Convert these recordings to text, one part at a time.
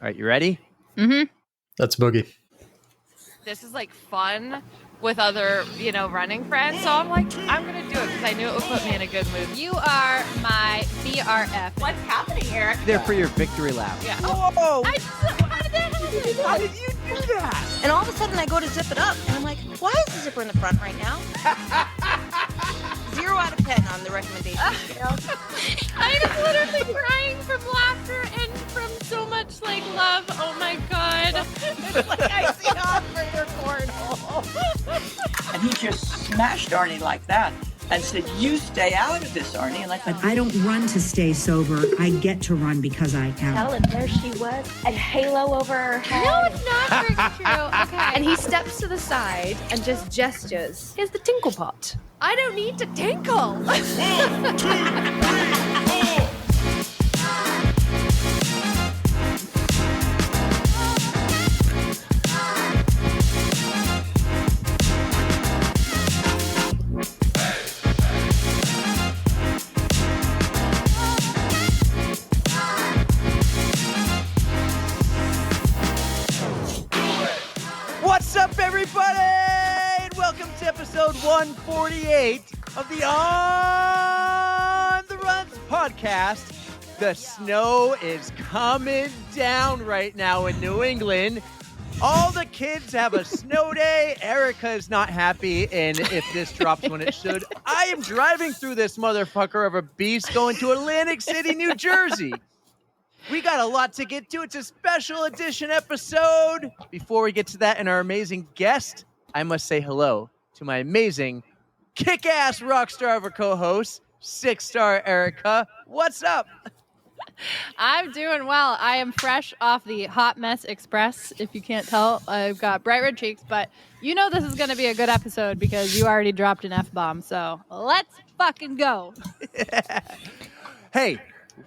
All right, you ready? Mm-hmm. That's Boogie. This is like fun with other, running friends. So I'm like, I'm going to do it because I knew it would put me in a good mood. You are my BRF. What's happening, Eric? There for your victory lap. Yeah. Whoa! How did that happen? How did you do that? And all of a sudden I go to zip it up and I'm like, why is the zipper in the front right now? 0 out of 10 on the recommendation scale. I was literally crying from laughter and from so much love. Oh my God. It's like icing on for your cornhole. And he just smashed Arnie like that and said, you stay out of this, Arnie. And But I don't run to stay sober. I get to run because I am. And there she was, a halo over her head. No, it's not very true. Okay. And he steps to the side and just gestures. Here's the tinkle pot. I don't need to tinkle. 1, 2, 3, 4. What's up, everybody? And welcome to episode 148 of the On the Runs podcast. The snow is coming down right now in New England. All the kids have a snow day. Erika is not happy, and if this drops when it should, I am driving through this motherfucker of a beast going to Atlantic City, New Jersey. We got a lot to get to. It's a special edition episode. Before we get to that and our amazing guest, I must say hello to my amazing kick-ass rock star of a co-host, 6-star Erika. What's up? I'm doing well. I am fresh off the Hot Mess Express. If you can't tell, I've got bright red cheeks, but you know this is going to be a good episode because you already dropped an F-bomb. So let's fucking go. Hey,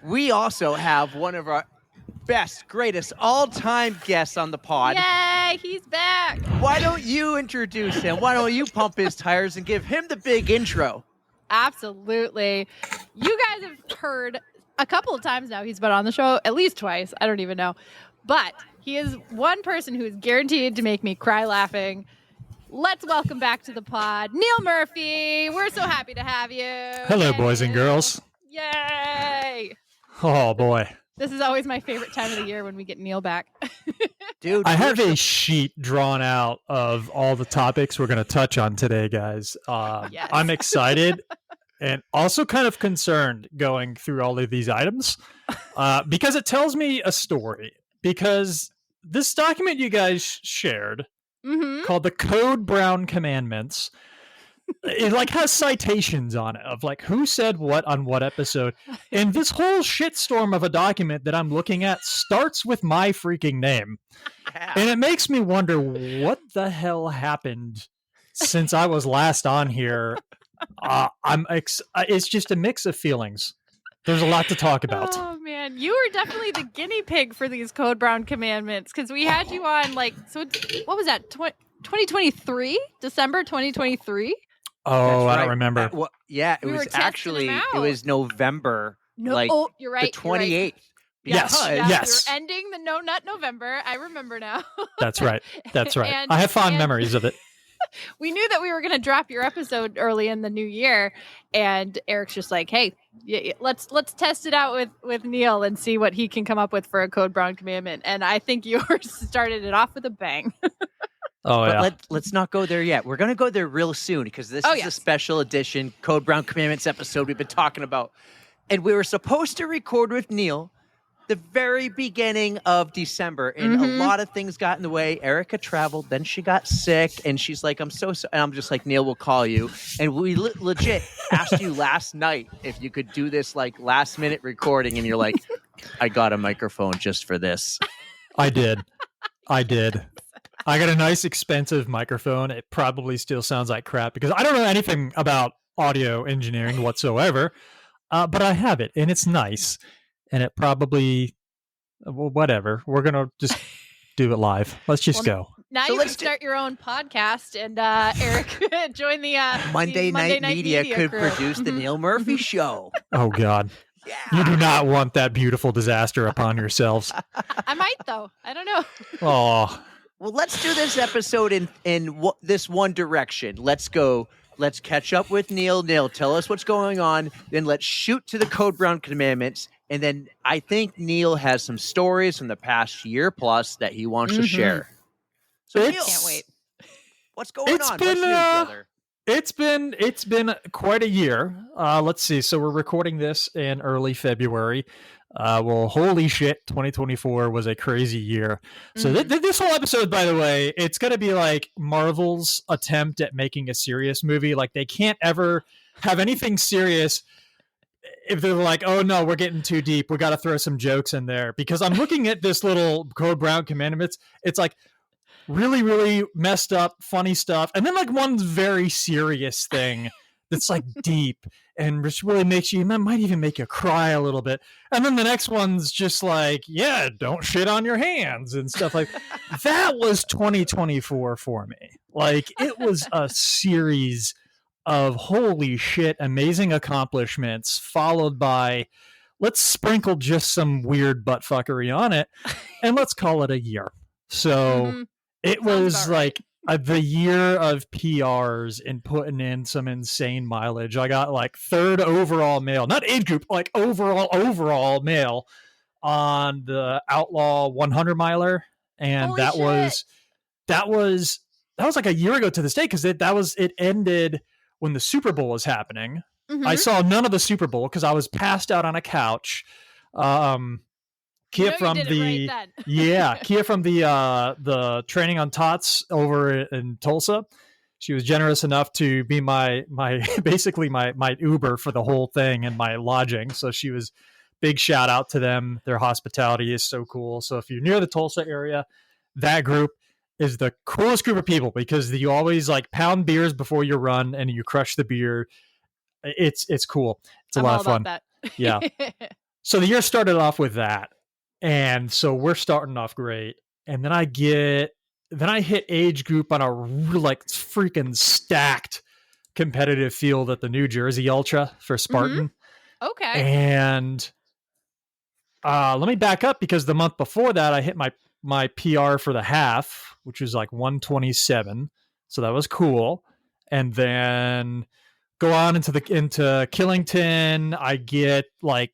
we also have one of our best, greatest all-time guests on the pod. Yay, he's back. Why don't you introduce him? Why don't you pump his tires and give him the big intro? Absolutely. You guys have heard a couple of times now he's been on the show, at least twice. I don't even know. But he is one person who is guaranteed to make me cry laughing. Let's welcome back to the pod, Neil Murphy. We're so happy to have you. Hello, Yay. boys and girls. Yay. Oh, boy. This is always my favorite time of the year when we get Neil back. Dude, I have a sheet drawn out of all the topics we're going to touch on today, guys. Yes. I'm excited and also kind of concerned going through all of these items because it tells me a story. Because this document you guys shared called the Code Brown Commandments, it has citations on it of who said what on what episode. And this whole shitstorm of a document that I'm looking at starts with my freaking name. Yeah. And it makes me wonder what the hell happened since I was last on here. It's just a mix of feelings. There's a lot to talk about. Oh, man. You were definitely the guinea pig for these Code Brown Commandments because we had you on, what was that, 2023? December 2023? Oh, That's I right. don't remember. It We were was testing actually, them it out. was November. You're right. The 28th. Yes. Yeah, Yes. You're ending the No Nut November. I remember now. That's right. That's right. And- I have fond and- memories of it. We knew that we were going to drop your episode early in the new year, and Eric's just like, "Hey, let's test it out with Neil and see what he can come up with for a Code Brown commandment." And I think yours started it off with a bang. Oh, yeah. But let's not go there yet. We're going to go there real soon because this is a special edition Code Brown Commandments episode we've been talking about. And we were supposed to record with Neil the very beginning of December, and a lot of things got in the way. Erika traveled, then she got sick, and she's like, I'm so sorry. And I'm just like, Neil, we'll call you. And we legit asked you last night if you could do this last minute recording, and you're like, I got a microphone just for this. I did. I got a nice expensive microphone. It probably still sounds like crap because I don't know anything about audio engineering whatsoever, but I have it, and it's nice. And it probably, whatever. We're going to just do it live. Let's just go. Now you can start your own podcast, and Eric join the Monday Night Media could crew. produce the Neil Murphy Show. Oh, God. You do not want that beautiful disaster upon yourselves. I might though. I don't know. Oh, Well, let's do this episode in this one direction. Let's go. Let's catch up with Neil. Neil, tell us what's going on. Then let's shoot to the Code Brown Commandments. And then I think Neil has some stories from the past year plus that he wants to share. So Neil, Can't wait. what's going on? What's new, brother? it's been quite a year. Let's see. So we're recording this in early February. Well, holy shit, 2024 was a crazy year. So this whole episode, by the way, it's going to be like Marvel's attempt at making a serious movie. Like they can't ever have anything serious if they're like, oh no, we're getting too deep. We got to throw some jokes in there. Because I'm looking at this little Code Brown Commandments. It's like really, really messed up, funny stuff. And then like one very serious thing that's like deep and which really makes you, might even make you cry a little bit. And then the next one's just like, yeah, don't shit on your hands and stuff like that. Was 2024 for me. Like it was a series of holy shit, amazing accomplishments followed by let's sprinkle just some weird butt fuckery on it and let's call it a year. So it was like the year of PRs and putting in some insane mileage. I got like third overall male, not age group, like overall male on the Outlaw 100 miler. And Holy that shit. was like a year ago to this day. Cause it ended when the Super Bowl was happening. I saw none of the Super Bowl cause I was passed out on a couch. Kia from the Kia from the training on Tots over in Tulsa. She was generous enough to be my basically my Uber for the whole thing and my lodging. So she was big shout out to them. Their hospitality is so cool. So if you're near the Tulsa area, that group is the coolest group of people because you always like pound beers before you run and you crush the beer. It's cool. It's a lot of fun. Yeah. So the year started off with that. And so we're starting off great. And then I hit age group on a like freaking stacked competitive field at the New Jersey Ultra for Spartan. Okay. And let me back up because the month before that I hit my PR for the half, which was like 127. So that was cool. And then go on into Killington. I get like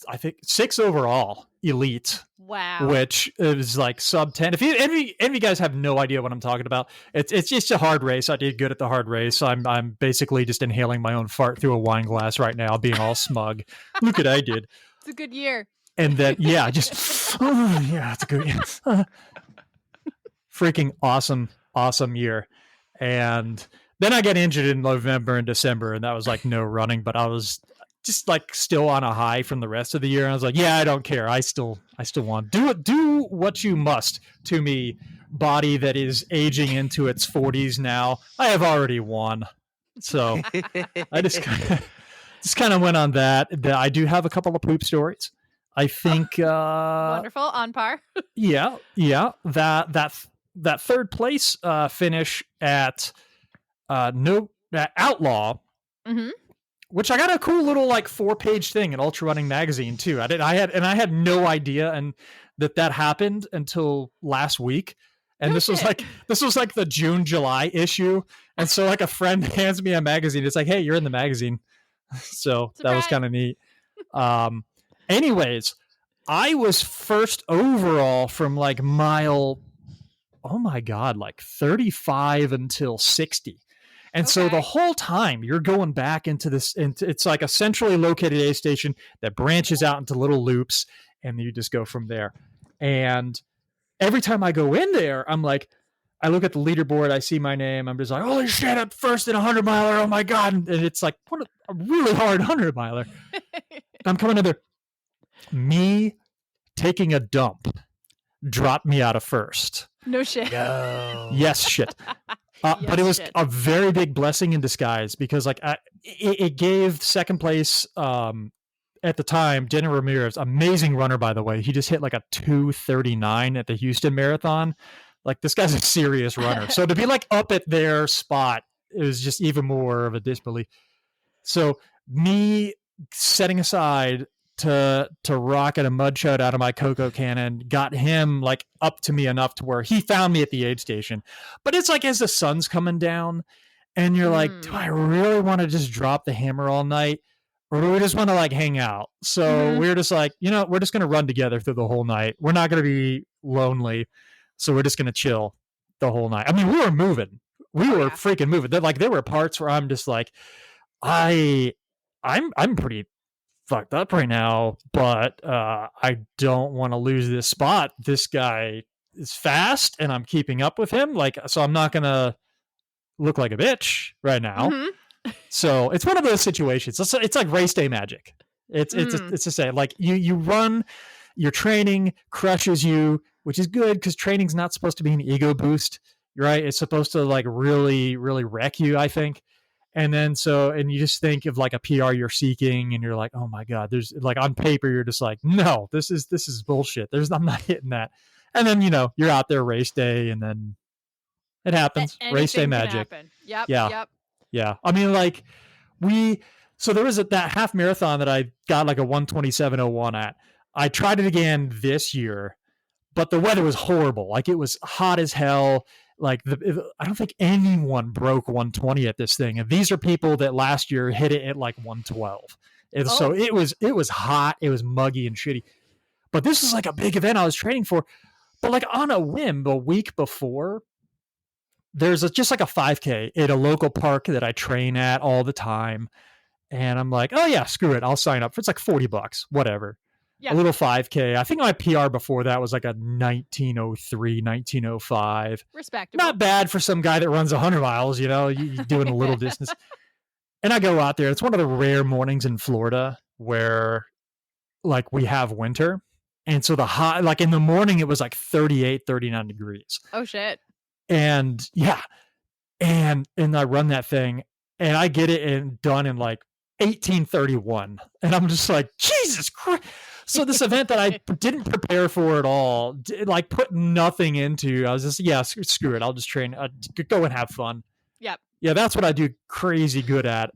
I think 6 overall elite. Wow. Which is like sub 10. If any of you guys have no idea what I'm talking about, it's just a hard race. I did good at the hard race. I'm basically just inhaling my own fart through a wine glass right now, being all smug. Look what I did. It's a good year. And then it's a good year. Freaking awesome year. And then I got injured in November and December, and that was like no running, but I was just like still on a high from the rest of the year. And I was like, yeah, I don't care. I still want do what you must to me, body that is aging into its 40s now. I have already won. So I just kind of went on that. I do have a couple of poop stories. I think wonderful, on par. yeah. That third place finish at Outlaw. Which I got a cool little like 4-page thing in Ultra Running Magazine too. I had no idea and that happened until last week. And this was like the June-July issue. And so like a friend hands me a magazine. It's like, hey, you're in the magazine. So Surprise. That was kind of neat. Anyways, I was first overall from like mile, oh my God, like 35 until 60. And so the whole time you're going back into it's like a centrally located aid station that branches out into little loops and you just go from there. And every time I go in there, I'm like, I look at the leaderboard, I see my name. I'm just like, holy shit, I'm first in a 100 miler. Oh my God. And it's like, what a really hard 100 miler. I'm coming in there. Me taking a dump dropped me out of first. No shit. No. Yes, shit. But it was a very big blessing in disguise because like it gave second place at the time, Jenna Ramirez, amazing runner, by the way. He just hit like a 2:39 at the Houston Marathon. Like this guy's a serious runner. So to be like up at their spot, it was just even more of a disbelief. So me setting aside to rocket a mud chut out of my cocoa cannon, got him like up to me enough to where he found me at the aid station. But it's like as the sun's coming down and you're like, do I really want to just drop the hammer all night? Or do we just want to like hang out? So we're just like, we're just going to run together through the whole night. We're not going to be lonely. So we're just going to chill the whole night. I mean, we were moving. We were freaking moving. There were parts where I'm just like, I'm pretty fucked up right now, but I don't want to lose this spot. This guy is fast and I'm keeping up with him. Like, so I'm not going to look like a bitch right now. So it's one of those situations. It's like race day magic. It's to say like you run, your training crushes you, which is good because training's not supposed to be an ego boost, right? It's supposed to like really, really wreck you, I think. And then and you just think of like a PR you're seeking and you're like, oh my God, there's like on paper, you're just like, no, this is bullshit. I'm not hitting that. And then, you're out there race day and then it happens. Race day magic. Yep. Yeah. Yep. Yeah. I mean, like so there was that half marathon that I got like a 1:27:01 at. I tried it again this year, but the weather was horrible. Like it was hot as hell. Like I don't think anyone broke 120 at this thing. And these are people that last year hit it at like 112. So it was hot. It was muggy and shitty, but this was like a big event I was training for. But like on a whim, a week before, there's just like a 5K at a local park that I train at all the time. And I'm like, oh yeah, screw it. I'll sign up for it's like $40, whatever. Yeah. A little 5K. I think my PR before that was like a 1903, 1905. Respectable. Not bad for some guy that runs 100 miles, you're doing a little distance. And I go out there. It's one of the rare mornings in Florida where like we have winter. And so the high, like in the morning, it was like 38, 39 degrees. Oh shit. And yeah. And I run that thing and I get it done in like 1831. And I'm just like, Jesus Christ. So this event that I didn't prepare for at all, like put nothing into, I was just, screw it. I'll just train, go and have fun. Yep. Yeah, that's what I do crazy good at.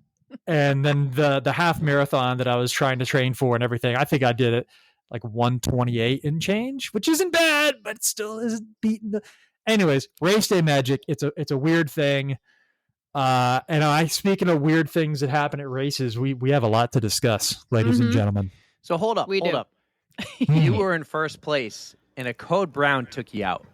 And then the half marathon that I was trying to train for and everything, I think I did it like 1:28 and change, which isn't bad, but it still isn't beating the... Anyways, race day magic. It's a weird thing. And speaking of weird things that happen at races, we have a lot to discuss, ladies and gentlemen. So hold up. You were in first place and a code brown took you out.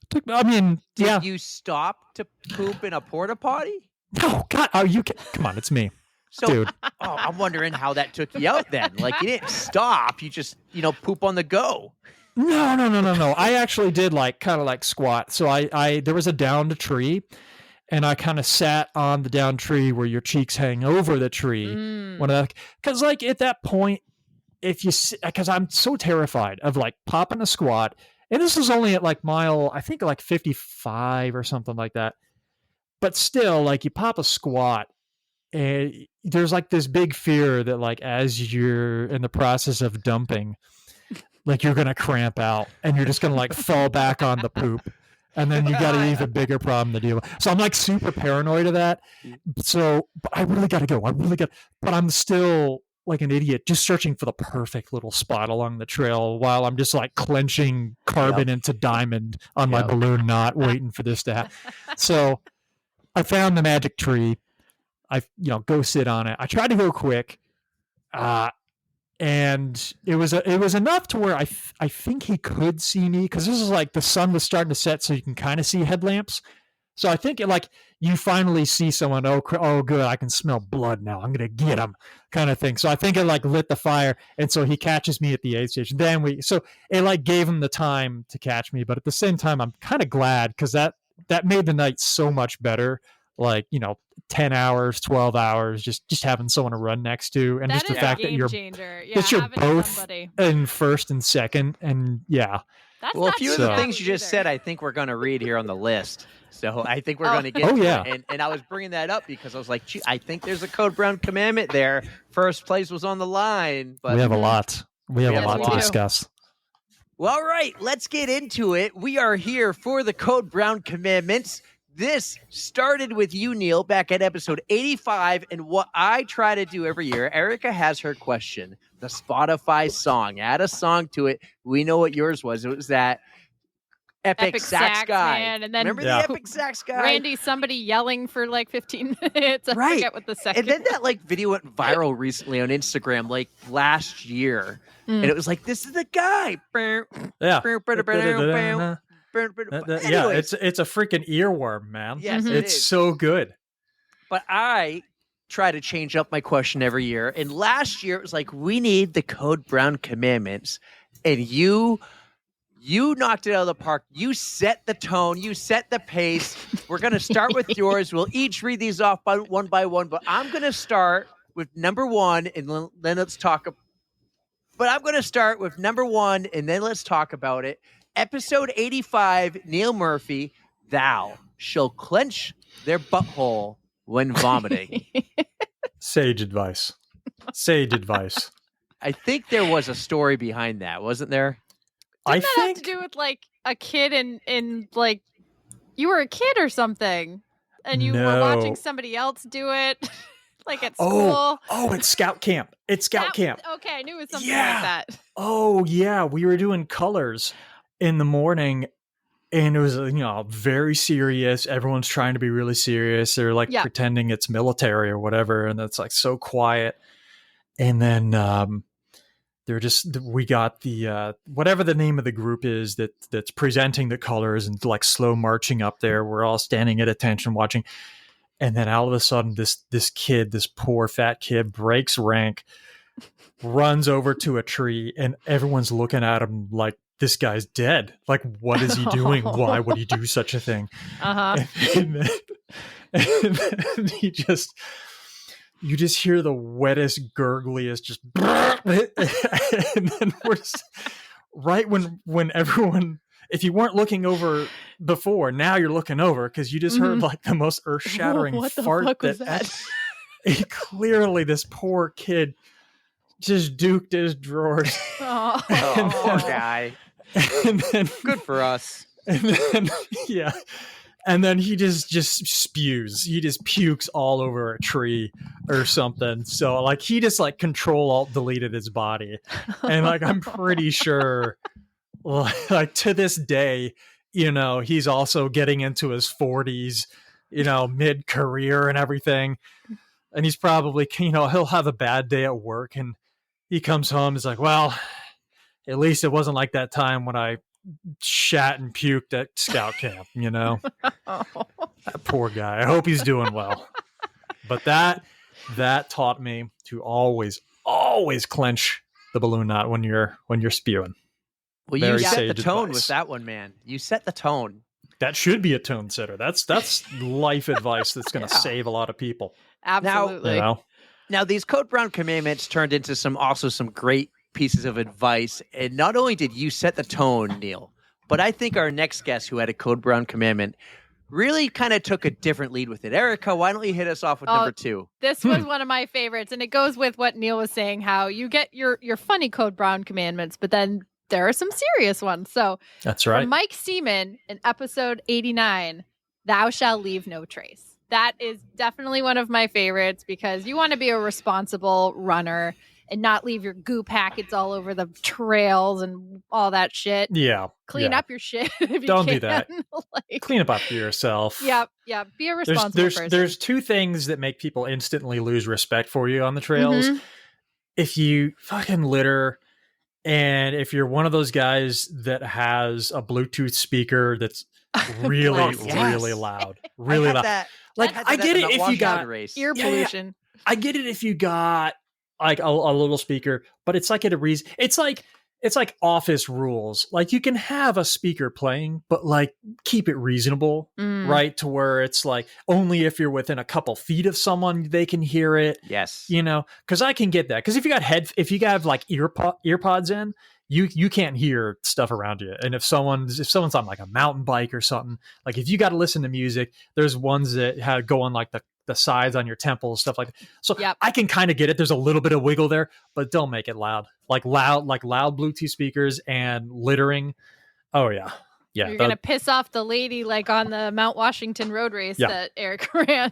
Did you stop to poop in a porta potty? Oh God, are you? Come on, it's me. So, dude. I'm wondering how that took you out then. Like you didn't stop, you just, poop on the go. No. I actually did kind of squat. So there was a downed tree and I kind of sat on the downed tree where your cheeks hang over the tree. Because at that point, because I'm so terrified of popping a squat, and this was only at mile, I think 55 or something like that. But still, you pop a squat and there's this big fear that as you're in the process of dumping, you're going to cramp out and you're just going to fall back on the poop. And then you got an even bigger problem to deal with. So I'm super paranoid of that. So but I really got to go. But I'm still like an idiot, just searching for the perfect little spot along the trail while I'm just clenching carbon into diamond on my balloon knot, waiting for this to happen. So I found the magic tree. I go sit on it. I tried to go quick. And it was enough to where I think he could see me, because this is the sun was starting to set, so you can kind of see headlamps. So I think you finally see someone. Oh good, I can smell blood now. I'm gonna get him, kind of thing. So I think it lit the fire, and so he catches me at the aid station. Then it gave him the time to catch me, but at the same time I'm kind of glad, because that made the night so much better. 10 hours, 12 hours, just having someone to run next to. And that just the fact that you're both in first and second. And a few of the things you just said, I think we're going to read here on the list. So I think we're going to get to it. And I was bringing that up because I was like, gee, I think there's a Code Brown commandment there. First place was on the line. But we have a lot. We have a lot to discuss. Well, all right, let's get into it. We are here for the Code Brown commandments. This started with you, Neil, back at episode 85. And what I try to do every year, Erika has her question, the Spotify song. Add a song to it. We know what yours was. It was that epic sax guy. Man. And then remember the epic sax guy? Randy, somebody yelling for like 15 minutes. I forget what the second And then that like video went viral recently on Instagram, like last year. And it was like, this is the guy. Yeah. Yeah, it's a freaking earworm, man. Yes, it's so good. But I try to change up my question every year. And last year it was like, we need the Code Brown commandments. And you knocked it out of the park. You set the tone. You set the pace. We're going to start with yours. We'll each read these off one by one. But I'm going to start with number one, and then let's talk. But I'm going to start with number one, and then let's talk about it. Episode 85, Neil Murphy, thou shall clench their butthole when vomiting. Sage advice. Sage advice. I think there was a story behind that, wasn't there? Didn't that have to do with like a kid in like you were a kid or something and you were watching somebody else do it like at school? Oh, it's scout camp. It's scout camp. Okay, I knew it was something like that. Oh, yeah. We were doing colors in the morning and it was, very serious. Everyone's trying to be really serious. They're like pretending it's military or whatever. And it's like so quiet. And then, we got the whatever the name of the group is that's presenting the colors and like slow marching up there. We're all standing at attention watching, and then all of a sudden this poor fat kid breaks rank, runs over to a tree, and everyone's looking at him like this guy's dead. Like, what is he doing? Why would he do such a thing? And then he just. You just hear the wettest, gurgliest, just, and then we're just, right when everyone, if you weren't looking over before, now you're looking over because you just heard like the most earth-shattering fart. Fuck was that? Clearly, this poor kid just duked his drawers. Oh, poor guy. And then, good for us. And then, and then he just spews. He just pukes all over a tree or something. So like he just like Control-Alt-Deleted his body. And like I'm pretty sure like to this day, he's also getting into his 40s, mid-career and everything. And he's probably, he'll have a bad day at work and he comes home, he's like, well, at least it wasn't like that time when I shat and puked at scout camp, That poor guy. I hope he's doing well. But that taught me to always clench the balloon knot when you're spewing. Well, you set the tone with that one, man. You set the tone. That should be a tone setter. That's life advice that's going to save a lot of people. Absolutely. Now these Code Brown commandments turned into some great pieces of advice. And not only did you set the tone, Neil, but I think our next guest who had a Code Brown commandment really kind of took a different lead with it. Erika, why don't you hit us off with number two? This was one of my favorites, and it goes with what Neil was saying, how you get your funny Code Brown commandments, but then there are some serious ones. So that's right. From Mike Seaman in episode 89, thou shalt leave no trace. That is definitely one of my favorites because you want to be a responsible runner and not leave your goo packets all over the trails and all that shit. Yeah. Clean up your shit if you Don't can. do that. Clean up after yourself. Yep. Be a responsible person. There's two things that make people instantly lose respect for you on the trails. If you fucking litter, and if you're one of those guys that has a Bluetooth speaker that's really, really loud. Really loud. I get it if you got ear pollution. I get it if you got like a little speaker, but it's like at a reason. It's like office rules. Like you can have a speaker playing, but like keep it reasonable, right? To where it's like only if you're within a couple feet of someone, they can hear it. Yes. Cause I can get that. Cause if you have like earpods in, you can't hear stuff around you. And if someone's on like a mountain bike or something, like if you got to listen to music, there's ones that go on like the sides on your temples, stuff like that. So I can kind of get it. There's a little bit of wiggle there, but don't make it loud. Like loud Bluetooth speakers and littering. Oh yeah. Yeah, You're gonna piss off the lady like on the Mount Washington road race that Eric ran.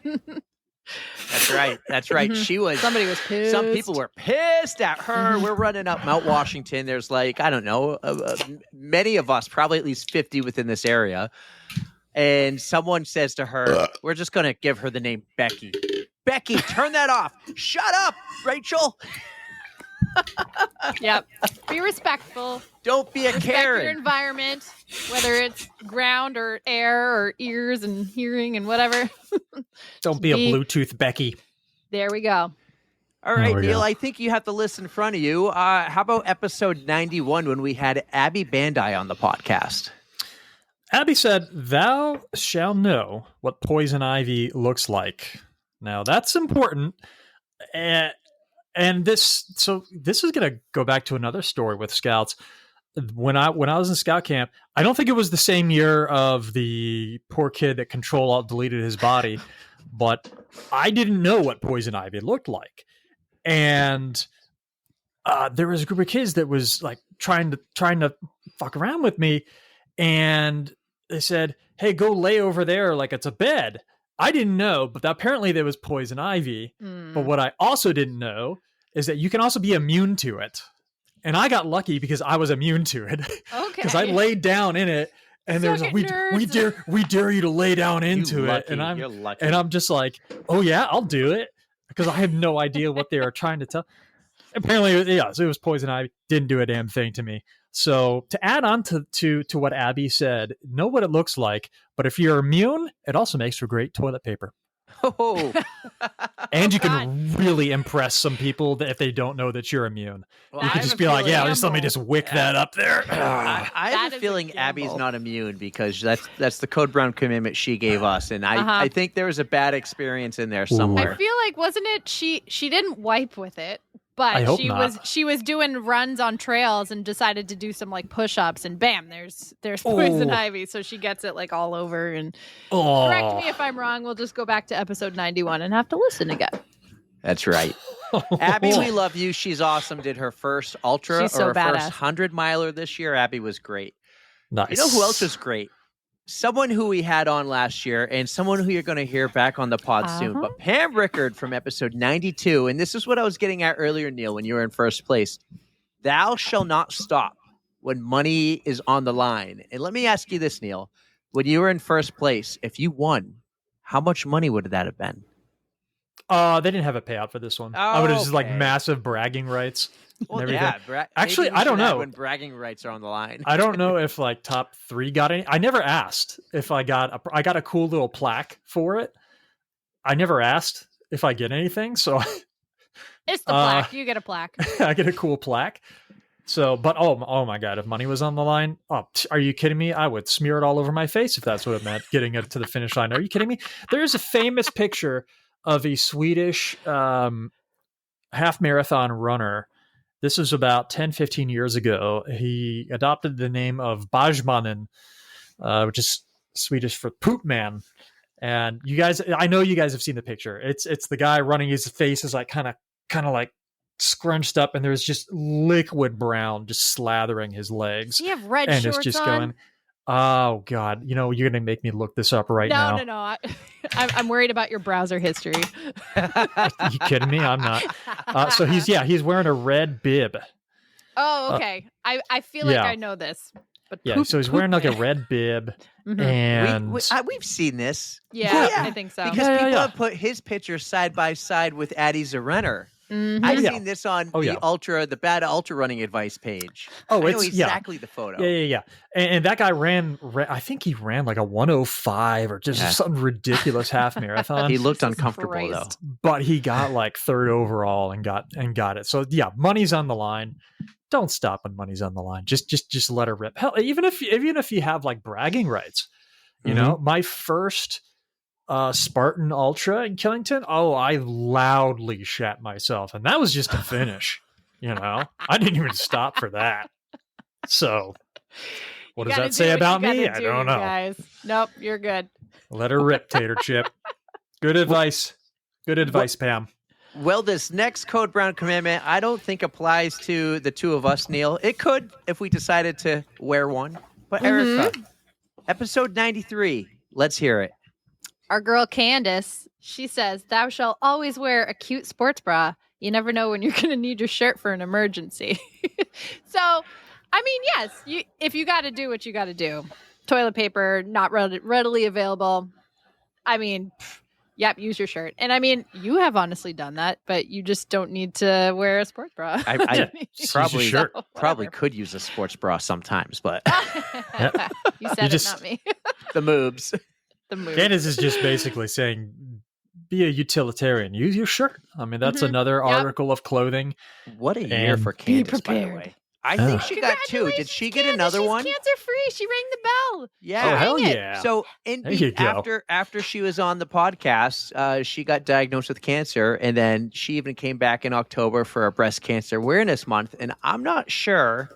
That's right. That's right. Mhm. She was. Somebody was pissed. Some people were pissed at her. We're running up Mount Washington. There's like, I don't know, many of us, probably at least 50 within this area. And someone says to her, we're just going to give her the name Becky. Becky, turn that off. Shut up, Rachel. Yep. Be respectful. Don't be a Respect Karen. your environment, whether it's ground or air or ears and hearing and whatever. Don't be a Bluetooth Becky. There we go. All right, we Neil, go. I think you have the list in front of you. How about episode 91 when we had Abby Bandai on the podcast? Abby said, "Thou shall know what poison ivy looks like." Now that's important. And this is going to go back to another story with scouts. When I was in scout camp, I don't think it was the same year of the poor kid that Control Alt deleted his body, but I didn't know what poison ivy looked like. And there was a group of kids that was like trying to fuck around with me, and they said, "Hey, go lay over there like it's a bed." I didn't know, but apparently there was poison ivy. But what I also didn't know is that you can also be immune to it. And I got lucky because I was immune to it. Okay. Because I laid down in it, and there was Suck we it, we dare you to lay down into it. lucky. And You're lucky. I'm just like, oh yeah, I'll do it, because I had no idea what they were trying to tell. Apparently, yeah, so it was poison ivy. Didn't do a damn thing to me. So to add on to what Abby said, know what it looks like, but if you're immune, it also makes for great toilet paper. Oh, And you can really impress some people that if they don't know that you're immune. Well, You I can have just a be like, feeling- yeah, just let me just wick that up there. I have That a is feeling a Abby's gamble. not immune because that's the code brown commitment she gave us, and I think there was a bad experience in there somewhere. I feel like, wasn't it she didn't wipe with it, but I hope not. she was doing runs on trails and decided to do some like push-ups, and bam, there's poison ivy, so she gets it like all over. And correct me if I'm wrong, we'll just go back to episode 91 and have to listen again. That's right. Abby, we love you. She's awesome. Did her first ultra She's so or her badass. first 100-miler this year. Abby was great. Nice. You know who else was great? Someone who we had on last year and someone who you're going to hear back on the pod soon. But Pam Rickard from episode 92, and this is what I was getting at earlier, Neil, when you were in first place. Thou shall not stop when money is on the line. And let me ask you this, Neil. When you were in first place, if you won, how much money would that have been? They didn't have a payout for this one. I would have just like Okay. massive bragging rights. Well, and everything. yeah. Actually, maybe we I don't should add know. when bragging rights are on the line. I don't know if like top 3 got any. I never asked if I got a cool little plaque for it. I never asked if I get anything, so It's the plaque. You get a plaque. I get a cool plaque. So, but oh my god, if money was on the line, are you kidding me? I would smear it all over my face if that's what it meant. Getting it to the finish line. Are you kidding me? There's a famous picture of a Swedish half marathon runner. This was about 10, 15 years ago. He adopted the name of Bajmannen, which is Swedish for poop man. And you guys, I know you guys have seen the picture. It's the guy running. His face is like kind of like scrunched up, and there's just liquid brown just slathering his legs. Do you have red And shorts it's just on? going, oh god, you're gonna make me look this up right now. No. I'm worried about your browser history. You kidding me? I'm not. So he's wearing a red bib. Oh, okay. I feel like yeah. I know this. But Yeah, so he's wearing like a red bib, Mhm. and We've seen this. Yeah, I think so. Because Yeah, people yeah. have put his picture side by side with Addie Zarenner. Mhm. I've Yeah. seen this on Oh, the bad ultra running advice page. Oh, I know it's- yeah. exactly the photo. Yeah. And that guy ran. I think he ran like a 105 or just some ridiculous half marathon. He looked Jesus uncomfortable Christ. though. But he got like 3rd overall and got it. So yeah, money's on the line. Don't stop when money's on the line. Just let it rip. Hell, even if you have like bragging rights, you know, my first Spartan Ultra in Killington. Oh, I loudly shat myself, and that was just a finish. You know, I didn't even stop for that. So, what You does gotta that say do what about you me? gotta I do, don't know. Guys. Nope, you're good. Let her rip, Tater Chip. Good advice. Good advice, Pam. Well, this next Code Brown commandment, I don't think applies to the two of us, Neil. It could if we decided to wear one. But Erica, Episode 93. Let's hear it. Our girl Candace, she says, "Thou shalt always wear a cute sports bra. You never know when you're going to need your shirt for an emergency." So, I mean, yes, if you got to do what you got to do. Toilet paper, not readily available. I mean, yep, use your shirt. And I mean, you have honestly done that, but you just don't need to wear a sports bra. I probably shirt. probably could use a sports bra sometimes, but You said it, not me. the moobs. The move. Candace is just basically saying, be a utilitarian. Use your shirt. I mean, that's another article of clothing. What a year And for be Candace, by the prepared. way. I think she got two. Did she get another one? She's cancer free. She rang the bell. Yeah. Oh, hell Dang it. yeah. So There you go. after she was on the podcast, she got diagnosed with cancer, and then she even came back in October for a breast cancer awareness month. And I'm not sure.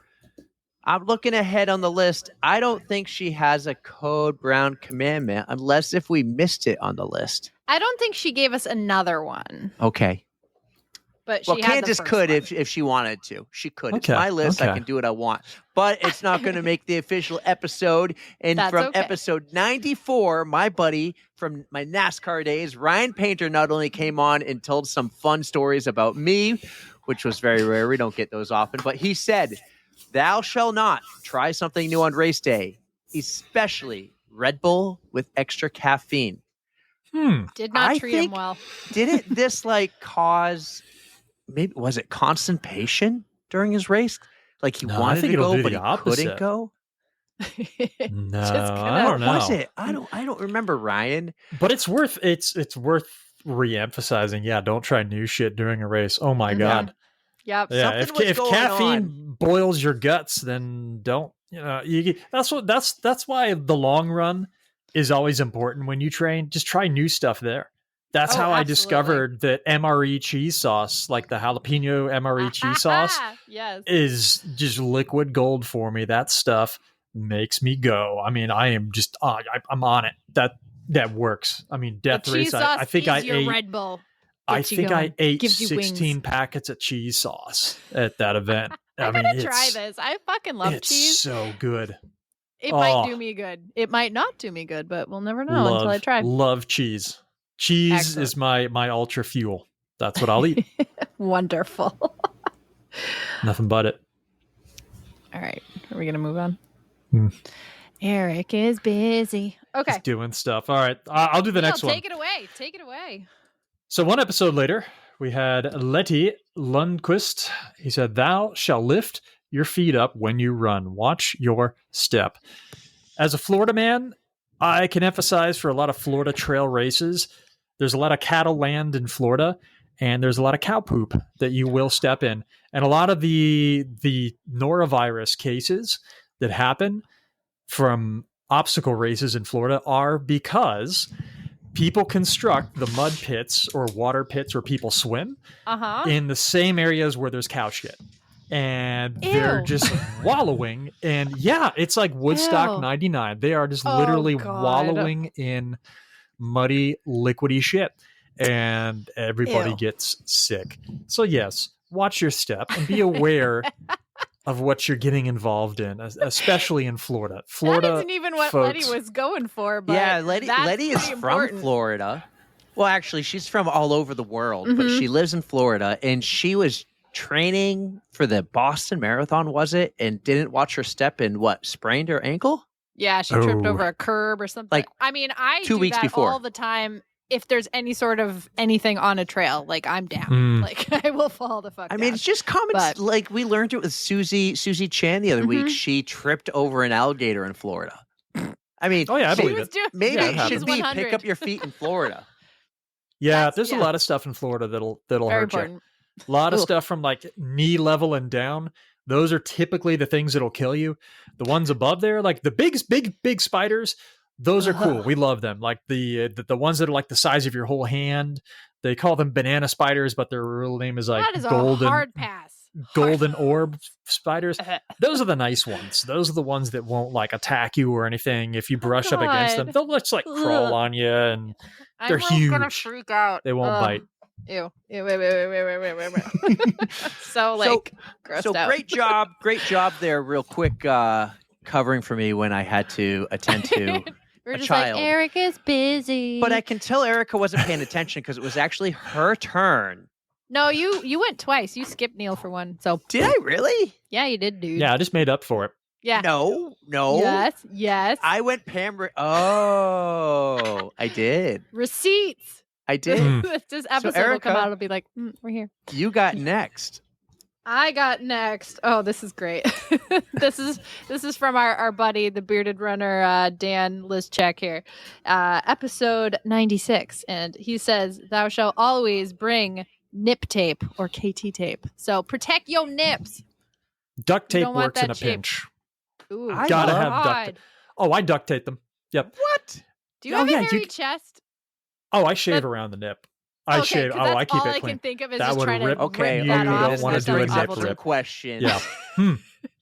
I'm looking ahead on the list. I don't think she has a code brown commandment unless if we missed it on the list. I don't think she gave us another one, Okay. but she Well, had the Candace first could one. if she wanted to. She could. It's Okay, my list. I okay. can do what I want. But it's not going to make the official episode. And That's from okay. episode 94, my buddy from my NASCAR days, Ryan Painter, not only came on and told some fun stories about me, which was very rare. We don't get those often. But he said, "Thou shall not try something new on race day, especially Red Bull with extra caffeine." Did not I treat him think- well. Didn't this cause, maybe, was it constipation during his race? Like he No, I wanted think to it'll go, do but the he opposite. couldn't go? No, Just I don't know. What was it? I don't remember, Ryan. But it's worth re-emphasizing. Yeah, don't try new shit during a race. Oh my Mhm. god. Yep. Yeah, Something was if going caffeine on. boils your guts, then don't. That's why the long run is always important when you train. Just try new stuff there. That's Oh, how I absolutely. discovered that MRE cheese sauce, like the jalapeno MRE cheese sauce, Yes. is just liquid gold for me. That stuff makes me go. I mean, I am just I'm on it. That works. I mean, Death The Race. cheese sauce I think is I your ate. Red Bull. I Gets you think I going. ate Gives you 16 wings. packets of cheese sauce at that event. I mean, gotta try this. I fucking love it's cheese. so good. It might Oh. do me good. It might not do me good, but we'll never know until I try. Love cheese. Cheese Excellent. is my ultra fuel. That's what I'll eat. Wonderful. Nothing but it. All right. Are we going to move on? Hmm. Eric is busy. Okay. Just doing stuff. All right. I'll do the Neil, next one. take it away. Take it away. So one episode later, we had Letty Lundquist. He said, "Thou shall lift your feet up when you run. Watch your step." As a Florida man, I can emphasize for a lot of Florida trail races, there's a lot of cattle land in Florida, and there's a lot of cow poop that you will step in. And a lot of the norovirus cases that happen from obstacle races in Florida are because people construct the mud pits or water pits where people swim Uh-huh. in the same areas where there's cow shit. And they're Ew. just wallowing. And yeah, it's like Woodstock Ew. 99. They are just Oh, literally God. wallowing in muddy, liquidy shit. And everybody Ew. gets sick. So yes, watch your step and be aware of what you're getting involved in, especially in Florida. Florida That isn't even what folks, Letty was going for, but Yeah, Letty is pretty from important. Florida. Well, actually, she's from all over the world, but Mhm. she lives in Florida, and she was training for the Boston Marathon, was it? And didn't watch her step and sprained her ankle? Yeah, she tripped Oh. over a curb or something. Like, I mean, I 2 do weeks that before. all the time. If there's any sort of anything on a trail, like I'm down. Mm. Like I will fall the fuck I down. mean, it's just common. But- Like we learned it with Susie Chan the other week. Mhm. She tripped over an alligator in Florida. I mean, Oh yeah, I She believe was it. doing- maybe Yeah, it it should happens. be 100. pick up your feet in Florida. Yeah, That's- there's yeah. a lot of stuff in Florida that'll Very hurt you. important. A lot of Ugh. stuff from like knee level and down. Those are typically the things that'll kill you. The ones above there, like the big spiders, those are cool. We love them. Like the ones that are like the size of your whole hand. They call them banana spiders, but their real name is like That is a golden hard pass. golden orb spiders. Those are the nice ones. Those are the ones that won't like attack you or anything. If you brush up against them, God. they'll just like crawl Ugh. on you, and I'm They're gonna huge. freak out. they won't Ugh. bite. Ew. Ew. So like grossed So out. great job there, real quick. covering for me when I had to attend to We're a just child. like, Eric is busy. But I can tell Erika wasn't paying attention because it was actually her turn. No, you went twice. You skipped Neil for one. So Did I really? yeah, you did, dude. Yeah, I just made up for it. Yeah. No. Yes. I went Pam. Oh, I did. Receipts. I did. This episode will come Erika- out. It'll be like, we're here. You got next. I got next. Oh, this is great. This is from our buddy, the bearded runner, Dan Liszczek here. Episode 96. And he says, "Thou shalt always bring nip tape or KT tape. So protect your nips." Duct You tape don't want works in that a cheap. pinch. Ooh, I Gotta love- have duct tape. Oh, I duct tape them. Yep. What? Do you Oh, have yeah, a hairy you- chest? Oh, I shave That- around the nip. I Okay, shave. 'cause Oh, that's I keep all it I clean. can think of is That just would trying to rip- Okay, rip you that don't off. this wanna is do a brings nip up some rip. question. Yeah.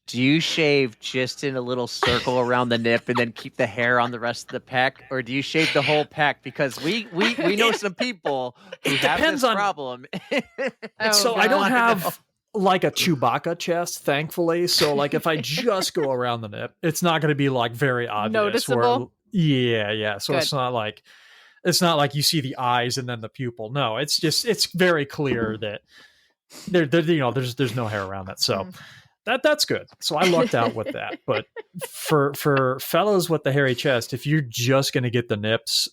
Do you shave just in a little circle around the nip and then keep the hair on the rest of the peck, or do you shave the whole peck? Because we know some people who have depends this on- problem. Oh, So I don't God. have like a Chewbacca chest, thankfully. So like if I just go around the nip, it's not going to be like very obvious. Noticeable? Yeah. So Good. it's not like you see the eyes and then the pupil. No, it's very clear that there's no hair around that. So that's good. So I lucked out with that. But for fellows with the hairy chest, if you're just going to get the nips,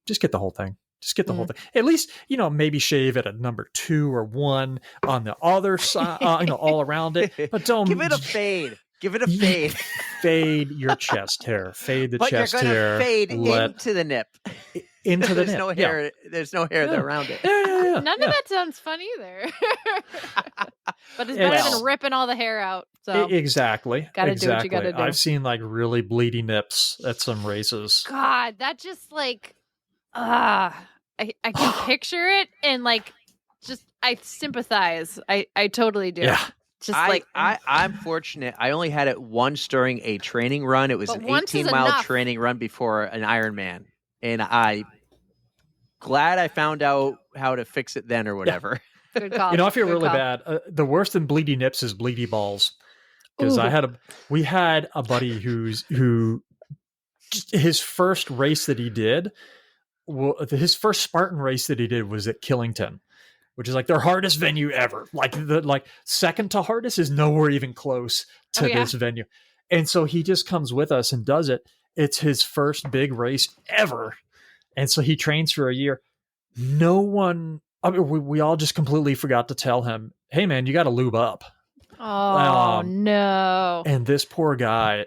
just get the whole thing. Just get the whole thing. At least, maybe shave at a number 2 or 1 on the other side, all around it. But don't Give it a fade. Give it a fade. Fade your chest hair. Fade the But you're chest going hair. to fade Let- into the nip. into the There's nip. no Yeah. hair. There's no hair Yeah. around it. Yeah. None of that sounds fun either. But it's Yeah, better well. than ripping all the hair out. So Exactly. Gotta do what you gotta do. I've seen like really bleedy nips at some races. God, that just like I can picture it and like just I sympathize. I totally do. Yeah. Just I'm fortunate. I only had it once during a training run. It was But an once is 18-mile enough. training run before an Ironman, and I glad I found out how to fix it then or whatever. good call. I feel Good really call. bad. The worst than bleedy nips is bleedy balls. Because Ooh. we had a buddy who his first race that he did, his first Spartan race that he did was at Killington, which is like their hardest venue ever. Like second to hardest is nowhere even close to this venue. And so he just comes with us and does it. It's his first big race ever. And so he trains for a year. We all just completely forgot to tell him, hey man, you got to lube up. Oh no. And this poor guy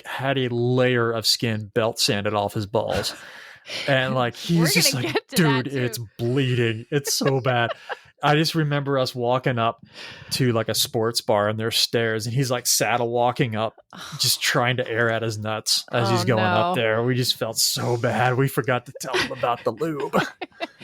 had a layer of skin belt sanded off his balls. And he's just gonna like, get to that, dude, too." it's bleeding. It's so bad. I just remember us walking up to a sports bar and there's stairs and he's saddle walking up, just trying to air at his nuts as he's going no. up there. We just felt so bad. We forgot to tell him about the lube.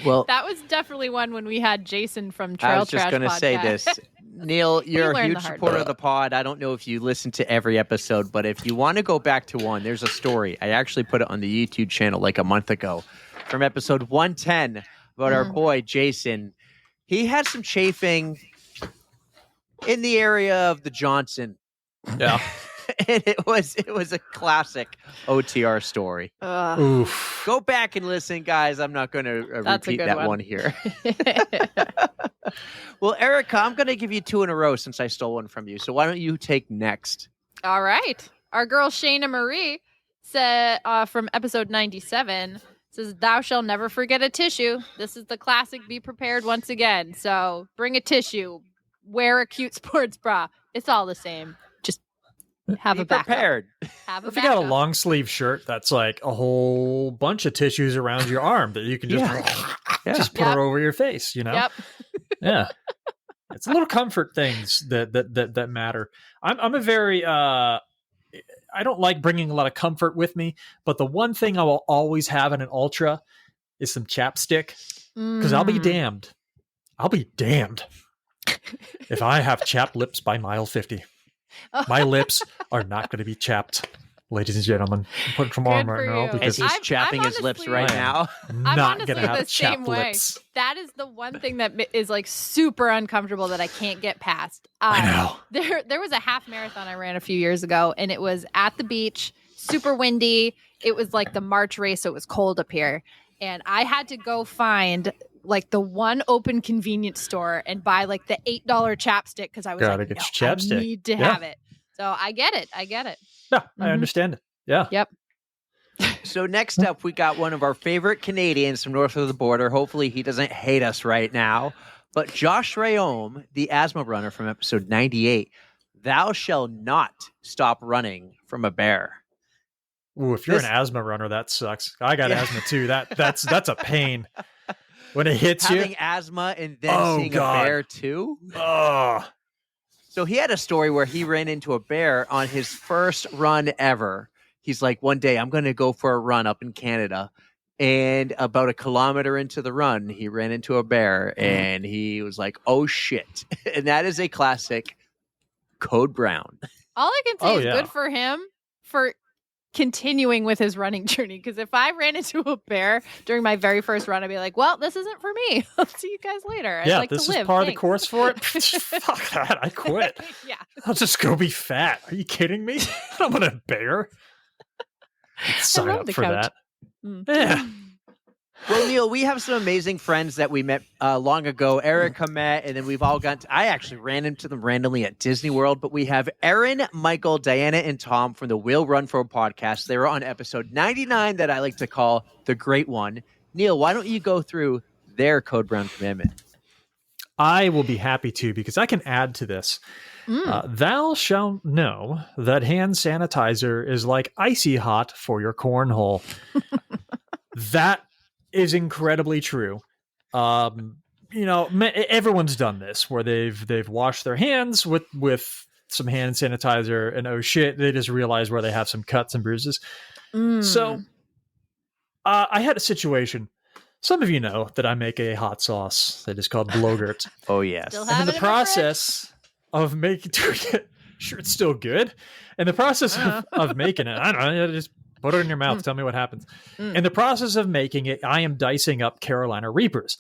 Well, That was definitely one when we had Jason from Trail I was just Trash going to say Podcast. this. Neil, you're a learned huge the hard supporter way. of the pod. I don't know if you listen to every episode, but if you want to go back to one, there's a story. I actually put it on the YouTube channel a month ago from episode 110 about our boy, Jason. He had some chafing in the area of the Johnson. Yeah. And it was a classic OTR story. Ugh. Oof. Go back and listen, guys. I'm not going to That's a repeat good that one. one here. Well, Erika, I'm going to give you 2 in a row since I stole one from you. So why don't you take next? All right. Our girl Shayna Marie said from episode 97 says, "Thou shall never forget a tissue." This is the classic be prepared once again. So bring a tissue, wear a cute sports bra. It's all the same. Just have Be a backup. prepared. Have a If you got a backup. long sleeve shirt, that's a whole bunch of tissues around your arm that you can just just put Yep. it over your face, Yep. Yeah. It's little comfort things that matter. I'm a very I don't like bringing a lot of comfort with me, but the one thing I will always have in an ultra is some chapstick, because I'll be damned. I'll be damned if I have chapped lips by mile 50. My lips are not going to be chapped ladies and gentlemen. Put some Good arm for right now you. because As he's I'm chapping his lips honestly- right I am now. I'm not honestly gonna have the same chapped way. lips. That is the one thing that is like super uncomfortable that I can't get past. I know. There was a half marathon I ran a few years ago, and it was at the beach, super windy. It was like the March race, so it was cold up here, and I had to go find like the one open convenience store and buy like the $8 chapstick because I was Gotta like, get no, your chapstick. I need to Yeah. have it. So I get it. Yeah, I Mhm. understand it. Yeah. Yep. So next up, we got one of our favorite Canadians from north of the border. Hopefully he doesn't hate us right now. But Josh Rayome, the asthma runner from episode 98, thou shall not stop running from a bear. Ooh, if you're This- an asthma runner, that sucks. I got Yeah. asthma too. That's a pain. When it hits Having you. asthma and then Oh, seeing God. a bear too? Oh. So he had a story where he ran into a bear on his first run ever. He's like, one day I'm going to go for a run up in Canada. And about a kilometer into the run, he ran into a bear and he was like, oh shit. And that is a classic Code Brown. All I can say Oh, is yeah. good for him for continuing with his running journey. Because if I ran into a bear during my very first run, I'd be like, well, this isn't for me. I'll see you guys later. I'd Yeah, like this to is live. part of the Thanks. course for it. Fuck that. I quit. Yeah. I'll just go be fat. Are you kidding me? I'm gonna bear. Sign love up the for couch. that. Mm. Yeah. Well, Neil, we have some amazing friends that we met long ago. Erika met, and then we've all gotten I actually ran into them randomly at Disney World, but we have Aaron, Michael, Diana, and Tom from the Will Run For podcast. They were on episode 99 that I like to call the Great One. Neil, why don't you go through their Code Brown commitment? I will be happy to because I can add to this. Thou shalt know that hand sanitizer is like icy hot for your cornhole. That is incredibly true. Everyone's done this where they've washed their hands with some hand sanitizer, and oh shit, they just realize where they have some cuts and bruises. So I had a situation. Some of you know that I make a hot sauce that is called Blogurt. Oh, yes. Still And have in the it in my fridge. process of making sure it's still good. In the process of making it, I don't know, just put it in your mouth. Tell me what happens. In the process of making it, I am dicing up Carolina Reapers.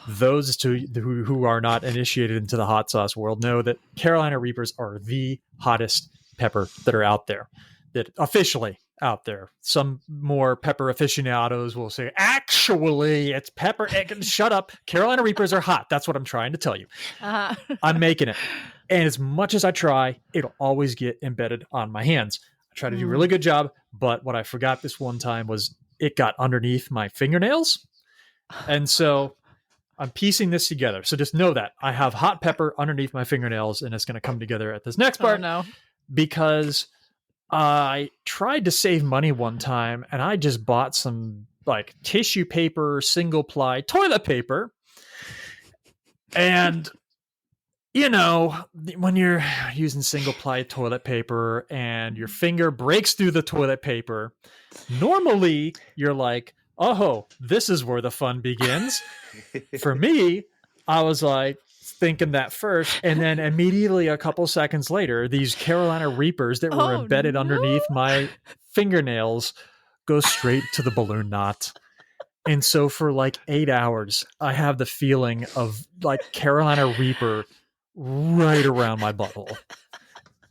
Those who are not initiated into the hot sauce world know that Carolina Reapers are the hottest pepper that are out there, that officially out there. Some more pepper aficionados will say, actually, it's pepper. Shut up. Carolina Reapers are hot. That's what I'm trying to tell you. I'm making it. And as much as I try, it'll always get embedded on my hands. I try to do a really good job, but what I forgot this one time was it got underneath my fingernails. And so I'm piecing this together. So just know that I have hot pepper underneath my fingernails, and it's going to come together at this next part. Oh, no. Because I tried to save money one time, and I just bought some like tissue paper, single ply toilet paper. And when you're using single ply toilet paper and your finger breaks through the toilet paper, normally you're like, oh, this is where the fun begins. For me, I was like thinking that first, and then immediately a couple seconds later, these Carolina Reapers that were embedded underneath my fingernails go straight to the balloon knot. And so for like 8 hours, I have the feeling of like Carolina Reaper right around my butthole.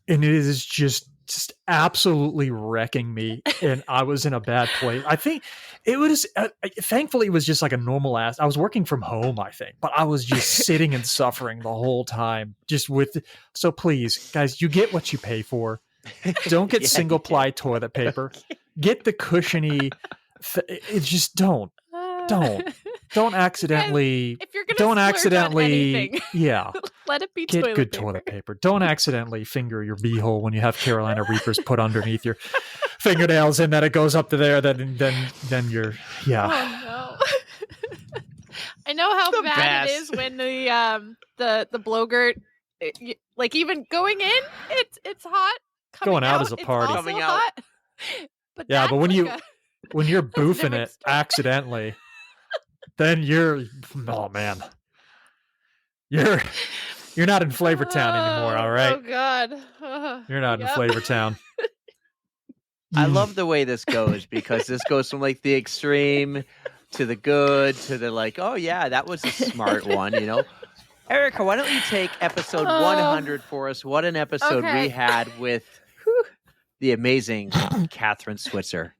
And it is just absolutely wrecking me. And I was in a bad place. I think it was, thankfully, it was just like a normal ass. I was working from home, I think, but I was just sitting and suffering the whole time. So please, guys, you get what you pay for. Don't get single ply toilet paper. Get the cushiony. Just don't accidentally. If you're gonna don't splurge on accidentally. anything, Yeah. let it be Get toilet good paper. toilet paper. Don't accidentally finger your beehole when you have Carolina Reapers put underneath your fingernails, and then it goes up to there. Then you're Oh no! I know how The bad it best. is when the blogurt, like even going in, it's hot. Coming Going out is a it's party. also Coming out. hot. But Yeah, that's but when like you're That's a boofing different it story. accidentally, then you're you're not in Flavor Town anymore. All right, Oh God! you're not in Yep. Flavor Town. I love the way this goes because this goes from like the extreme to the good to the like, oh yeah, that was a smart one, you know. Erika, why don't you take episode 100 for us? What an episode we had with the amazing Katherine Switzer.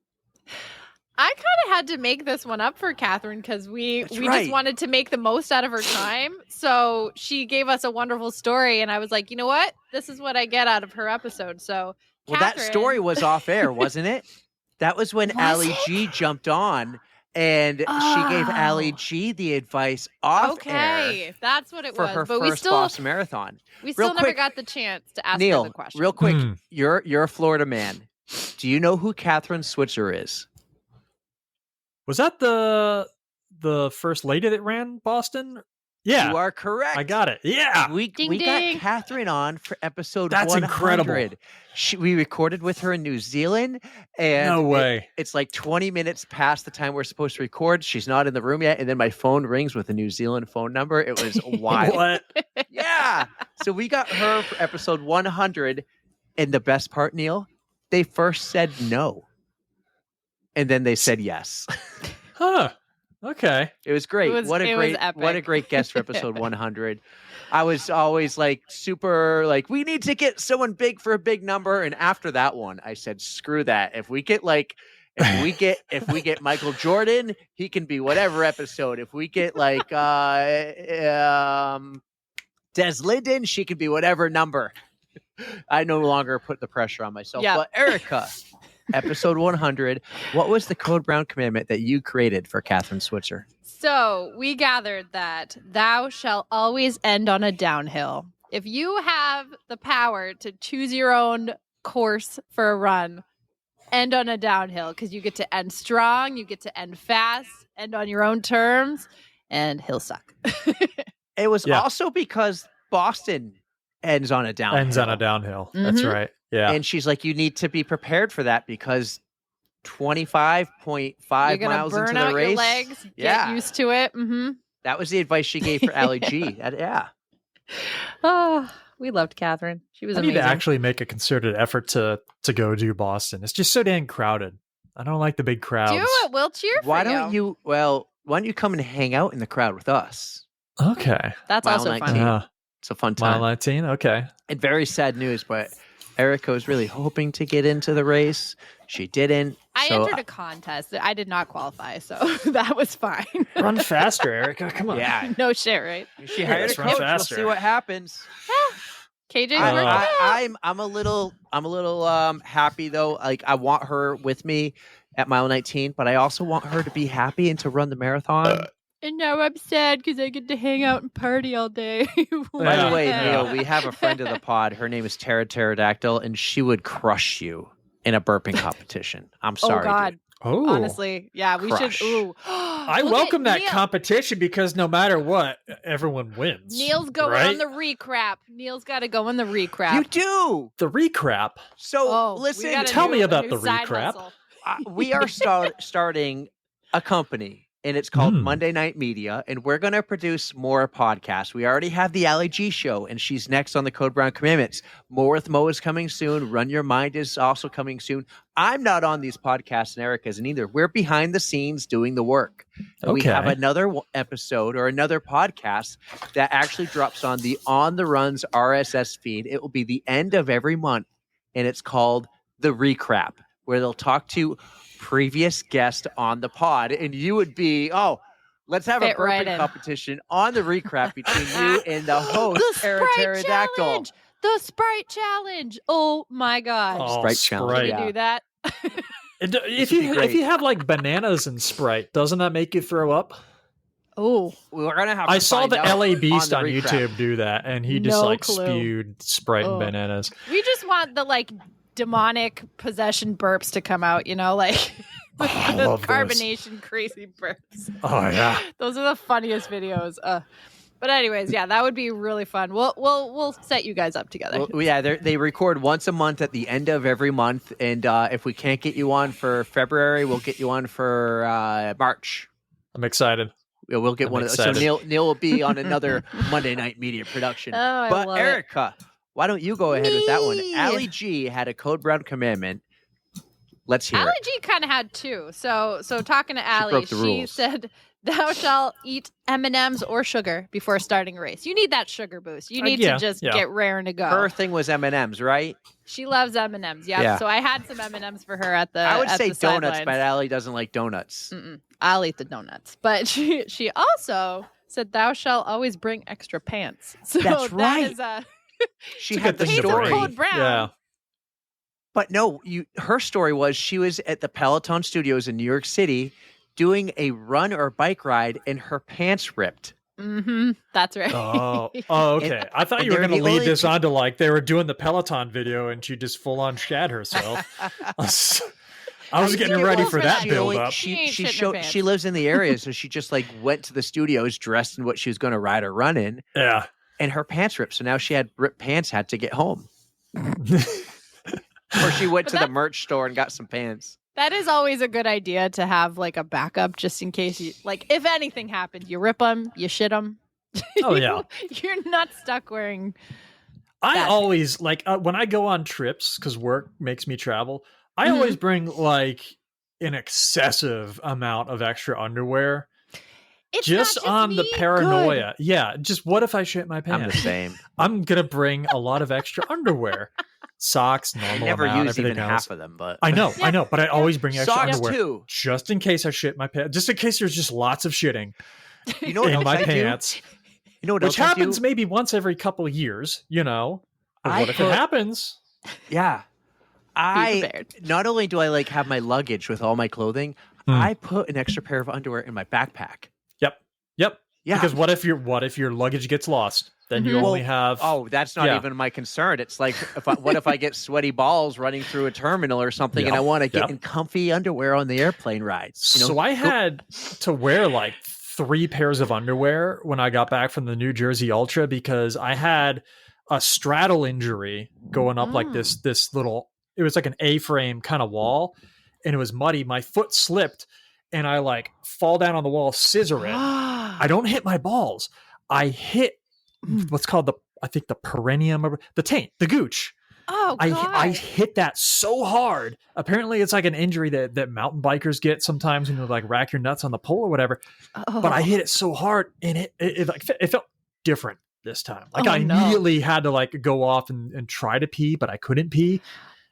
I kind of had to make this one up for Katherine because we just wanted to make the most out of her time. So she gave us a wonderful story, and I was like, you know what? This is what I get out of her episode. So, well, that story was off air, wasn't it? That was when Allie G jumped on, and she gave Allie G the advice off air. Okay, that's what it for was. her but first Boston Marathon. We still never got the chance to ask Neil, her the question. real quick, you're a Florida man. Do you know who Katherine Switzer is? Was that the first lady that ran Boston? Yeah. You are correct. I got it. Yeah. We got Katherine on for episode 100. That's incredible. We recorded with her in New Zealand. And no way. It's like 20 minutes past the time we're supposed to record. She's not in the room yet. And then my phone rings with a New Zealand phone number. It was wild. What? Yeah. So we got her for episode 100. And the best part, Neil, they first said no. And then they said yes. Huh. Okay. It was great. What a great guest for episode 100. I was always like super like, we need to get someone big for a big number. And after that one, I said, screw that. If we get Michael Jordan, he can be whatever episode. If we get like Des Linden, she can be whatever number. I no longer put the pressure on myself. Yeah. But Erika, episode 100, what was the Code Brown commandment that you created for Katherine Switzer? So we gathered that thou shalt always end on a downhill. If you have the power to choose your own course for a run, end on a downhill because you get to end strong, you get to end fast, end on your own terms, and he'll suck. It was also because Boston ends on a downhill. That's right. Yeah. And she's like, you need to be prepared for that because 25.5 miles into the race. You're going to burn out your legs, get used to it. Mm-hmm. That was the advice she gave for Allie G. Yeah. Oh, we loved Katherine. She was amazing. I need to actually make a concerted effort to go do Boston. It's just so dang crowded. I don't like the big crowds. Do it. We'll cheer for you. Why don't you come and hang out in the crowd with us? Okay. That's also 19. fun. It's a fun time. Mile 19? Okay. And very sad news, but Erika was really hoping to get into the race. She didn't. I entered a contest. I did not qualify, so that was fine. Run faster, Erika. Come on. Yeah. No shit, right? She hired a coach. We'll see what happens. KJ's I'm a little happy though. Like I want her with me at mile 19, but I also want her to be happy and to run the marathon. And now I'm sad because I get to hang out and party all day. By the way, Neil, we have a friend of the pod. Her name is Pterodactyl, and she would crush you in a burping competition. I'm sorry. Oh, God. Dude. Oh, honestly. Yeah, we should. Ooh. I welcome that competition because no matter what, everyone wins. Neil's going on the recrap. Neil's got to go on the recrap. You do. The recrap? So listen. Tell me about the recap. We are starting a company. And it's called Monday Night Media, and we're going to produce more podcasts. We already have the Allie G show, and she's next on the Code Brown Commandments. More with Mo is coming soon. Run Your Mind is also coming soon. I'm not on these podcasts, and Eric isn't either. We're behind the scenes doing the work. And we have another episode or another podcast that actually drops on the On the Runs RSS feed. It will be the end of every month, and it's called The Recap, where they'll talk to previous guest on the pod, and you would be let's have a burping competition on the recap between you and the host, Pterodactyl. The Sprite Challenge. Oh my God. Sprite Challenge. Can we do that? If you have like bananas and Sprite, doesn't that make you throw up? Oh, we're gonna have. I saw the LA Beast on YouTube do that, and he just spewed Sprite and bananas. We just want the demonic possession burps to come out, the carbonation crazy burps. Oh yeah, those are the funniest videos. But anyways, that would be really fun. We'll set you guys up together. Well, they record once a month at the end of every month, and if we can't get you on for February, we'll get you on for March. I'm excited. We'll get one of those. So Neil will be on another Monday Night Media production. But Erika, why don't you go ahead with that one? Allie G had a Code Brown commandment Let's hear Allie it. G kind of had two. So talking to Allie, broke the she rules. said, "Thou shalt eat M&Ms or sugar before starting a race. You need that sugar boost. You need to just get raring to go." Her thing was M&Ms, right? She loves M&Ms. Yep. Yeah. So I had some M&Ms for her at the. I would at say the donuts, sidelines. but Allie doesn't like donuts. I'll eat the donuts. But she also said, "Thou shalt always bring extra pants." So That's right. That is She had the thing to story. bring. Cold brown. Yeah. But no, her story was she was at the Peloton Studios in New York City doing a run or bike ride and her pants ripped. That's right. Oh, okay. I thought you were they're going to the lead only this on to like they were doing the Peloton video and she just full on shat herself. I was getting ready for that build up. She lives in the area, so she just like went to the studios dressed in what she was going to ride or run in. Yeah. And her pants ripped. So now she had ripped pants, had to get home. Or she went to the merch store and got some pants. That is always a good idea to have like a backup just in case you like if anything happened, you rip them, you shit them. Oh yeah. You're not stuck wearing. I always like when I go on trips because work makes me travel. I always bring like an excessive amount of extra underwear. It's just on the paranoia. Good. Yeah. Just what if I shit my pants? I'm the same. I'm going to bring a lot of extra underwear. Socks, normal I never amount, use even else. half of them, but I know, but I always bring extra socks underwear too, just in case I shit my pants. Just in case there's just lots of shitting. You know what in else my I pants. Do? You know what which else happens I do? maybe once every couple of years. But what if it happens? Yeah, not only do I like have my luggage with all my clothing, I put an extra pair of underwear in my backpack. Yep. Yeah. Because what if your luggage gets lost? Then you only have. Oh, that's not even my concern. It's like, what if I get sweaty balls running through a terminal or something, and I want to get in comfy underwear on the airplane ride? So I had to wear like 3 pairs of underwear when I got back from the New Jersey Ultra because I had a straddle injury going up like this little. It was like an A-frame kind of wall, and it was muddy. My foot slipped, and I like fall down on the wall, scissor it. I don't hit my balls. I hit what's called the perineum, the taint, the gooch. Oh, God. I hit that so hard. Apparently, it's like an injury that mountain bikers get sometimes when you like rack your nuts on the pole or whatever. But I hit it so hard, and it felt different this time. Like I immediately had to like go off and try to pee, but I couldn't pee.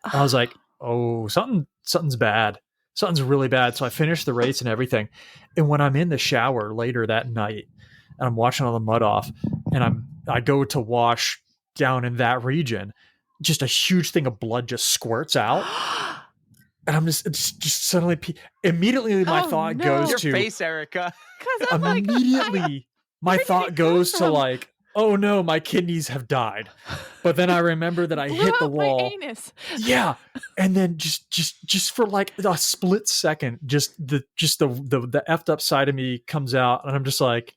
And I was like, oh, something's bad. Something's really bad. So I finished the race and everything. And when I'm in the shower later that night, and I'm washing all the mud off, and I go to wash down in that region, just a huge thing of blood just squirts out. And I'm just suddenly immediately my thought goes your to face, Erica. Immediately my thought goes to like, oh no, my kidneys have died. But then I remember that I hit the wall. My anus. Yeah. And then just for like a split second, just the effed up side of me comes out, and I'm just like,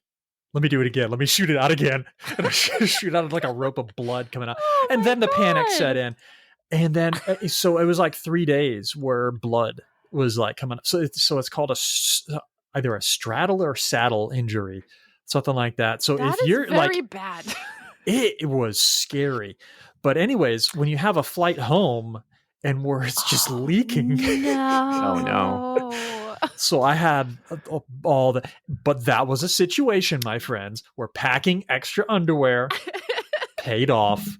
let me do it again. Let me shoot it out again. And I shoot out like a rope of blood coming out. And then the panic set in. And then, so it was like 3 days where blood was like coming up. So it's called either a straddle or saddle injury, something like that. So that if you're is very bad, it was scary. But anyways, when you have a flight home and where it's just leaking. Oh no. So I had all the, but that was a situation, my friends, where packing extra underwear paid off.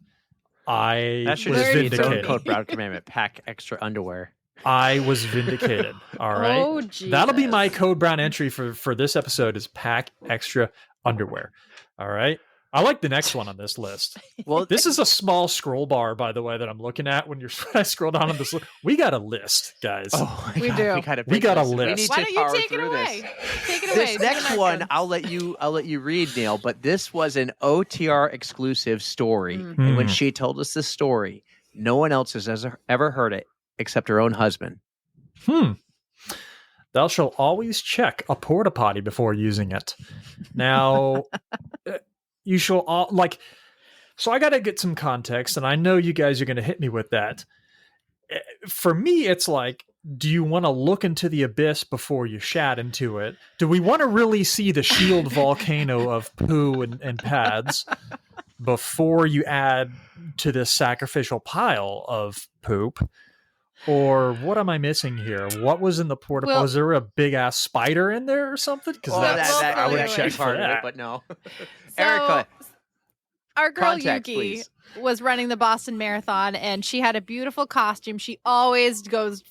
That should was just be its own vindicated. code brown commandment. Pack extra underwear. I was vindicated. All right. Oh, Jesus. That'll be my code brown entry for this episode is pack extra underwear. All right. I like the next one on this list. Well, this is a small scroll bar, by the way, that I'm looking at when I scroll down on this list. We got a list, guys. Oh, we do. We got a list. We need Why to don't you power take it through away? Take it away. This next one, I'll let you read, Neil. But this was an OTR exclusive story, and when she told us this story, no one else has ever heard it except her own husband. Thou shalt always check a porta potty before using it. Now, you shall all like. So I got to get some context, and I know you guys are going to hit me with that. For me, it's like, do you want to look into the abyss before you shat into it? Do we want to really see the shield volcano of poo and pads before you add to this sacrificial pile of poop? Or what am I missing here? What was in the porta? Well- Was there a big ass spider in there or something? Because Well, I would that check was for part of it, that. but no. So, Erica, our girl context, Yuki please. was running the Boston Marathon, and she had a beautiful costume. She always goes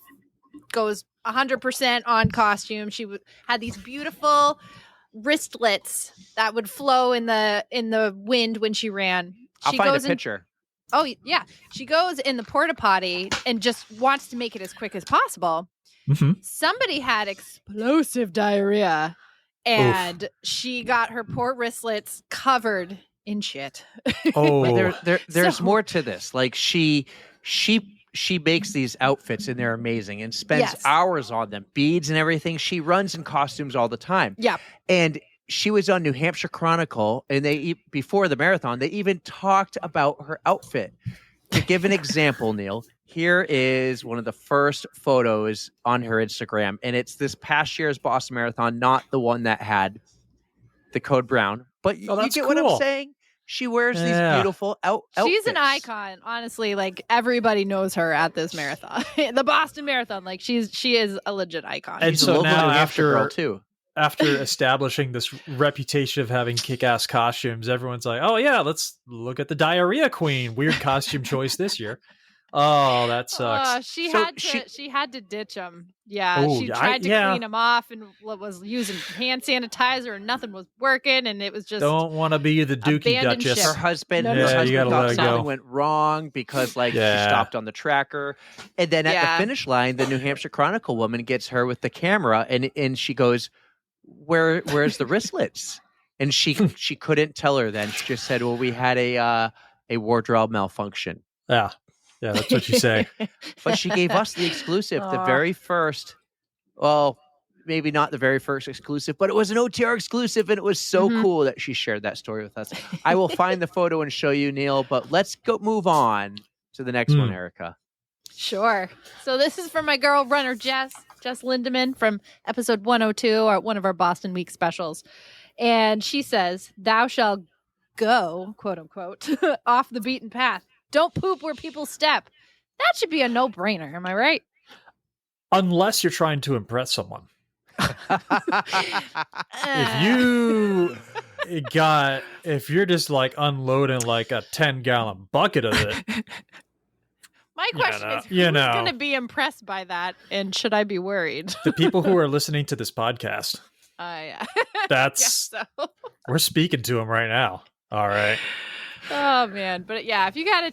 100% on costume. She had these beautiful wristlets that would flow in the wind when she ran. I'll She find a goes in. picture. Oh yeah, she goes in the porta potty and just wants to make it as quick as possible. Mhm. Somebody had explosive diarrhea, and she got her poor wristlets covered in shit. Oh, But there's So- more to this. Like she makes these outfits and they're amazing and spends Yes. hours on them, beads and everything. She runs in costumes all the time. Yeah. And she was on New Hampshire Chronicle, and before the marathon, they even talked about her outfit. To give an example, Neil, here is one of the first photos on her Instagram, and it's this past year's Boston Marathon, not the one that had the code brown. But you that's get what I'm cool. saying? She wears these Yeah. beautiful She's an outfits. icon, honestly. Like everybody knows her at this marathon, the Boston Marathon. Like she is a legit icon. And She's a so local now New Hampshire girl after- too. after establishing this reputation of having kick-ass costumes, everyone's like, "Oh yeah, let's look at the diarrhea queen. Weird costume choice this year." Oh, that sucks. She So had to ditch him. Yeah, Oh, she yeah, tried to yeah. clean him off and was using hand sanitizer and nothing was working, and it was just Don't want to be the Dookie abandoned Duchess. ship. Her husband, No, her no. Yeah, you husband gotta let thought it something go. went wrong because like Yeah. she stopped on the tracker. And then at Yeah. the finish line, the New Hampshire Chronicle woman gets her with the camera and she goes, where's the wristlets? And she couldn't tell her then. She just said, well, we had a wardrobe malfunction. Yeah, that's what you say. But she gave us the exclusive, the Aw. very first, well, maybe not the very first exclusive, but it was an OTR exclusive, and it was so Mhm. cool that she shared that story with us. I will find the photo and show you, Neil, but let's move on to the next one, Erica. Sure. So this is from my girl runner Jess Lindemann from episode 102, or one of our Boston Week specials. And she says, "Thou shalt go, quote unquote, off the beaten path. Don't poop where people step." That should be a no-brainer. Am I right? Unless you're trying to impress someone. If you're just like unloading like a 10-gallon bucket of it, My question is, you who's know. going to be impressed by that, and should I be worried? the people who are listening to this podcast, Yeah. that's Guess so. we're speaking to them right now. All right. Oh man, but yeah, if you got to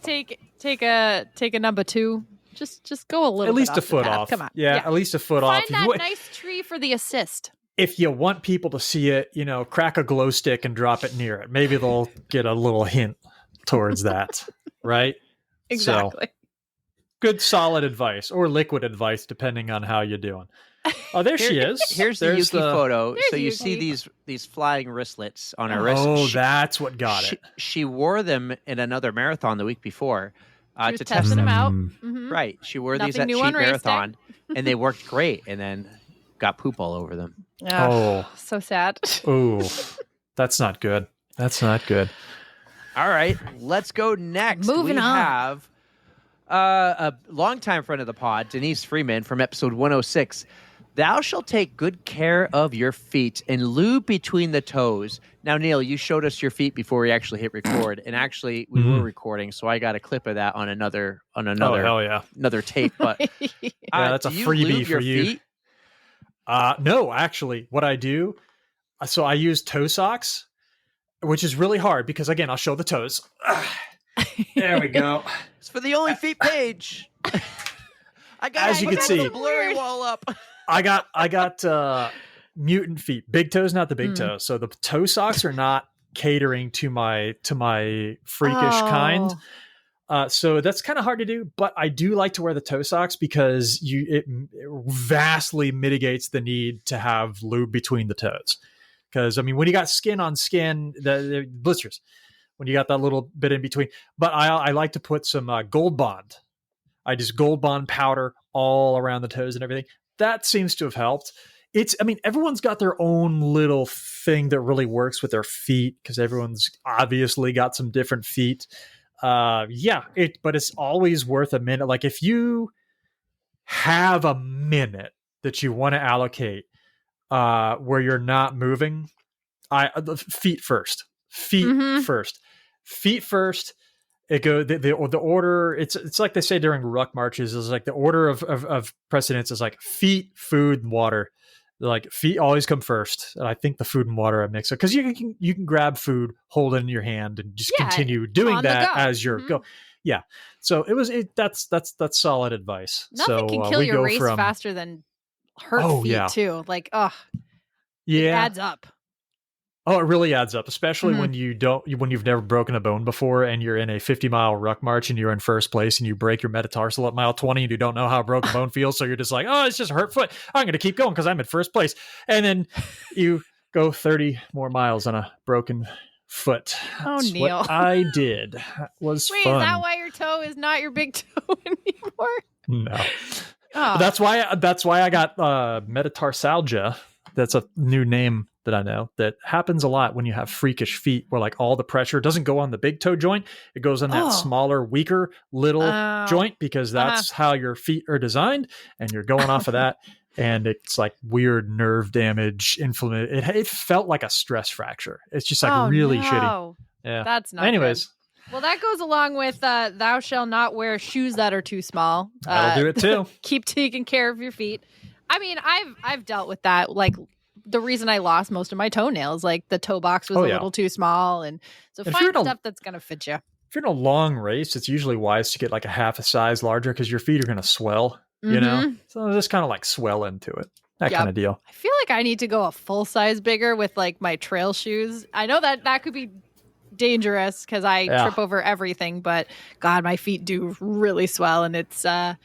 take a number two, just go a little. At least bit a off the foot path. off. Come on, Yeah, at least a foot Find off. that nice tree for the assist. If you want people to see it, crack a glow stick and drop it near it. Maybe they'll get a little hint towards that, right? Exactly. So, good solid advice, or liquid advice, depending on how you're doing. Oh, there she is. Here's the There's Yuki photo. There's So you Yuki. see these flying wristlets on her wrist. Oh, She- that's what got she, it. she wore them in another marathon the week before She was to testing test them out. Mm. Mhm. Right. She wore these Nothing at new Cheap on race day. Marathon, and they worked great, and then got poop all over them. Oh, So sad. oh, that's not good. That's not good. All right, let's go next. Moving we on. have a longtime friend of the pod, Denise Freeman, from episode 106. Thou shalt take good care of your feet and lube between the toes. Now, Neil, you showed us your feet before we actually hit record, and actually we were recording, so I got a clip of that on another Oh, hell yeah. another tape. But Yeah, that's a do you freebie lube for your you. feet? No, actually, what I do, so I use toe socks, which is really hard because, again, I'll show the toes. There we go. It's for the Only Feet page. I got As you can see. the blurry wall up. I got mutant feet, big toes, not the big toes. So the toe socks are not catering to my freakish kind. So that's kind of hard to do, but I do like to wear the toe socks because it vastly mitigates the need to have lube between the toes. Because when you got skin on skin, the blisters, when you got that little bit in between. But I like to put some Gold Bond. I just Gold Bond powder all around the toes and everything. That seems to have helped. Everyone's got their own little thing that really works with their feet because everyone's obviously got some different feet. But it's always worth a minute. Like if you have a minute that you want to allocate where you're not moving, feet first. Feet first. It go the order. It's like they say during ruck marches is like the order of precedence is like feet, food, and water. Like feet always come first, and I think the food and water are mixed because you can grab food, hold it in your hand, and just continue doing that as you're go. Yeah, so that's solid advice. Nothing can kill your race faster than hurt feet too. Like it adds up. Oh, it really adds up, especially when you've never broken a bone before and you're in a 50-mile ruck march and you're in first place and you break your metatarsal at mile 20 and you don't know how a broken bone feels. So you're just like, oh, it's just a hurt foot. I'm going to keep going because I'm in first place. And then you go 30 more miles on a broken foot. That's Neil. What I did. That was Wait, fun. is that why your toe is not your big toe anymore? No. Oh. That's why I got metatarsalgia. That's a new name that I know that happens a lot when you have freakish feet where like all the pressure doesn't go on the big toe joint. It goes on that smaller, weaker little joint because that's how your feet are designed and you're going off of that. And it's like weird nerve damage, inflammation. It felt like a stress fracture. It's just like really shitty. Yeah. That's not Anyways. Good. Well, that goes along with thou shall not wear shoes that are too small. That'll do it too. Keep taking care of your feet. I mean, I've dealt with that. Like the reason I lost most of my toenails, like the toe box was a little too small, and so find stuff that's gonna fit you. If you're in a long race, it's usually wise to get like a half a size larger because your feet are gonna swell. You know, so just kind of like swell into it. That kind of deal. I feel like I need to go a full size bigger with like my trail shoes. I know that could be dangerous because I trip over everything, but God, my feet do really swell, and it's very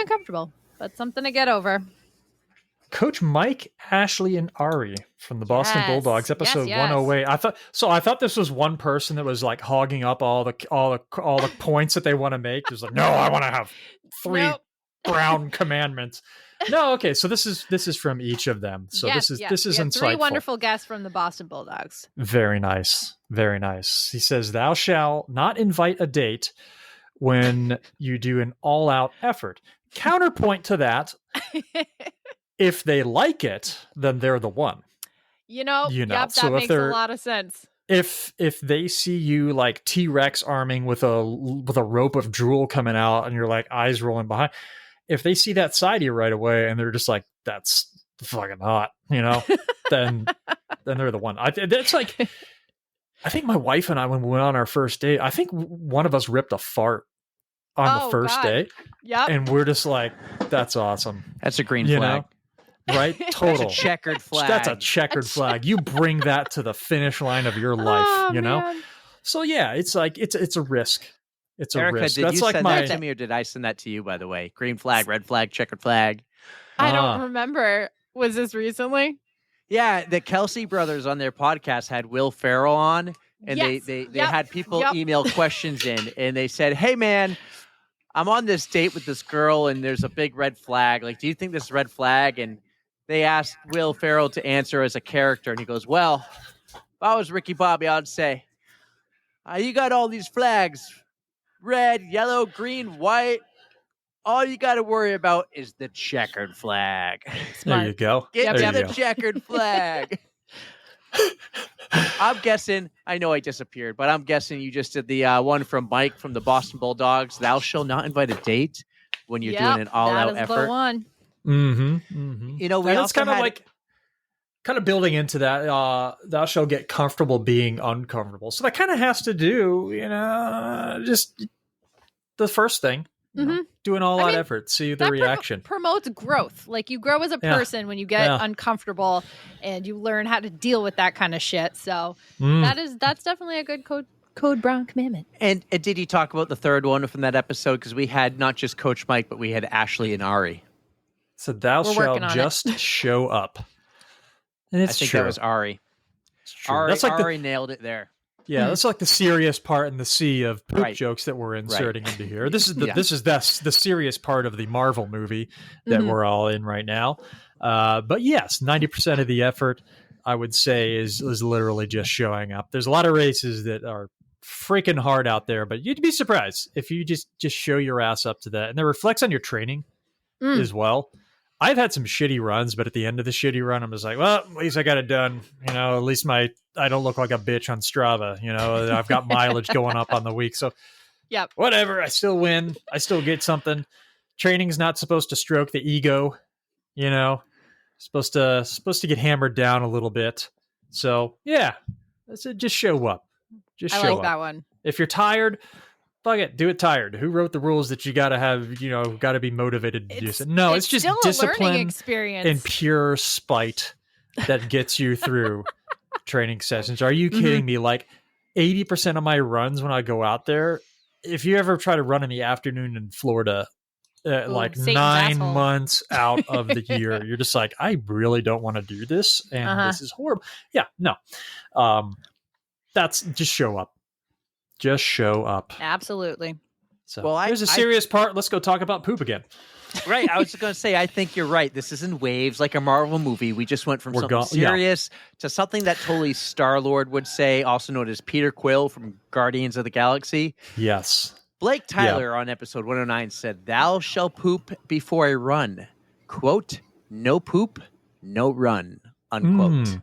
uncomfortable. But something to get over. Coach Mike, Ashley, and Ari from the Boston Bulldogs, episode 108. I thought this was one person that was like hogging up all the points that they want to make. It was like, no, I want to have 3 brown commandments. No, okay. So this is from each of them. So this is insightful. 3 wonderful guests from the Boston Bulldogs. Very nice. Very nice. He says, thou shalt not invite a date when you do an all-out effort. Counterpoint to that. If they like it, then they're the one. You know. Yep, that so makes a lot of sense. If they see you like T-Rex arming with a rope of drool coming out and you're like eyes rolling behind, if they see that side of you right away and they're just like, that's fucking hot, then they're the one. That's like, I think my wife and I, when we went on our first date, I think one of us ripped a fart on the first date. Yep. And we're just like, that's awesome. That's a green flag. Right? Total. That's a checkered flag. That's a checkered flag. You bring that to the finish line of your life, Man. So yeah, it's like it's a risk. It's a risk. Did That's you like send that to me or did I send that to you, by the way? Green flag, red flag, checkered flag. I don't remember. Was this recently? Yeah, the Kelsey brothers on their podcast had Will Ferrell on, and they had people email questions in, and they said, hey man, I'm on this date with this girl and there's a big red flag. Like, do you think this is a red flag? And they asked Will Ferrell to answer as a character. And he goes, well, if I was Ricky Bobby, I'd say, you got all these flags, red, yellow, green, white. All you got to worry about is the checkered flag. There you go. Get to the checkered flag. I'm guessing, I know I disappeared, but I'm guessing you just did the one from Mike from the Boston Bulldogs. Thou shall not invite a date when you're doing an all-out effort. The one. Mm-hmm. Mm-hmm. We also kind of building into that. Thou shall get comfortable being uncomfortable. So that kind of has to do, just the first thing. Do an all-out effort. See the reaction. Promotes growth. Like you grow as a person when you get uncomfortable and you learn how to deal with that kind of shit. So that's definitely a good code brown commandment. And did you talk about the third one from that episode? Because we had not just Coach Mike, but we had Ashley and Ari. So thou shalt just show up. And it's I think true. that was Ari. Ari nailed it there. Yeah, that's like the serious part in the sea of poop jokes that we're inserting into here. This is the serious part of the Marvel movie that we're all in right now. But yes, 90% of the effort, I would say, is literally just showing up. There's a lot of races that are freaking hard out there, but you'd be surprised if you just show your ass up to that, and that reflects on your training. as well. I've had some shitty runs, but at the end of the shitty run, I'm just like, well, at least I got it done. You know, at least I don't look like a bitch on Strava. You know, I've got mileage going up on the week. So whatever, I still win. I still get something. Training's not supposed to stroke the ego, you know, supposed to get hammered down a little bit. So yeah, that's it. Just show up. Just show up. That one. If you're tired, fuck it, do it tired. Who wrote the rules that you gotta have, you know, gotta be motivated to do it? No, it's just still discipline a learning experience and pure spite that gets you through training sessions. Are you kidding me? Like 80% of my runs when I go out there, if you ever try to run in the afternoon in Florida, like Satan's 9 asshole. months out of the year, you're just like, I really don't want to do this, and this is horrible. Yeah, no. That's just show up. Just show up. Absolutely. So Well, there's a serious part. Let's go talk about poop again. Right. I was just going to say, I think you're right. This isn't waves like a Marvel movie. We just went from something serious to something that totally Star-Lord would say, also known as Peter Quill from Guardians of the Galaxy. Yes. Blake Tyler on episode 109 said, "Thou shall poop before I run." Quote, "No poop, no run." Unquote.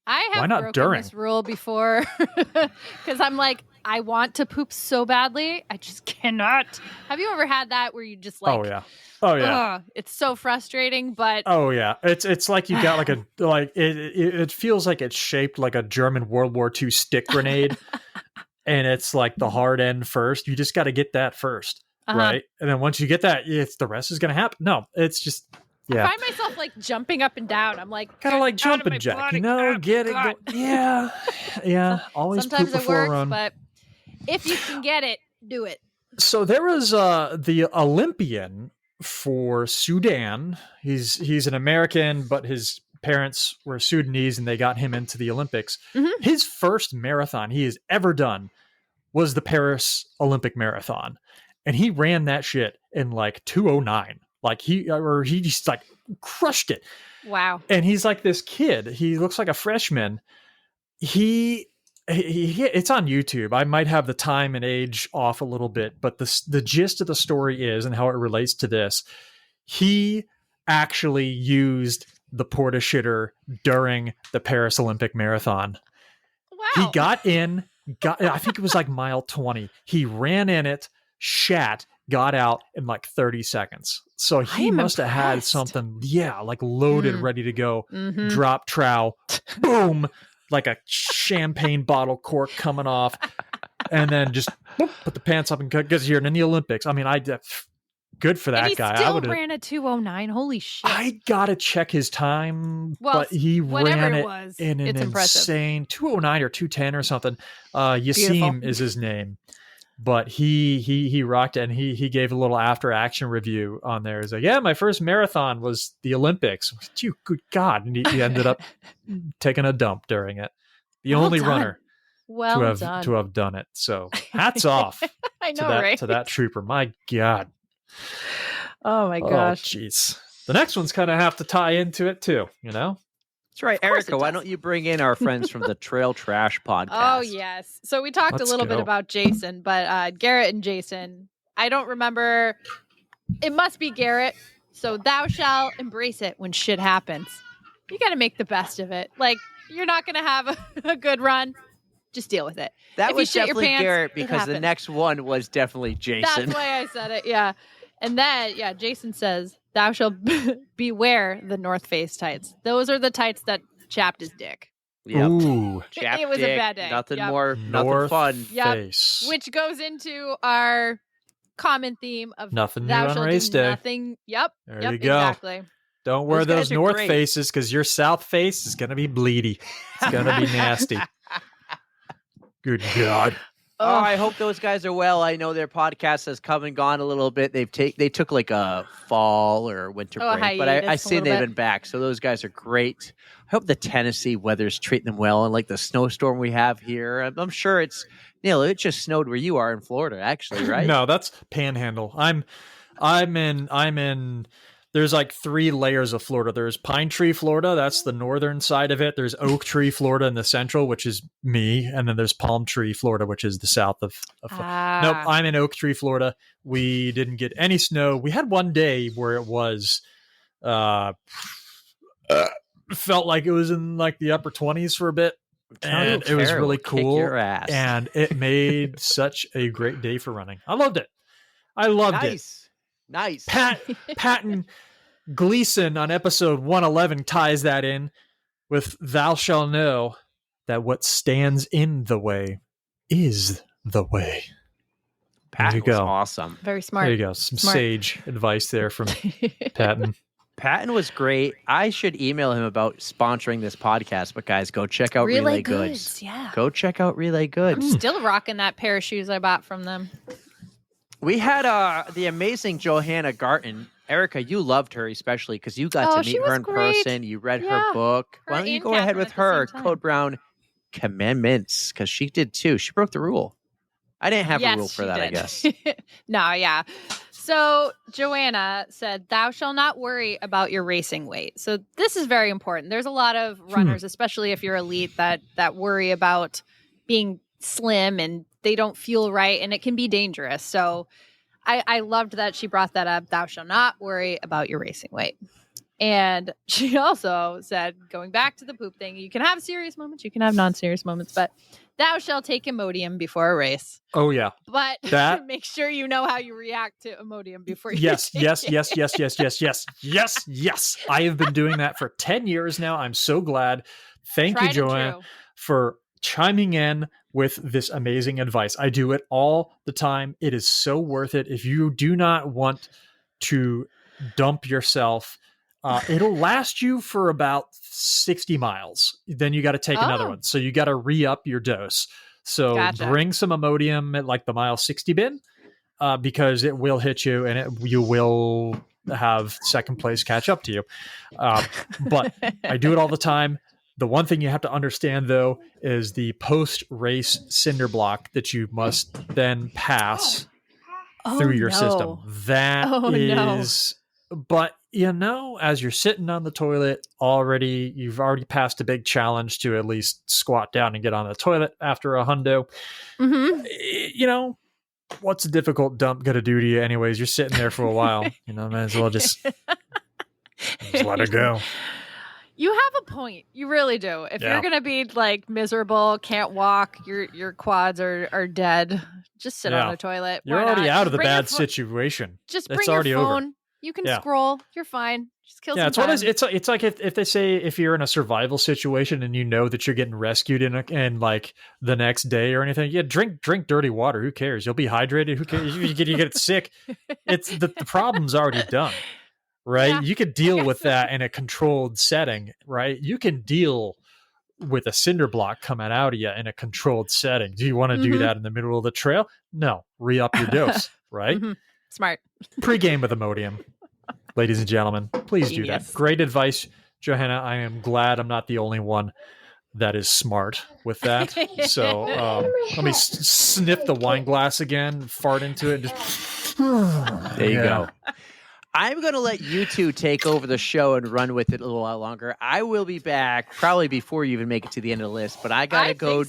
I have Why not broken during? this rule before because I'm like, I want to poop so badly. I just cannot. Have you ever had that where you just like, oh yeah, it's so frustrating, but oh yeah, it's like you got like it feels like it's shaped like a German World War II stick grenade, and it's like the hard end first. You just got to get that first, right? And then once you get that, the rest is going to happen. No, it's just I find myself like jumping up and down. I'm like, kind of like jumping jack, you know, get it. Yeah. Always sometimes poop it before works, a run. but if you can get it, do it. So there was the Olympian for Sudan. He's an American, but his parents were Sudanese, and they got him into the Olympics. His first marathon he has ever done was the Paris Olympic Marathon, and he ran that shit in like 2:09. Like he just like crushed it. Wow. And he's like this kid. He looks like a freshman. He it's on YouTube. I might have the time and age off a little bit, but the gist of the story is, and how it relates to this, he actually used the Porta shitter during the Paris Olympic Marathon. Wow. He got in, I think it was like mile 20. He ran in it, shat, got out in like 30 seconds. So he must have had something, like loaded, ready to go. Drop trow, boom, like a champagne bottle cork coming off, and then just put the pants up and because here and in the Olympics. I mean, good for that guy. Still ran a 2:09. Holy shit! I gotta check his time, well, but he ran it was, in an insane 2:09 or 2:10 or something. Yasim is his name. But he rocked it, and he gave a little after action review on there. He's like, yeah, my first marathon was the Olympics. Good God. And he ended up taking a dump during it. The only runner to have done it. So hats off I know, to that trooper. My God. Oh my gosh. Jeez. The next one's kind of have to tie into it too, you know? That's right. Erika, why don't you bring in our friends from the Trail Trash podcast? Oh, yes. So we talked a little bit about Jason, but Garrett and Jason, I don't remember. It must be Garrett. So thou shalt embrace it when shit happens. You got to make the best of it. Like, you're not going to have a good run. Just deal with it. That was definitely Garrett, because the next one was definitely Jason. That's why I said it, yeah. And then, Jason says, thou shalt beware the North Face tights. Those are the tights that chapped his dick. Yep. Ooh. It was a bad day. Nothing Yep. nothing fun. Face. Which goes into our common theme of nothing new thou on shalt race do day. Nothing. Yep. There yep, you go. Exactly. Don't wear Those those guys are North great. Faces, because your South Face is going to be bleedy. It's going to be nasty. Good God. Oh, I hope those guys are well. I know their podcast has come and gone a little bit. They took like a fall or winter break, but I see they've been back. So those guys are great. I hope the Tennessee weather's treating them well, and like the snowstorm we have here. I'm sure it's Neil. It just snowed where you are in Florida, actually, right? No, that's Panhandle. I'm in there's like 3 layers of Florida. There's Pine Tree, Florida. That's the northern side of it. There's Oak Tree, Florida in the central, which is me. And then there's Palm Tree, Florida, which is the south of Florida. Nope, I'm in Oak Tree, Florida. We didn't get any snow. We had one day where it was, felt like it was in like the upper 20s for a bit. And it was really cool. And it made such a great day for running. I loved it. I loved it. Nice. Patton Gleason on episode 111 ties that in with "Thou shalt know that what stands in the way is the way." Patton there you go. Was awesome. Very smart. There you go. Some sage advice there from Patton. Patton was great. I should email him about sponsoring this podcast, but guys, go check out Relay Goods. Yeah. Go check out Relay Goods. I'm still rocking that pair of shoes I bought from them. We had the amazing Johanna Garten. Erika, you loved her especially because you got to meet her in person. You read her book. Why don't you go ahead with her, Code Brown Commandments, because she did too. She broke the rule. I didn't have a rule for that, I guess. No, yeah. So Joanna said, "Thou shalt not worry about your racing weight." So this is very important. There's a lot of runners, especially if you're elite, that worry about being slim and they don't feel right, and it can be dangerous. So I loved that she brought that up. Thou shalt not worry about your racing weight. And she also said, going back to the poop thing, you can have serious moments, you can have non-serious moments, but thou shalt take Imodium before a race. Oh, yeah. But make sure you know how you react to Imodium before you Yes. take it. Yes. I have been doing that for 10 years now. I'm so glad. Thank you, Joanna, for chiming in with this amazing advice. I do it all the time. It is so worth it. If you do not want to dump yourself, it'll last you for about 60 miles. Then you got to take another one. So you got to re-up your dose. So bring some Imodium at like the mile 60 bin, because it will hit you and you will have second place catch up to you. But I do it all the time. The one thing you have to understand, though, is the post-race cinder block that you must then pass through your system. That is... But, as you're sitting on the toilet you've already passed a big challenge to at least squat down and get on the toilet after a hundo. Mm-hmm. What's a difficult dump going to do to you anyways? You're sitting there for a while. Might as well just let it go. You have a point. You really do. If you're going to be like miserable, can't walk, your quads are dead, just sit on the toilet. You're already out of the bad situation. Just bring your phone. Over. You can scroll. You're fine. Just kill some time. It's like if they say if you're in a survival situation and you know that you're getting rescued in like the next day or anything, drink dirty water. Who cares? You'll be hydrated. Who cares? You get sick. It's the problem's already done. Right? Yeah, you could deal with that in a controlled setting, right? You can deal with a cinder block coming out of you in a controlled setting. Do you want to do that in the middle of the trail? No. Re-up your dose, right? Smart. Pre-game with Imodium. Ladies and gentlemen, please do that. Great advice, Johanna. I am glad I'm not the only one that is smart with that. So let me sniff the wine glass again, fart into it. There you go. I'm going to let you two take over the show and run with it a little while longer. I will be back probably before you even make it to the end of the list, but I got to go.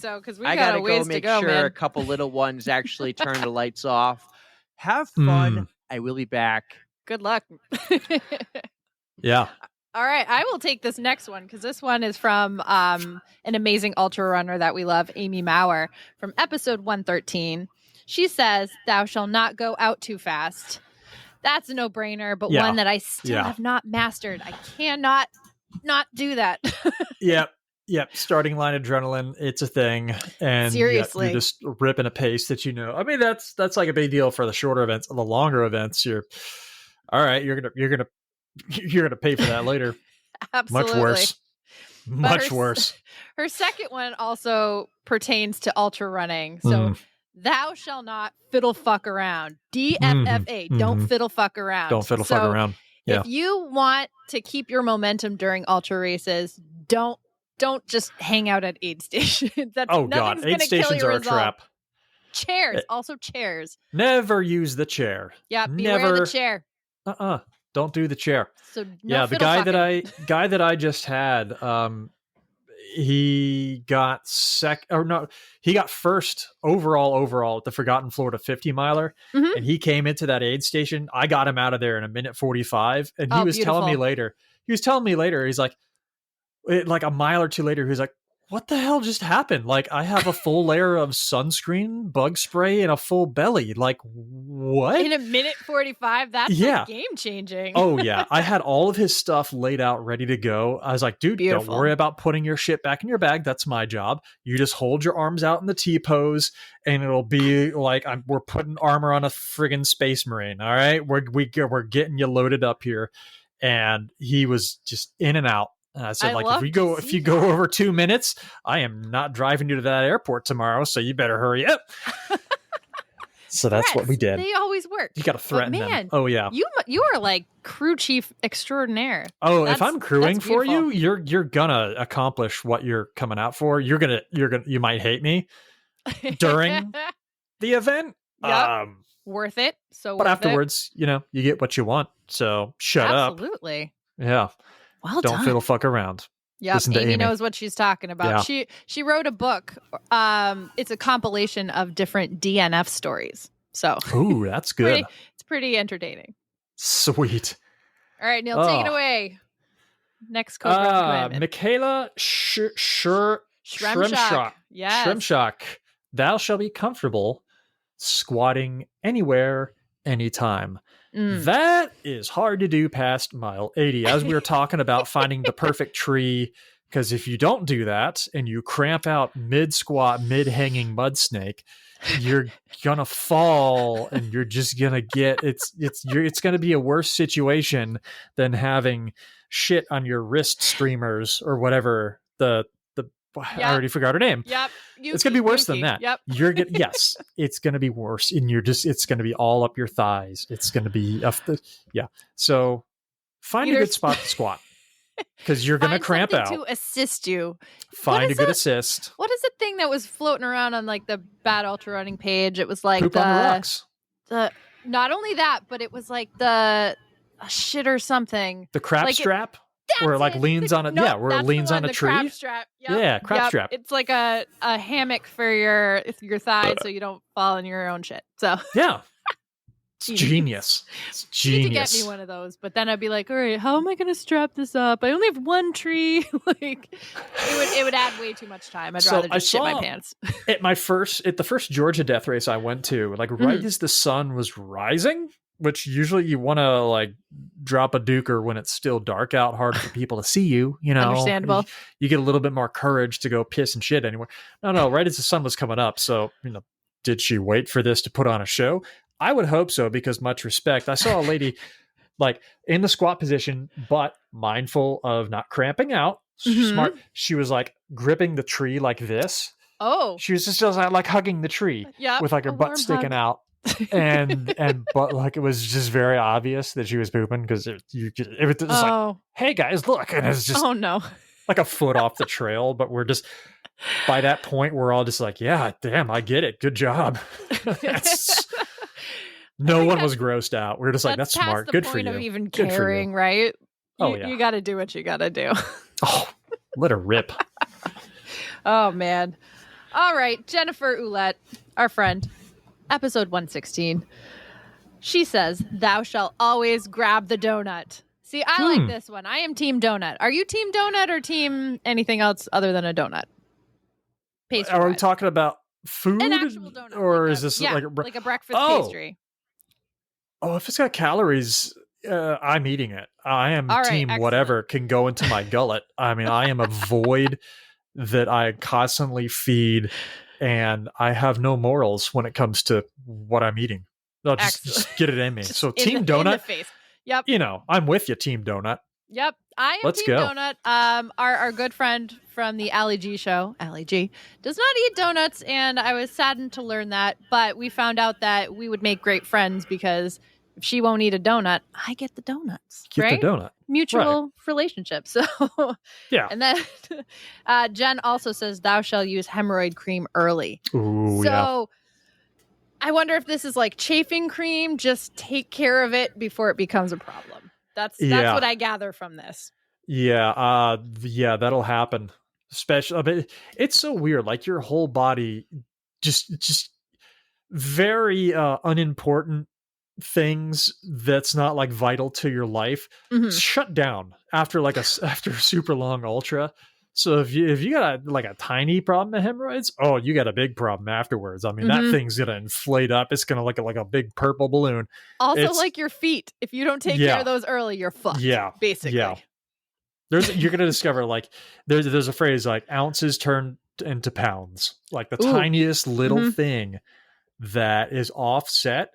I got to go make sure a couple little ones actually turn the lights off. Have fun. I will be back. Good luck. Yeah. All right. I will take this next one because this one is from an amazing ultra runner that we love, Amy Maurer, from episode 113. She says, "Thou shalt not go out too fast." That's a no-brainer, but one that I still have not mastered. I cannot not do that. Yep. Starting line adrenaline, it's a thing. And seriously, you're just ripping a pace that I mean, that's like a big deal for the shorter events. The longer events, you're all right. You're gonna pay for that later. Absolutely. Much worse. Her second one also pertains to ultra running. So thou shall not fiddle fuck around. DFFA. Don't fiddle fuck around. Don't fiddle fuck around. Yeah. If you want to keep your momentum during ultra races, don't just hang out at aid stations. God, aid stations are a trap. Chairs, also chairs. Never use the chair. Yeah, beware the chair. Don't do the chair. So Yeah, the guy that I just had, he got he got first overall at the Forgotten Florida 50 miler, and he came into that aid station. I got him out of there in a minute 45, and he was telling me later. He's like a mile or two later, he's like, what the hell just happened? Like, I have a full layer of sunscreen, bug spray, and a full belly. Like, what? In a minute 45? That's like game changing. Oh, yeah. I had all of his stuff laid out, ready to go. I was like, dude, don't worry about putting your shit back in your bag. That's my job. You just hold your arms out in the T-pose, and it'll be like we're putting armor on a friggin' Space Marine, all right? We're getting you loaded up here. And he was just in and out. And I said, if you go over 2 minutes, I am not driving you to that airport tomorrow, so you better hurry up. So that's what we did. They always work. You got to threaten them. Oh yeah, you are like crew chief extrauraordinaire. Oh, if I'm crewing for you, you're gonna accomplish what you're coming out for. You might hate me during the event. Yep. Worth it. But afterwards, you get what you want. So shut up. Absolutely. Yeah. Well done. Don't fiddle fuck around. Yeah, Amy knows what she's talking about. Yeah. She wrote a book. It's a compilation of different DNF stories. So, ooh, that's good. It's pretty entertaining. Sweet. All right, Neil, take it away. Next code commandment. Michaela Shrimshock. Yes. Shrimshock. Thou shalt be comfortable squatting anywhere, anytime. That is hard to do past mile 80. As we were talking about finding the perfect tree, because if you don't do that and you cramp out mid-squat, mid-hanging mud snake, you're gonna fall and you're just gonna get it's gonna be a worse situation than having shit on your wrist streamers or whatever I already forgot her name. Yep. It's going to be worse than that. Yep. Yes, it's going to be worse. And it's going to be all up your thighs. It's going to be, So find a good spot to squat because you're going to cramp out. To assist you. Find a good assist. What is the thing that was floating around on like the Bad Ultra Running page? It was like Poop on the rocks. Not only that, but it was like the shit or something. The crap strap? Where it like leans on it. Yeah, where it leans on a tree. Crab strap. Yep. Yeah, crab strap. It's like a hammock for your thighs so you don't fall in your own shit. So yeah. It's genius. It's genius. You need to get me one of those, but then I'd be like, all right, how am I going to strap this up? I only have one tree. Like it would add way too much time. I'd rather just shit my pants. At the first Georgia death race I went to, like right as the sun was rising, which usually you want to like drop a duker when it's still dark out, hard for people to see you, Understandable. You get a little bit more courage to go piss and shit anywhere. No, right as the sun was coming up. So, did she wait for this to put on a show? I would hope so, because much respect. I saw a lady like in the squat position, but mindful of not cramping out. Smart. She was like gripping the tree like this. Oh, she was just like hugging the tree with like her butt sticking out. But like it was just very obvious that she was pooping because it was like, hey guys, look, and it's just like a foot off the trail. But we're just by that point we're all just like, yeah, damn, I get it, good job. No one was grossed out. We're just like, that's smart, good for you. Of even caring, right? You got to do what you got to do. Oh, let her rip. Oh man. All right, Jennifer Ouellette, our friend. Episode 116. She says, thou shalt always grab the donut. See, I like this one. I am team donut. Are you team donut or team anything else other than a donut? Are we talking about food? An actual donut. Or is this like a breakfast pastry? Oh, if it's got calories, I'm eating it. I am team whatever can go into my gullet. I mean, I am a void that I constantly feed. And I have no morals when it comes to what I'm eating. I'll just get it in me. So Team Donut. In the face. Yep. I'm with you, Team Donut. Yep. I am Team Donut. Our good friend from the Ali G show, Ali G, does not eat donuts. And I was saddened to learn that. But we found out that we would make great friends because if she won't eat a donut, I get the donuts. Get the donut. Mutual relationship. So yeah. And then Jen also says, thou shall use hemorrhoid cream early. Ooh, so I wonder if this is like chafing cream. Just take care of it before it becomes a problem. That's Yeah. what I gather from this. Yeah, that'll happen. Especially, but it's so weird. Like your whole body, just very unimportant things that's not like vital to your life shut down after after a super long ultra. So if you got a tiny problem of hemorrhoids, oh, you got a big problem afterwards. I mean, that thing's gonna inflate up. It's gonna look like a big purple balloon. Also, like your feet. If you don't take care of those early, you're fucked. Yeah, basically. Yeah. You're gonna discover like there's a phrase like ounces turn into pounds, like the tiniest little thing that is offset,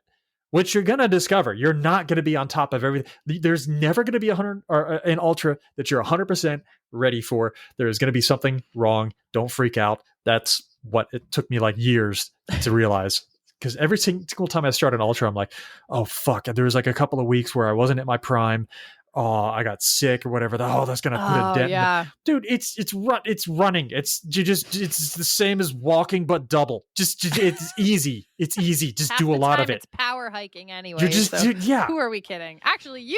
which you're gonna discover. You're not gonna be on top of everything. There's never gonna be 100 or an ultra that you're 100% ready for. There is gonna be something wrong. Don't freak out. That's what it took me like years to realize. Because every single time I start an ultra, I'm like, oh fuck. There was like a couple of weeks where I wasn't at my prime. Oh, I got sick or whatever. That's gonna put a dent. Yeah. Dude, it's running. It's the same as walking but double. Just it's easy. It's easy. Just Half do a the lot time of it. It's power hiking anyway. You're just Who are we kidding? Actually,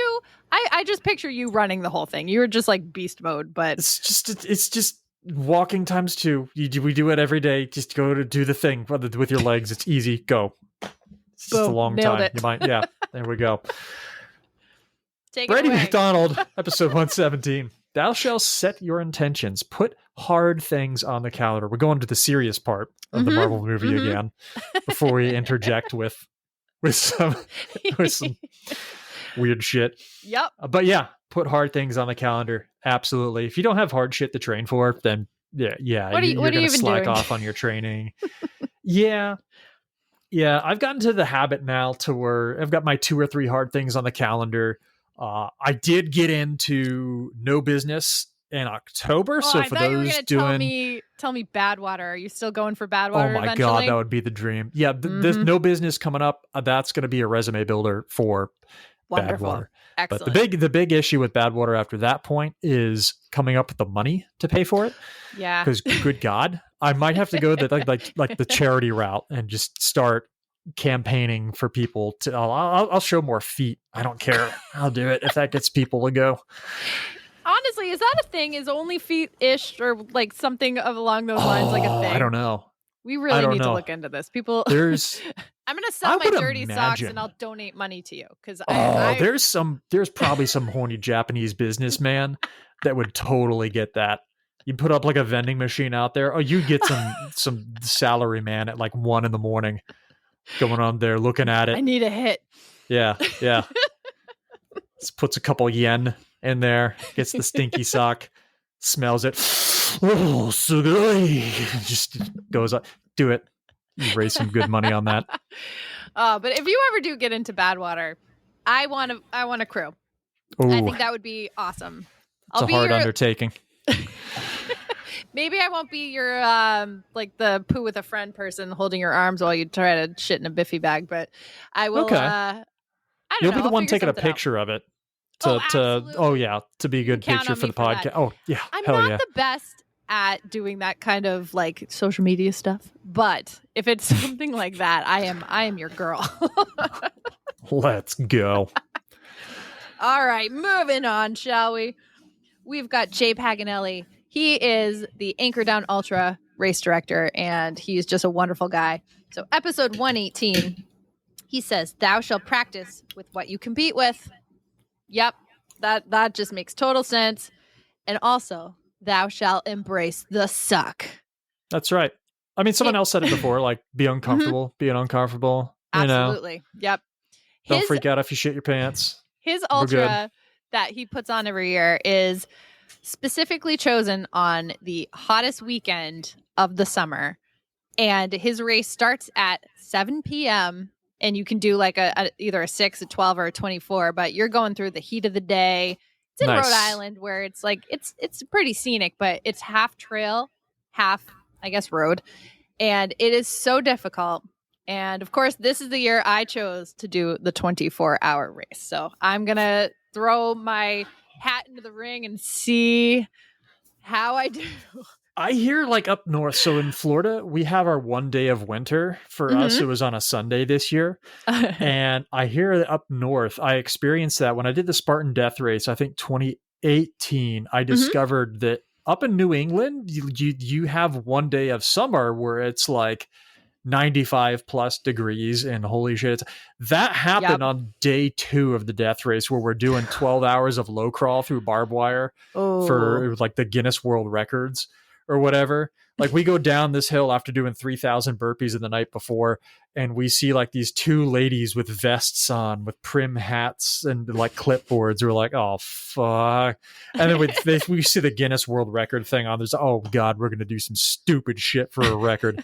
I just picture you running the whole thing. You were just like beast mode, but it's just walking times 2. We do it every day. Just go to do the thing with your legs. It's easy. Go. It's just a long nailed time. it. You might, yeah. There we go. Take Brady it away. McDonald, episode 117. Thou shalt set your intentions. Put hard things on the calendar. We're going to the serious part of the Marvel movie again before we interject with some weird shit. Yep. But yeah, put hard things on the calendar. Absolutely. If you don't have hard shit to train for, then yeah, you're going to slack off on your training. Yeah. I've gotten to the habit now to where I've got my 2 or 3 hard things on the calendar. I did get into No Business in October. So I for thought you were those gonna doing, tell me Badwater. Are you still going for Badwater? oh my eventually? God, that would be the dream. Yeah, this No Business coming up. That's going to be a resume builder for Wonderful. Badwater. Excellent. But the big issue with Badwater after that point is coming up with the money to pay for it. Yeah. Because good God, I might have to go like the charity route and just start campaigning for people to. I'll show more feet. I don't care. I'll do it if that gets people to go. Honestly, is that a thing? Is only feet-ish or like something along those lines like a thing? I don't know. We really need to look into this. People, there's. I'm gonna sell my dirty socks and I'll donate money to you because there's probably some horny Japanese businessman that would totally get that. You put up like a vending machine out there. Oh, you get some salary man at like 1 a.m. going on there looking at it. I need a hit. Yeah. Just puts a couple yen in there, gets the stinky sock, smells it. Oh, so good. Just goes up. Do it. You raise some good money on that. But if you ever do get into Badwater, I want a crew. Ooh, I think that would be awesome. It's a hard undertaking. Maybe I won't be your like the poo with a friend person holding your arms while you try to shit in a Biffy bag, but I will. Okay. I don't You'll know. be the I'll one figure taking a something out. picture of it. To be a good Count picture on for me the for that. podcast. Oh yeah, I'm hell not yeah. the best at doing that kind of like social media stuff, but if it's something like that, I am your girl. Let's go. All right, moving on, shall we? We've got Jay Paganelli. He is the Anchor Down Ultra race director, and he's just a wonderful guy. So episode 118, he says, "Thou shalt practice with what you compete with." Yep, that just makes total sense. And also, thou shalt embrace the suck. That's right. I mean, someone else said it before, like be uncomfortable, being uncomfortable. Absolutely. Yep. Don't freak out if you shit your pants. His ultra that he puts on every year is specifically chosen on the hottest weekend of the summer. And his race starts at 7 p.m. and you can do like either a 6, a 12, or a 24, but you're going through the heat of the day. It's in Nice. Rhode Island where it's like it's pretty scenic, but it's half trail, half, I guess, road. And it is so difficult. And of course, this is the year I chose to do the 24-hour race. So I'm going to throw my hat into the ring and see how I do. I hear like up north. So in Florida, we have our 1 day of winter. For us, it was on a Sunday this year. And I hear that up north, I experienced that when I did the Spartan Death Race, I think 2018, I discovered that up in New England, you have 1 day of summer where it's like 95 plus degrees and holy shit. That happened on day 2 of the death race where we're doing 12 hours of low crawl through barbed wire for like the Guinness World Records or whatever. Like we go down this hill after doing 3,000 burpees in the night before, and we see like these 2 ladies with vests on with prim hats and like clipboards. We're like, oh fuck. And then we see the Guinness World Record thing on. There's, oh God, we're going to do some stupid shit for a record.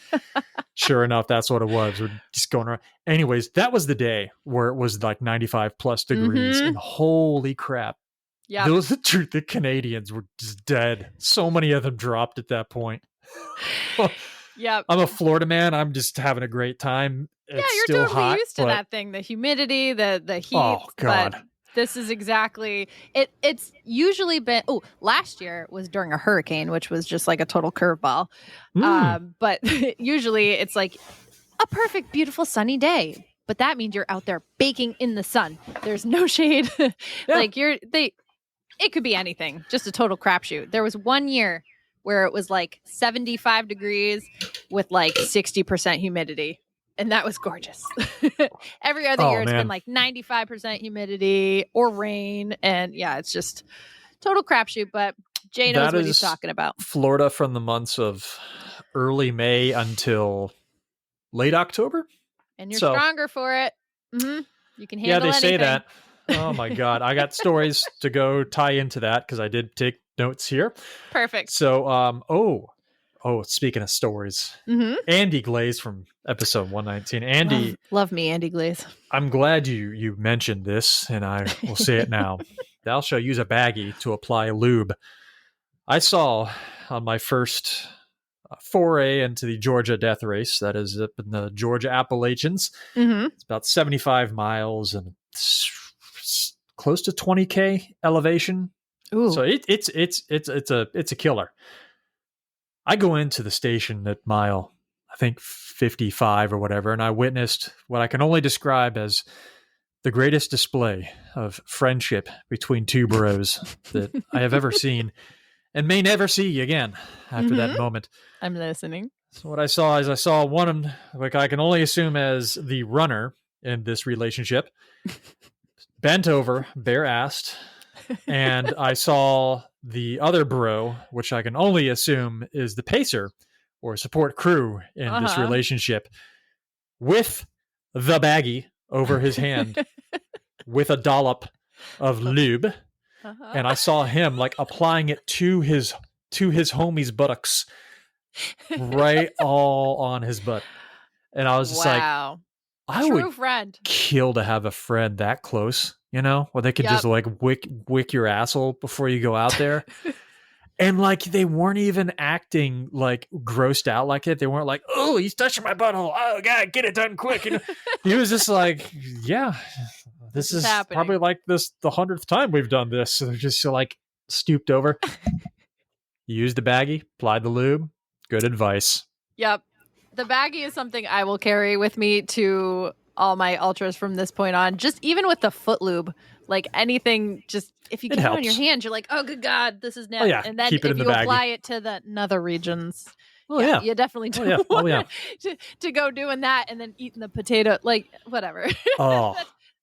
Sure enough, that's what it was. We're just going around. Anyways, that was the day where it was like 95 plus degrees and holy crap. Yeah. Those the Canadians were just dead. So many of them dropped at that point. Yeah, I'm a Florida man. I'm just having a great time. It's you're still totally hot, used to that thing, the humidity, the heat. Oh God. But this is exactly it. It's usually been last year was during a hurricane, which was just like a total curveball. But usually it's like a perfect, beautiful sunny day. But that means you're out there baking in the sun. There's no shade. Like it could be anything, just a total crapshoot. There was 1 year where it was like 75 degrees with like 60% humidity. And that was gorgeous. Every other year it's been like 95% humidity or rain. And yeah, it's just total crapshoot. But Jay knows what he's talking about. Florida from the months of early May until late October. And you're stronger for it. You can handle Yeah, they anything. say that. Oh my God. I got stories to go tie into that because I did take notes here. Perfect. So, speaking of stories, Andy Glaze from episode 119. Andy, love me, Andy Glaze. I'm glad you mentioned this, and I will say it now. Thou shalt use a baggie to apply lube. I saw on my first foray into the Georgia death race, that is up in the Georgia Appalachians. It's about 75 miles and it's close to 20K elevation. Ooh. So it's a killer. I go into the station at mile, I think 55 or whatever, and I witnessed what I can only describe as the greatest display of friendship between 2 bros that I have ever seen and may never see again after that moment. I'm listening. So what I saw one, like I can only assume as the runner in this relationship, bent over, bare-assed, and I saw the other bro, which I can only assume is the pacer or support crew in this relationship, with the baggie over his hand with a dollop of lube. And I saw him like applying it to his homie's buttocks, right all on his butt. And I was just like, I True would friend. kill to have a friend that close, where they could just like wick your asshole before you go out there. And like, they weren't even acting like grossed out like it. They weren't like, oh, he's touching my butthole. Oh God, get it done quick. He was just like, yeah, this is happening. Probably like the 100th time we've done this. So they're just like stooped over, used the baggie, applied the lube. Good advice. Yep. The baggie is something I will carry with me to all my ultras from this point on. Just even with the foot lube, like anything, just if you get it on your hand, you're like, oh, good God, this is nasty. Oh, yeah. And then Keep it if in you the apply it to the nether regions, you definitely do to go doing that and then eating the potato, like whatever. Oh,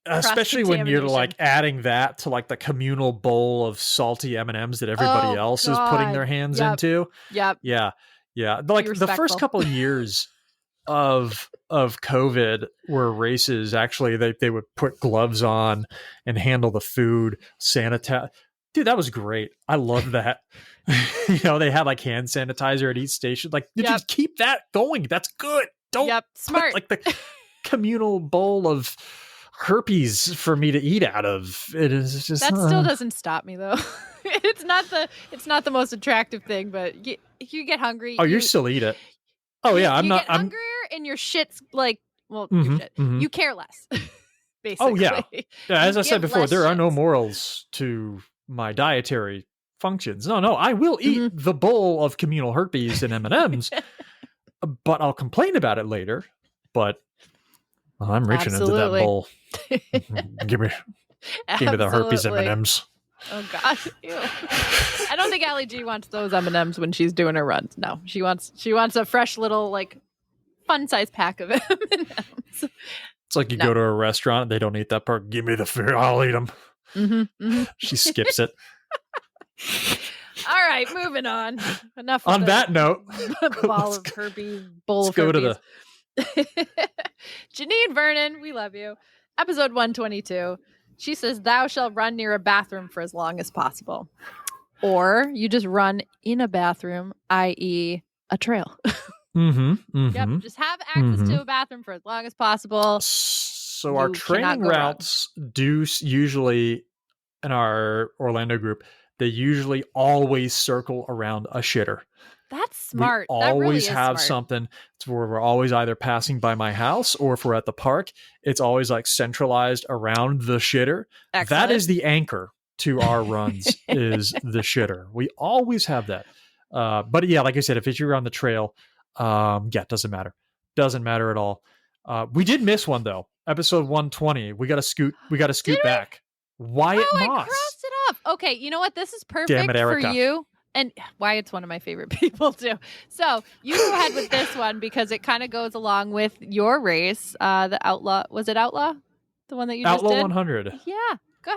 especially when you're cross-contamination. like adding that to like the communal bowl of salty M&Ms that everybody else is putting their hands into. Yep. Yeah. Like the first couple of years of COVID were races. Actually, they would put gloves on and handle the food, sanitize. Dude, that was great. I love that. They had like hand sanitizer at each station. Like, just keep that going. That's good. Don't smart. put, like the communal bowl of herpes for me to eat out of. It is just that still doesn't stop me though. It's not the most attractive thing, but if you get hungry, you still eat it. Oh yeah, I'm not. Get hungrier and your shit's like, well, your shit. You care less. Basically. Oh yeah. As I said before, there are no shits. morals to my dietary functions. No, I will eat the bowl of communal herpes and M&Ms, but I'll complain about it later. But I'm reaching into that bowl. Give me the herpes M&Ms. Oh God! Ew. I don't think Allie G wants those M&Ms when she's doing her runs. No, she wants a fresh little like fun size pack of M&Ms. It's like you go to a restaurant, they don't eat that part. Give me the food, I'll eat them. She skips it. All right, moving on. Enough. On that note, ball of herpes, bowl of herpes. Go to the Janine Vernon, we love you. Episode 122. She says, "Thou shalt run near a bathroom for as long as possible," or you just run in a bathroom, i.e., a trail. Yep, just have access to a bathroom for as long as possible. So our training routes do usually, in our Orlando group, they usually always circle around a shitter. That's smart. We that really always is have smart. something to where we're always either passing by my house, or if we're at the park, it's always like centralized around the shitter. Excellent. That is the anchor to our runs is the shitter. We always have that. But yeah, like I said, if you're on the trail, doesn't matter. Doesn't matter at all. We did miss one though. Episode 120. We got to scoot back. Wyatt Moss. I crossed it off. Okay, you know what? This is perfect Damn it, for Erika. you. And Wyatt's one of my favorite people too. So you go ahead with this one because it kind of goes along with your race. The Outlaw, was it Outlaw? The one that you Outlaw just did? 100. Yeah. Go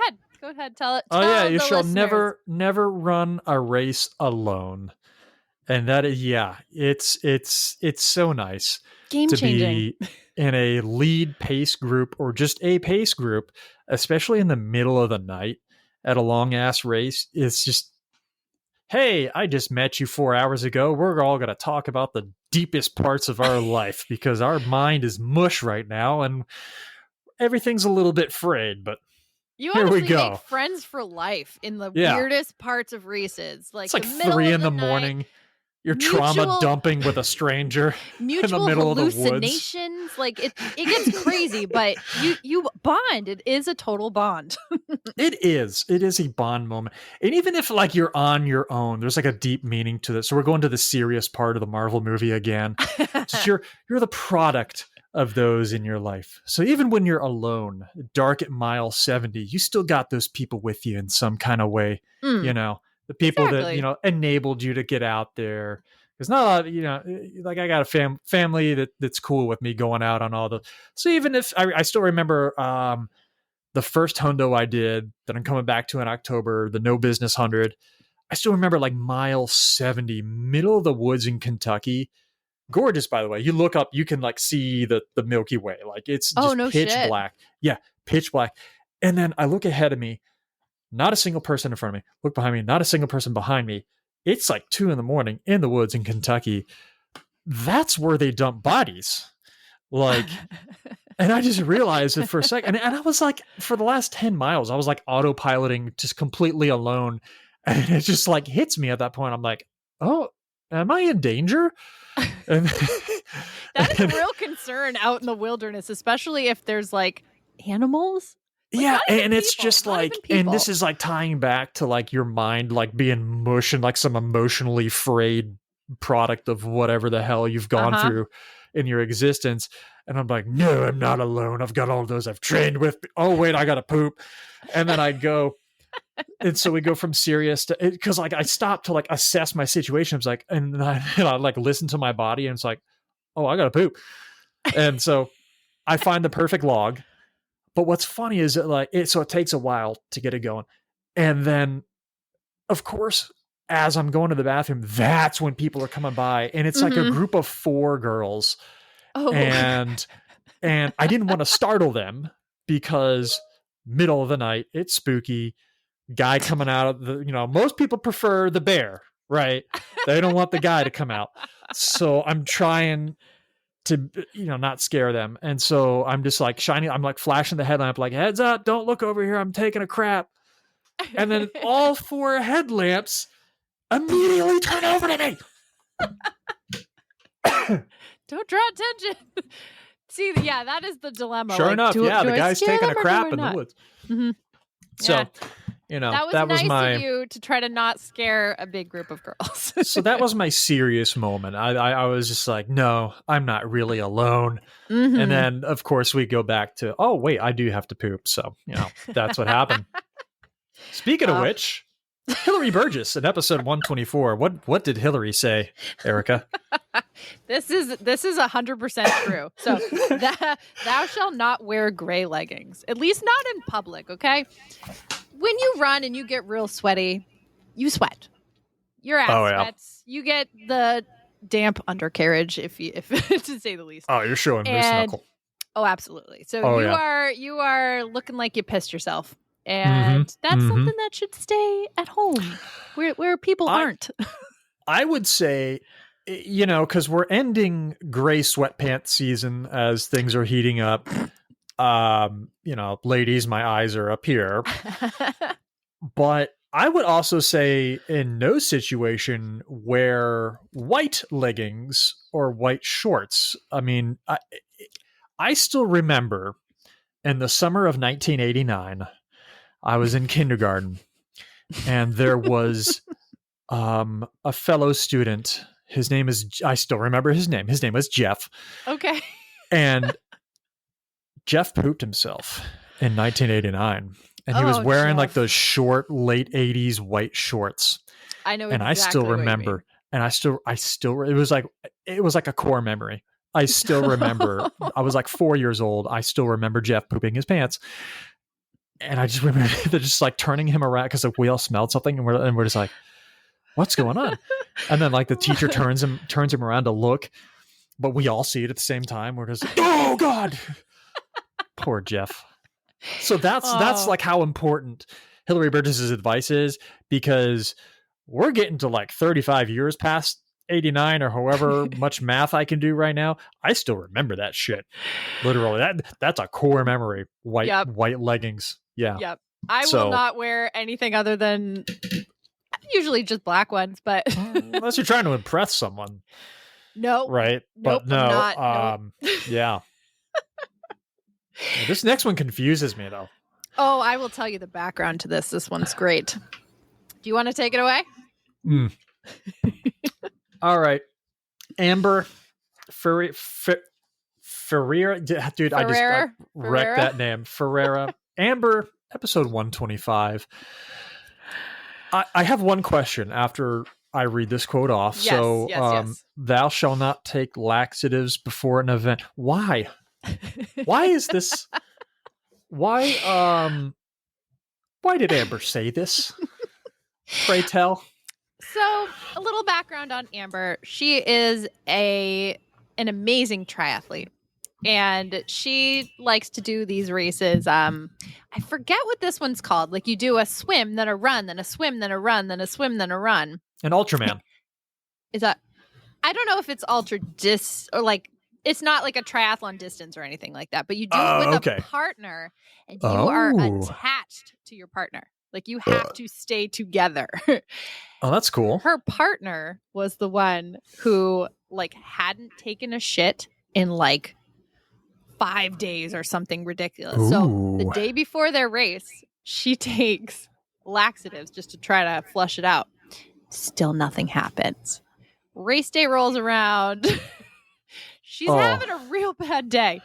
ahead. Tell it. Oh yeah, you the shall listeners. never run a race alone. And that is, it's so nice Game to changing. be in a lead pace group or just a pace group, especially in the middle of the night at a long ass race. It's just, hey, I just met you 4 hours ago. We're all going to talk about the deepest parts of our life because our mind is mush right now and everything's a little bit frayed, but You here honestly we go. make friends for life in the Yeah. weirdest parts of races. Like It's like the middle 3 of in the night, morning. You're Mutual- trauma dumping with a stranger in the mutual middle of the woods. hallucinations. Like it gets crazy, but you bond. It is a total bond. It is a bond moment. And even if like you're on your own, there's like a deep meaning to this. So we're going to the serious part of the Marvel movie again. So you're the product of those in your life. So even when you're alone, dark at mile 70, you still got those people with you in some kind of way. You know, the people that, enabled you to get out there. Because not, like I got a family that's cool with me going out on all the. So even if I still remember the first hundo I did that I'm coming back to in October, the No Business 100, I still remember like mile 70, middle of the woods in Kentucky. Gorgeous, by the way. You look up, you can like see the Milky Way. Like it's just pitch black. Yeah, pitch black. And then I look ahead of me, not a single person in front of me. Look behind me, not a single person behind me. It's like 2 a.m. in the woods in Kentucky. That's where they dump bodies. Like, and I just realized it for a second. And I was like, for the last 10 miles, I was like autopiloting just completely alone. And it just like hits me at that point. I'm like, oh, am I in danger? And That is a real concern out in the wilderness, especially if there's like animals. Like, yeah, and it's people, just like, and this is like tying back to like your mind like being mush and like some emotionally frayed product of whatever the hell you've gone through in your existence. And I'm like, no, I'm not alone. I've got all those I've trained with. Oh, wait, I got to poop. And then I go. And so we go from serious to, because like I stopped to like assess my situation. I was like, and I like listen to my body and it's like, oh, I got to poop. And so I find the perfect log. But what's funny is that like so it takes a while to get it going. And then of course, as I'm going to the bathroom, that's when people are coming by. And it's like a group of 4 girls. Oh. And I didn't want to startle them because middle of the night, it's spooky. Guy coming out of the, most people prefer the bear, right? They don't want the guy to come out. So I'm trying to, not scare them. And so I'm just like I'm like flashing the headlamp, like, heads up, don't look over here. I'm taking a crap. And then all 4 headlamps immediately turn over to me. Don't draw attention. See, yeah, that is the dilemma. Sure like, enough, do the I guy's scare taking a them or crap do I in the not? woods. Mm-hmm. So, You know, that was nice my of you to try to not scare a big group of girls. so that was my serious moment. I was just like, no, I'm not really alone. Mhm. And then, of course, we go back to, oh, wait, I do have to poop. So, you know, that's what happened. Speaking of which, Hillary Burgess in episode 124. What did Hillary say, Erika? This is 100% true. So thou shalt not wear gray leggings, at least not in public. Okay, when you run and you get real sweaty, you sweat. Your ass sweats. You get the damp undercarriage, if to say the least. Oh, you're showing moose knuckle. Oh, absolutely. So you are looking like you pissed yourself. And that's something that should stay at home where people aren't. I would say, you know, because we're ending gray sweatpants season as things are heating up. You know, ladies, my eyes are up here. But I would also say in no situation wear white leggings or white shorts. I mean, I still remember in the summer of 1989, I was in kindergarten, and there was a fellow student. His name is, I still remember his name. His name was Jeff. Okay. And Jeff pooped himself in 1989. And he was wearing Jeff. like those short, late 80s white shorts. I know and exactly I still remember. And I still, it was like a core memory. I still remember, I was like 4 years old. I still remember Jeff pooping his pants. And I just remember they're just like turning him around because like we all smelled something, and we're just like, what's going on? And then like the teacher turns him around to look, but we all see it at the same time. We're just, oh God, poor Jeff. So that's like how important Hillary Burgess's advice is, because we're getting to like 35 years past 89 or however much math I can do right now. I still remember that shit. Literally, that's a core memory. White leggings. Yeah. Yep. I will not wear anything other than usually just black ones, but unless you're trying to impress someone. No. Right. Nope, but no. I'm not. Yeah. This next one confuses me though. Oh, I will tell you the background to this. This one's great. Do you want to take it away? All right. Amber Ferreira. Dude, I just wrecked that name. Ferreira. Amber, episode 125. I have one question after I read this quote off. Yes. Thou shalt not take laxatives before an event. Why? Why is this? Why did Amber say this? Pray tell. So, a little background on Amber. She is an amazing triathlete. And she likes to do these races. I forget what this one's called. Like you do a swim, then a run, then a swim, then a run, then a swim, then a run. An Ultraman. Is that? I don't know if it's or like it's not like a triathlon distance or anything like that. But you do it with a partner, and you are attached to your partner. Like you have to stay together. Oh, that's cool. Her partner was the one who like hadn't taken a shit in like 5 days or something ridiculous. Ooh. So the day before their race, she takes laxatives just to try to flush it out. Still nothing happens. Race day rolls around. She's having a real bad day.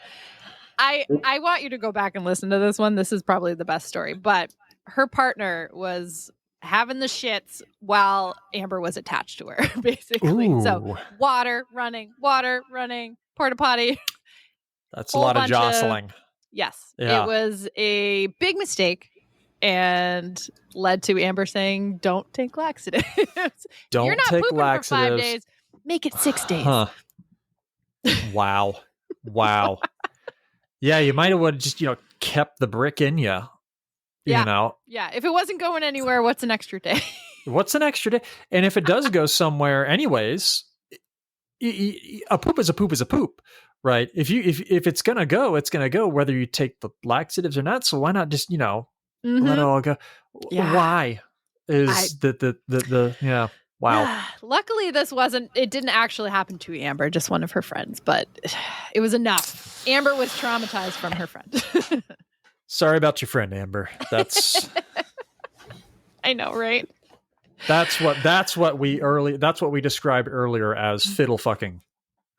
I want you to go back and listen to this one. This is probably the best story. But her partner was having the shits while Amber was attached to her, basically. Ooh. So water running, porta potty. That's a lot of jostling. Yes. Yeah. It was a big mistake and led to Amber saying, don't take laxatives. Don't You're not take pooping laxatives. for 5 days. Make it 6 days. Huh. Wow. Yeah, you might have just, kept the brick in you. Yeah. If it wasn't going anywhere, what's an extra day? What's an extra day? And if it does go somewhere anyways, a poop is a poop is a poop. Right. If it's gonna go, it's gonna go, whether you take the laxatives or not. So why not just, let it all go? Yeah. Why is wow. Luckily it didn't actually happen to Amber, just one of her friends, but it was enough. Amber was traumatized from her friend. Sorry about your friend, Amber. That's I know, right? That's what we described earlier as fiddle fucking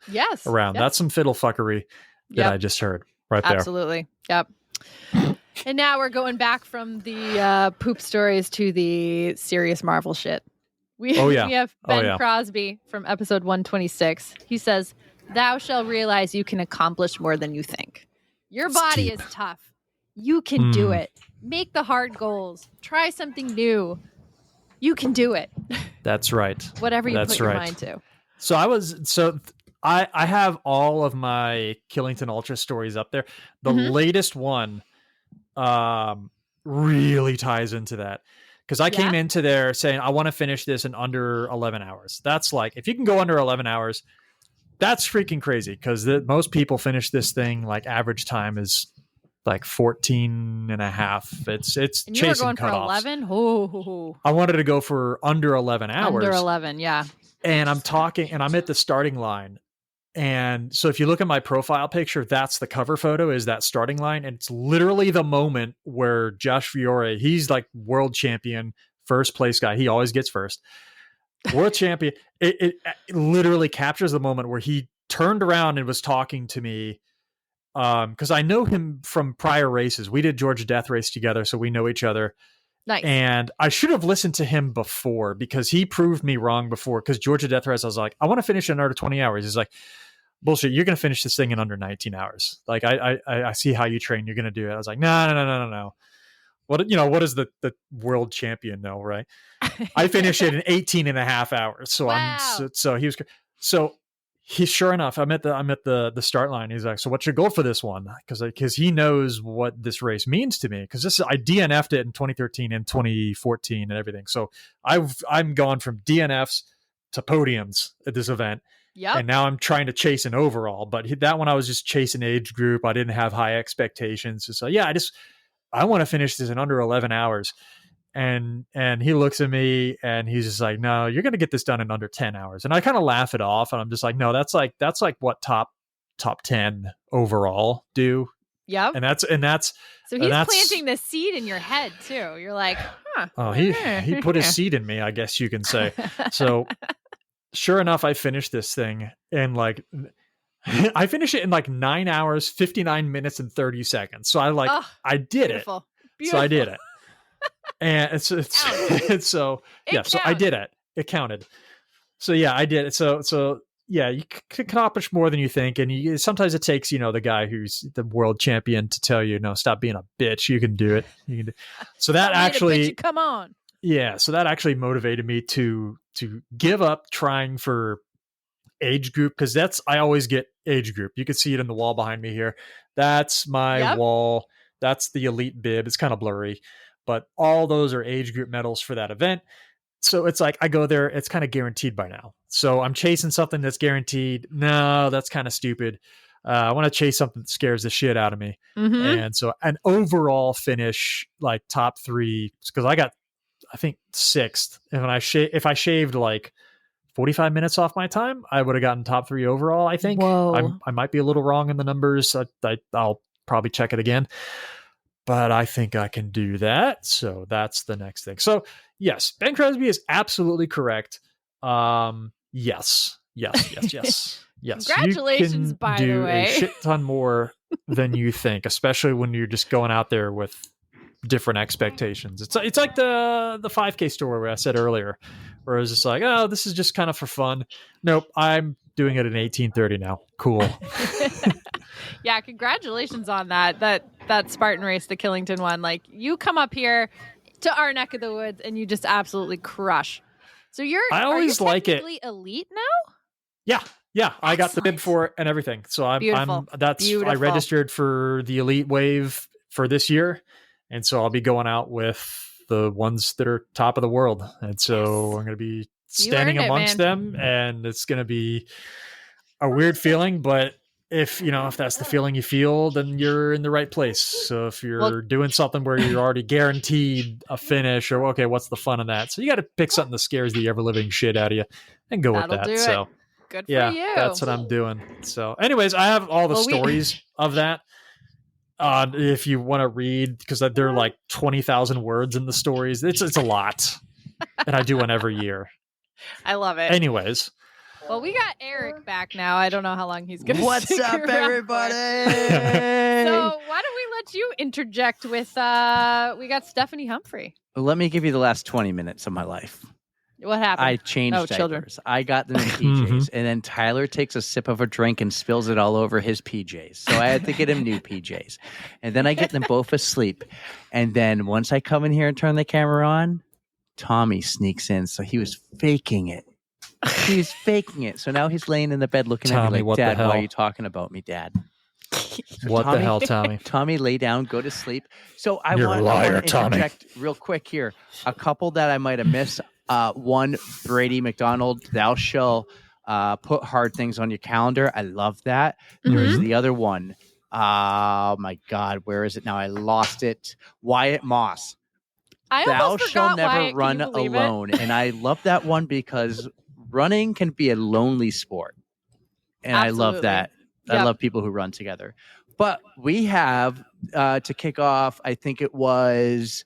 Yes. around. Yep. That's some fiddle fuckery that I just heard right there. Absolutely. Yep. And now we're going back from the poop stories to the serious Marvel shit. We have Ben Crosby from episode 126. He says, "Thou shall realize you can accomplish more than you think. Your body is tough. You can do it. Make the hard goals. Try something new. You can do it." That's right. Whatever you put your mind to. So I have all of my Killington Ultra stories up there. The latest one really ties into that. Because I came into there saying, I want to finish this in under 11 hours. That's like, if you can go under 11 hours, that's freaking crazy. Because most people finish this thing, like average time is like 14 and a half. It's and chasing you were going cutoffs. for 11? Oh. I wanted to go for under 11 hours. Under 11, yeah. And I'm talking, and I'm at the starting line. And so if you look at my profile picture, that's the cover photo, is that starting line. And it's literally the moment where Josh Fiore, he's like world champion, first place guy. He always gets first. World champion. It literally captures the moment where he turned around and was talking to me. Because I know him from prior races. We did Georgia Death Race together, so we know each other. Nice. And I should have listened to him before, because he proved me wrong before. Because Georgia Death Race, I was like, I want to finish in under 20 hours. He's like, bullshit, you're going to finish this thing in under 19 hours. Like, I see how you train. You're going to do it. I was like, no. What does the world champion know, right? I finished it in 18 and a half hours. So wow. so he was, so he, sure enough, I'm at the start line. He's like, so what's your goal for this one? Because he knows what this race means to me. Because I DNF'd it in 2013 and 2014 and everything. So I'm gone from DNFs to podiums at this event. Yep. And now I'm trying to chase an overall. But that one I was just chasing age group. I didn't have high expectations. So yeah, I want to finish this in under 11 hours. And he looks at me and he's just like, no, you're going to get this done in under 10 hours. And I kind of laugh it off. And I'm just like, no, that's like what top 10 overall do. Yep. And that's, so he's planting the seed in your head too. You're like, huh. Oh, he put his seed in me, I guess you can say. So sure enough, I finished this thing in like, I finished it in like 9 hours, 59 minutes and 30 seconds. So I did beautiful. it. So I did it. And so I did it. It counted. So yeah, I did it. So yeah, you can accomplish more than you think. And sometimes it takes, the guy who's the world champion to tell you, no, stop being a bitch. You can do it. So that actually, come on. Yeah. So that actually motivated me to give up trying for age group. Cause I always get age group. You can see it in the wall behind me here. That's my wall. That's the elite bib. It's kind of blurry, but all those are age group medals for that event. So it's like I go there, it's kind of guaranteed by now. So I'm chasing something that's guaranteed. No, that's kind of stupid. I want to chase something that scares the shit out of me. Mm-hmm. And so an overall finish, like top 3, because I got, I think 6th. And if I shaved like 45 minutes off my time, I would have gotten top 3 overall, I think. Whoa. I might be a little wrong in the numbers. I'll probably check it again. But I think I can do that. So that's the next thing. So yes, Ben Crosby is absolutely correct. Yes. Congratulations, by the way. You can do a shit ton more than you think, especially when you're just going out there with different expectations. It's like the 5K story where I said earlier, where I was just like, oh, this is just kind of for fun. Nope, I'm doing it in 1830 now. Cool. Yeah, congratulations on that Spartan race, the Killington one. Like, you come up here to our neck of the woods and you just absolutely crush. So I always like it. Elite now? Yeah. I got the bib for it and everything. So Beautiful. I registered for the elite wave for this year. And so I'll be going out with the ones that are top of the world. And so I'm going to be standing amongst them, and it's going to be a weird feeling, but if that's the feeling you feel, then you're in the right place. So if you're doing something where you're already guaranteed a finish, or okay, what's the fun in that? So you got to pick something that scares the ever living shit out of you and go with that. So good for you. That's what I'm doing. So anyways, I have all the stories of that. If you want to read, because there are like 20,000 words in the stories. It's a lot. And I do one every year. I love it. Anyways. Well, we got Eric back now. I don't know how long he's going to What's stick up, around everybody? So why don't we let you interject with, we got Stephanie Humphrey. Let me give you the last 20 minutes of my life. What happened? I changed diapers. Children. I got them in PJs, and then Tyler takes a sip of a drink and spills it all over his PJs. So I had to get him new PJs. And then I get them both asleep. And then once I come in here and turn the camera on, Tommy sneaks in. So he was faking it. He was faking it. So now he's laying in the bed looking at me like, Dad, why are you talking about me, Dad? What the hell, Tommy? Tommy, lay down, go to sleep. So I You're want a liar, to interject real quick here. A couple that I might have missed. One, Brady McDonald, thou shall put hard things on your calendar. I love that. There's the other one. Oh, my God. Where is it now? I lost it. Wyatt Moss. Thou shall never run alone. And I love that one because running can be a lonely sport. And Absolutely. I love that. Yep. I love people who run together. But we have to kick off, I think it was...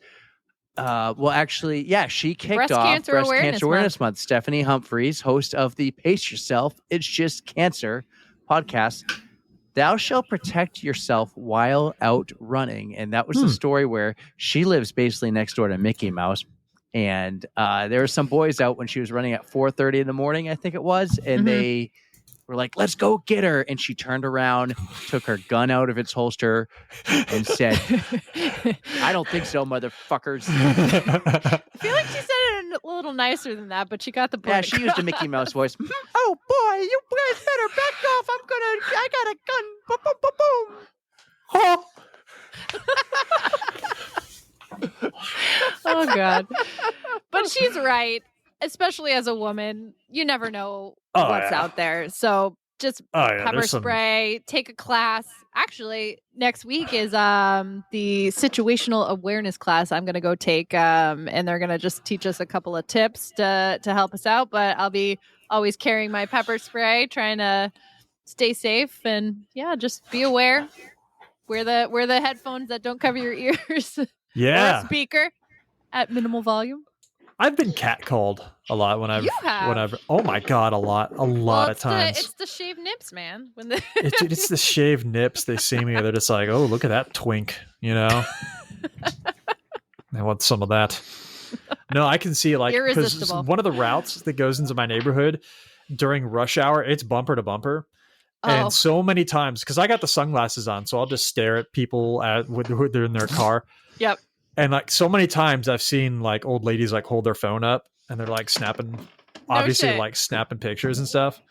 she kicked Breast off Cancer Breast Awareness Cancer Awareness Month. Stephanie Humphreys, host of the Pace Yourself, It's Just Cancer podcast. Thou shall protect yourself while out running. And that was the story where she lives basically next door to Mickey Mouse. And there were some boys out when she was running at 4:30 in the morning, I think it was. And they were like, let's go get her. And she turned around, took her gun out of its holster and said, I don't think so, motherfuckers. I feel like she said it a little nicer than that, but she got the point. Yeah, she used a Mickey Mouse voice. Oh, boy, you guys better back off. I got a gun. Boom, boom, boom, boom. Oh, God. But she's right. Especially as a woman, you never know what's out there. So just pepper spray, take a class. Actually, next week is the situational awareness class I'm going to go take. And they're going to just teach us a couple of tips to help us out. But I'll be always carrying my pepper spray, trying to stay safe. And just be aware. Wear the headphones that don't cover your ears. Yeah. Or a speaker at minimal volume. I've been catcalled a lot whenever. Oh my God, a lot of times. It's the shaved nips, man. It's the shaved nips. They see me, they're just like, "Oh, look at that twink," you know. I want some of that. No, I can see like because one of the routes that goes into my neighborhood during rush hour, it's bumper to bumper. And so many times, because I got the sunglasses on, so I'll just stare at people when they're in their car. Yep. And like so many times I've seen like old ladies like hold their phone up and they're like snapping, obviously like snapping pictures and stuff.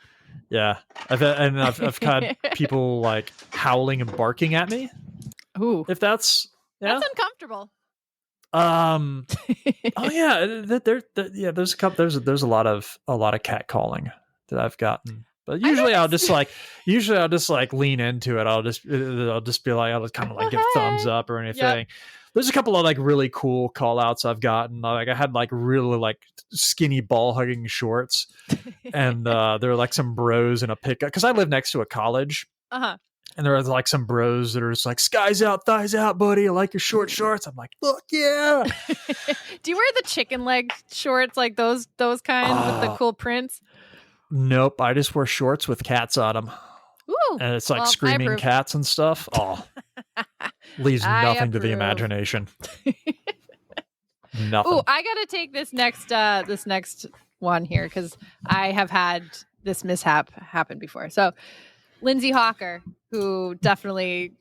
Yeah. I've had people like howling and barking at me. Ooh. If that's uncomfortable. Oh yeah. There's a lot of catcalling that I've gotten. But usually I'll just like lean into it. I'll just be like, I'll just kind of like give thumbs up or anything. Yep. There's a couple of like really cool call outs I've gotten. Like I had like really like skinny ball hugging shorts and there were like some bros in a pickup because I live next to a college. And there was like some bros that are just like, skies out, thighs out, buddy. I like your short shorts. I'm like, fuck yeah. Do you wear the chicken leg shorts like those kind with the cool prints? Nope. I just wear shorts with cats on them. Ooh, and it's like screaming cats and stuff. Oh, leaves nothing to the imagination. Nothing. Ooh, I gotta take this next one here because I have had this mishap happen before. So, Lindsay Hawker, who definitely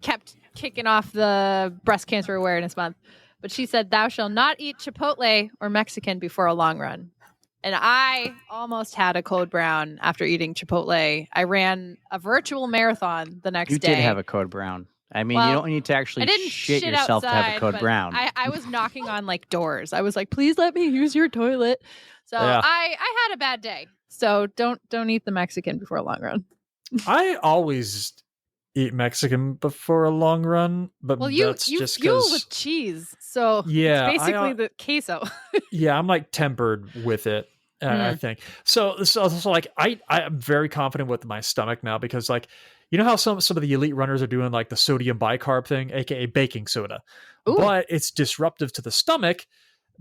kept kicking off the Breast Cancer Awareness Month, but she said, "Thou shalt not eat Chipotle or Mexican before a long run." And I almost had a code brown after eating Chipotle. I ran a virtual marathon the next day. You did have a code brown. I mean, you don't need to actually shit yourself outside, to have a code brown. I was knocking on like doors. I was like, please let me use your toilet. So I had a bad day. So don't eat the Mexican before a long run. I always eat Mexican before a long run, but that's you just fuel with cheese. So it's basically the queso. Yeah, I'm like tempered with it. I think so like I'm very confident with my stomach now because like You know how some of the elite runners are doing like the sodium bicarb thing, aka baking soda, Ooh. but it's disruptive to the stomach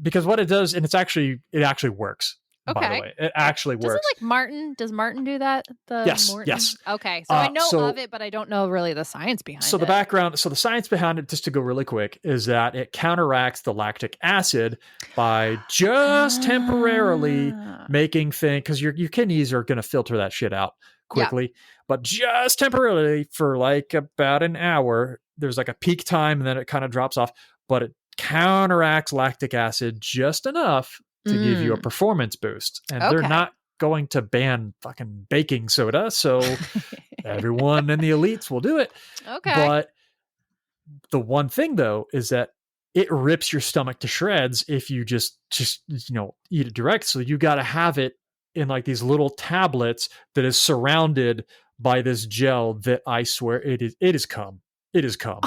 because what it does, and it actually works. By Okay. the way, it actually Doesn't works. like Martin? Does Martin do that? Yes. Okay, so I know so- of it, but I don't know really the science behind So it. the background, so the science behind it, just to go really quick, is that it counteracts the lactic acid by just temporarily making things, because your kidneys are going to filter that shit out quickly, but just temporarily for like about an hour, there's like a peak time and then it kind of drops off, but it counteracts lactic acid just enough to give you a performance boost. And they're not going to ban fucking baking soda, so everyone in the elites will do it. Okay. But the one thing though is that it rips your stomach to shreds if you just eat it direct. So you got to have it in like these little tablets that is surrounded by this gel that I swear it is cum. It is cum.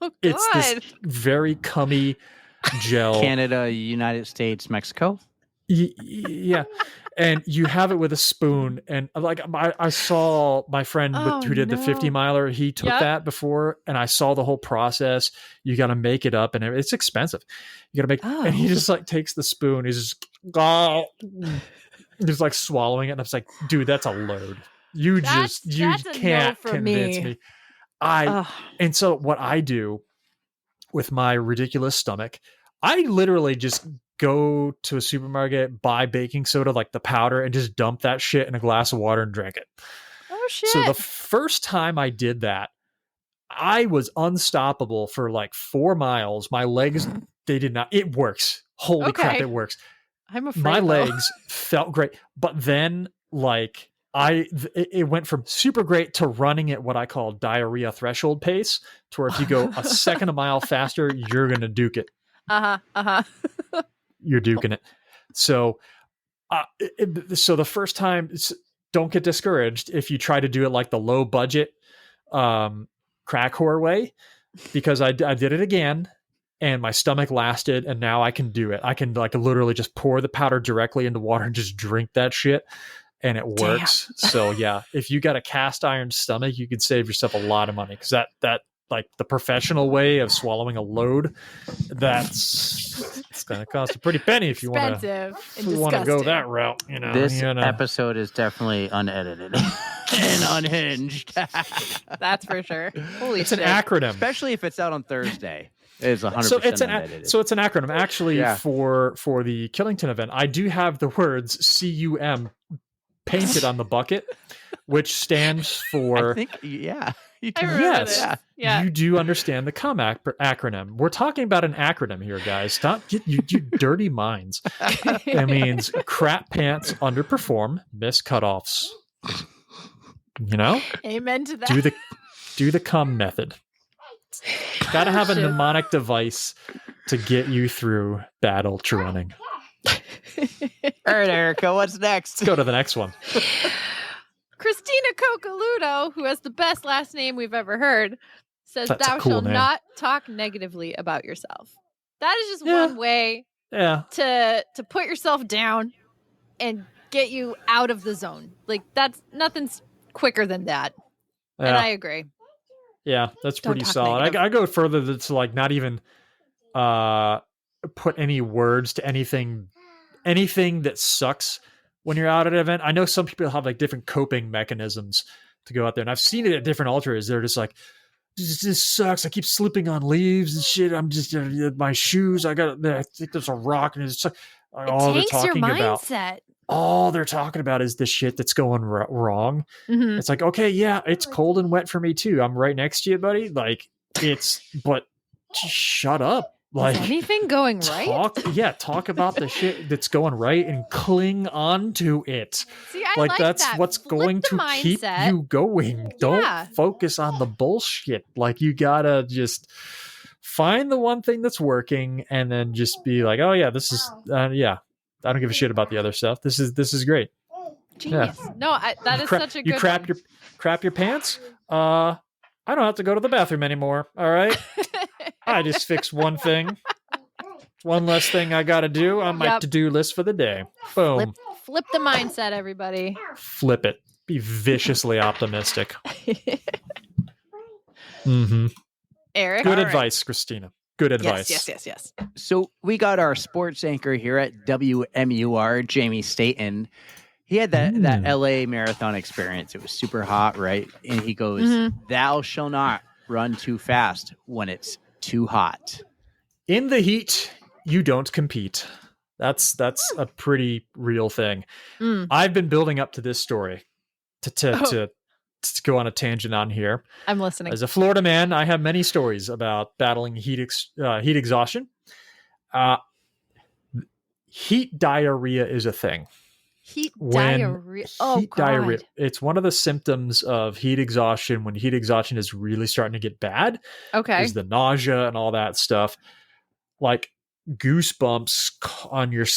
Oh, It's this very cummy gel. Canada, United States, Mexico. Yeah. And you have it with a spoon. And like I saw my friend who did the 50 miler, he took that before, and I saw the whole process. You got to make it up, and it's expensive. You got to make, and he just like takes the spoon. He's just like swallowing it. And I was like, dude, that's a load. You That's can't no convince me. And so what I do with my ridiculous stomach, I literally just go to a supermarket, buy baking soda, like the powder, and just dump that shit in a glass of water and drink it. Oh shit. So the first time I did that, I was unstoppable for like 4 miles. My legs, they did not, it works. Holy crap, it works. I'm afraid My legs felt great. But then like it went from super great to running at what I call diarrhea threshold pace, to where if you go a second a mile faster, you're going to duke it. You're duking it. So, so the first time, don't get discouraged if you try to do it like the low budget crack whore way, because I did it again and my stomach lasted, and now I can do it. I can like literally just pour the powder directly into water and just drink that shit, and it works. So yeah, if you got a cast iron stomach, you could save yourself a lot of money, because that like the professional way of swallowing a load, it's going to cost a pretty penny if you want to go that route. This episode is definitely unedited and unhinged. That's for sure. Holy it's shit. an acronym, especially if it's out on Thursday. It's 100% unedited. So it's an acronym. Actually, for the Killington event, I do have the words CUM painted on the bucket, which stands for. I think, yeah. You do. Yes, yeah. You do understand the CUM acronym. We're talking about an acronym here, guys. Stop you dirty minds. That means crap pants underperform, miss cutoffs. Amen to that. Do the CUM method. Got to have a mnemonic device to get you through bad ultra running. All right, Erica, what's next? Let's go to the next one. Christina Cocaludo, who has the best last name we've ever heard, says, That's a "Thou cool shalt name. not talk negatively about yourself." That is just one way to put yourself down and get you out of the zone. Like nothing's quicker than that. Yeah. And I agree. Yeah, that's Don't pretty talk solid. negative. I go further to like not even put any words to anything that sucks when you're out at an event. I know some people have like different coping mechanisms to go out there, and I've seen it at different ultras. They're just like, this sucks. I keep slipping on leaves and shit. I'm just my shoes. I think there's a rock, and it's all they're talking about. Mindset. All they're talking about is the shit that's going wrong. Mm-hmm. It's like, okay, yeah, it's cold and wet for me too. I'm right next to you, buddy. Like but just shut up. Like, is anything going right? Talk about the shit that's going right and cling on to it. See, I like that's that. what's Flip going the to keep mindset. you going. Don't focus on the bullshit. Like, you gotta just find the one thing that's working and then just be like, oh yeah, this is I don't give a shit about the other stuff. This is great. Genius. Yeah. No, that is such a good one. crap your pants. I don't have to go to the bathroom anymore. All right. I just fixed one thing. One less thing I got to do on my to-do list for the day. Boom. Flip the mindset, everybody. Flip it. be viciously optimistic. Mm-hmm. Eric? Good advice, Christina. Good advice. Yes. So we got our sports anchor here at WMUR, Jamie Staten. He had that LA marathon experience. It was super hot, right? And he goes, "Thou shall not run too fast when it's too hot." In the heat, you don't compete. That's a pretty real thing. I've been building up to this story to go on a tangent on here. I'm listening. As a Florida man, I have many stories about battling heat exhaustion. Heat diarrhea is a thing. Heat diarrhea. Oh, heat diarrhea. It's one of the symptoms of heat exhaustion. When heat exhaustion is really starting to get bad, is the nausea and all that stuff, like goosebumps on your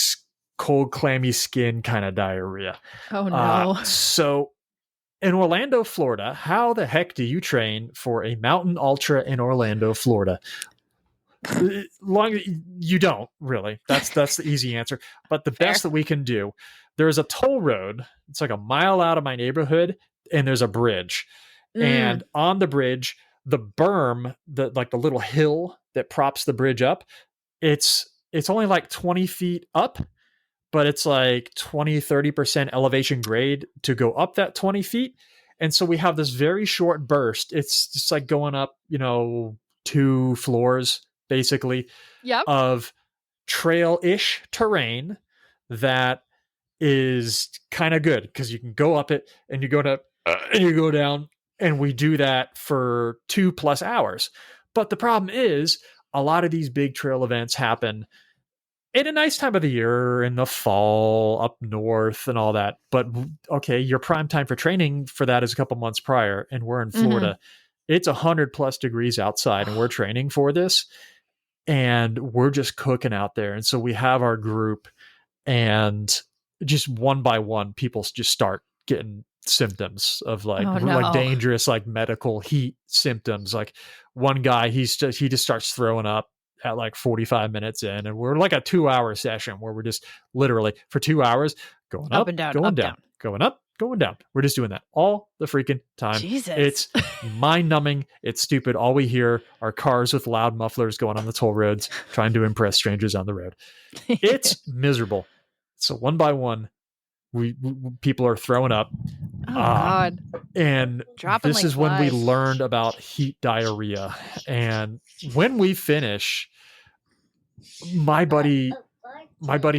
cold, clammy skin kind of diarrhea. Oh no! So in Orlando, Florida, how the heck do you train for a mountain ultra in Orlando, Florida? You don't really. That's the easy answer. But the best that we can do, there's a toll road. It's like a mile out of my neighborhood, and there's a bridge. And on the bridge, the berm, the little hill that props the bridge up, it's only like 20 feet up, but it's like 20-30% elevation grade to go up that 20 feet. And so we have this very short burst. It's just like going up, 2 floors basically of trail-ish terrain that is kind of good because you can go up it and you go to and you go down, and we do that for 2+ hours. But the problem is a lot of these big trail events happen in a nice time of the year, in the fall, up north and all that. But okay, your prime time for training for that is a couple months prior, and we're in Florida. It's 100+ degrees outside, and we're training for this, and we're just cooking out there. And so we have our group, and just one by one, people just start getting symptoms of like dangerous, like medical heat symptoms. Like one guy, he just starts throwing up at like 45 minutes in, and we're like a 2-hour session where we're just literally for 2 hours going up and down, going down, going up, going down. We're just doing that all the freaking time. Jesus. It's mind numbing. It's stupid. All we hear are cars with loud mufflers going on the toll roads, trying to impress strangers on the road. It's miserable. So one by one, we people are throwing up. Oh God! And dropping this is when we learned about heat diarrhea. And when we finish, my buddy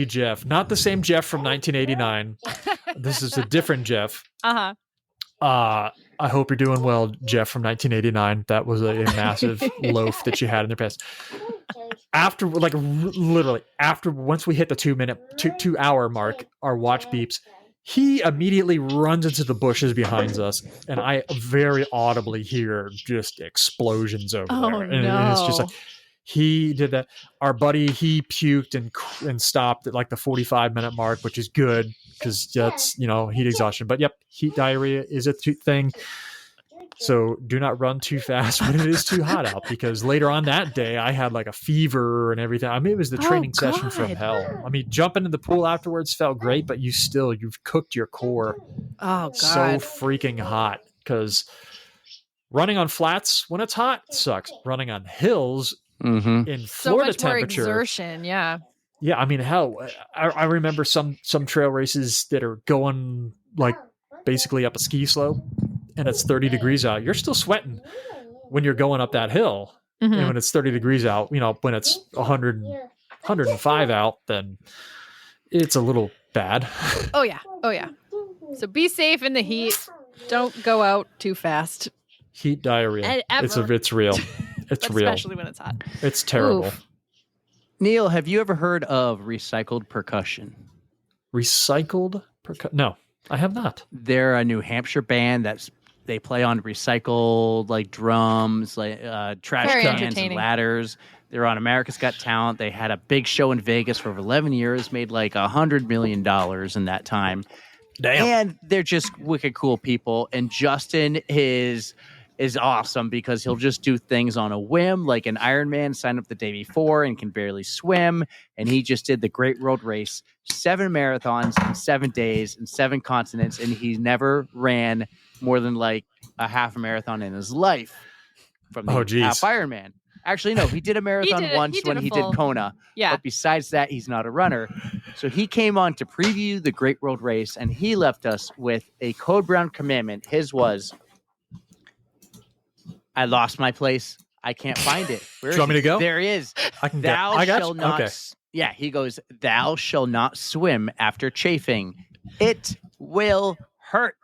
Jeff, not the same Jeff from 1989. This is a different Jeff. I hope you're doing well, Jeff from 1989. That was a massive loaf that you had in the past. After, like, literally after, once we hit the 2 hour mark, our watch beeps. He immediately runs into the bushes behind us, and I very audibly hear just explosions over there. And it's just like, he did that. Our buddy, he puked and stopped at like the 45-minute mark, which is good because that's, heat exhaustion. But yep, heat diarrhea is a thing. So do not run too fast when it is too hot out, because later on that day I had like a fever and everything. I mean, it was the training session from hell. I mean, jumping in the pool afterwards felt great, but you've cooked your core. Oh God. So freaking hot, because running on flats when it's hot sucks. Running on hills in Florida so much temperature. More exertion, yeah. Yeah, I mean, hell, I remember some trail races that are going like basically up a ski slope, and it's 30 degrees out. You're still sweating when you're going up that hill. And when it's 30 degrees out, when it's 105 out, then it's a little bad. Oh yeah. So be safe in the heat. Don't go out too fast. Heat diarrhea. It's real. It's real. Especially when it's hot. It's terrible. Oof. Neil, have you ever heard of recycled percussion? Recycled percussion? No, I have not. They're a New Hampshire band they play on recycled like drums, like trash Very cans and ladders. They're on America's Got Talent. They had a big show in Vegas for over 11 years, made like $100 million in that time. Damn. And they're just wicked cool people. And Justin is awesome because he'll just do things on a whim, like an Ironman, signed up the day before and can barely swim. And he just did the Great Road Race 7 marathons in 7 days in 7 continents, and he never ran more than like a half a marathon in his life from the half Ironman. Actually, no, he did a marathon once when he did Kona. Yeah. But besides that, he's not a runner. So he came on to preview the Great World Race, and he left us with a code brown commandment. His was, I lost my place. I can't find it. Do you want me to go? There he is. I can Thou go. I got shall you. not. Okay. Yeah, he goes, thou shall not swim after chafing. It will hurt.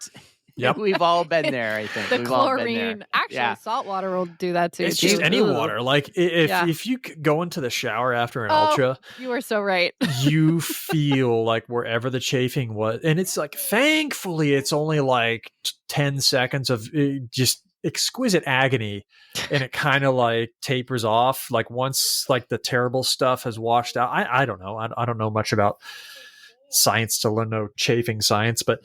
Yep. We've all been there, I think. The We've all been chlorine. there. Actually, Yeah. salt water will do that too. It's just any Ugh. water. Like if you go into the shower after an ultra, You are so right. you feel like wherever the chafing was, and it's like, thankfully, it's only like 10 seconds of just exquisite agony, and it kind of like tapers off. Like once like the terrible stuff has washed out. I don't know. I don't know much about science to learn no chafing science, but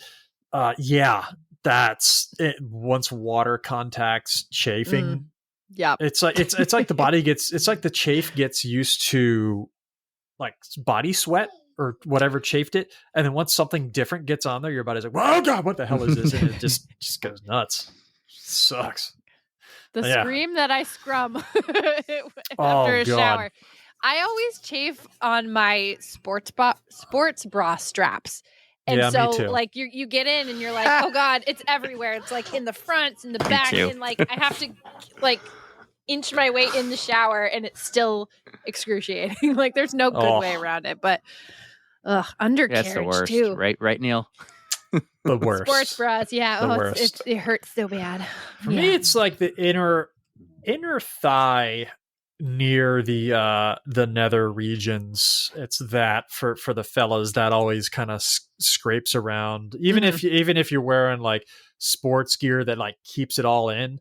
yeah. That's it. Once water contacts chafing, Yeah, it's like it's like the body gets, it's like the chafe gets used to like body sweat or whatever chafed it, and then once something different gets on there, your body's like, "Oh God, what the hell is this?" And it just goes nuts. Sucks. the Yeah. scream that I scrum Oh, after a God. shower. I always chafe on my sports bra straps. And Yeah, me so too. like you get in and you're like, oh God, it's everywhere. It's like in the front, it's in the back, too. and like I have to like inch my way in the shower, and it's still excruciating. Like there's no good way around it. But undercarriage That's the worst, too. right, Neil? The worst. Sports bras, yeah. The Oh, worst. it hurts so bad. For me, it's like the inner thigh near the nether regions. It's that for the fellas that always kind of scrapes around. Even if you're wearing like sports gear that like keeps it all in,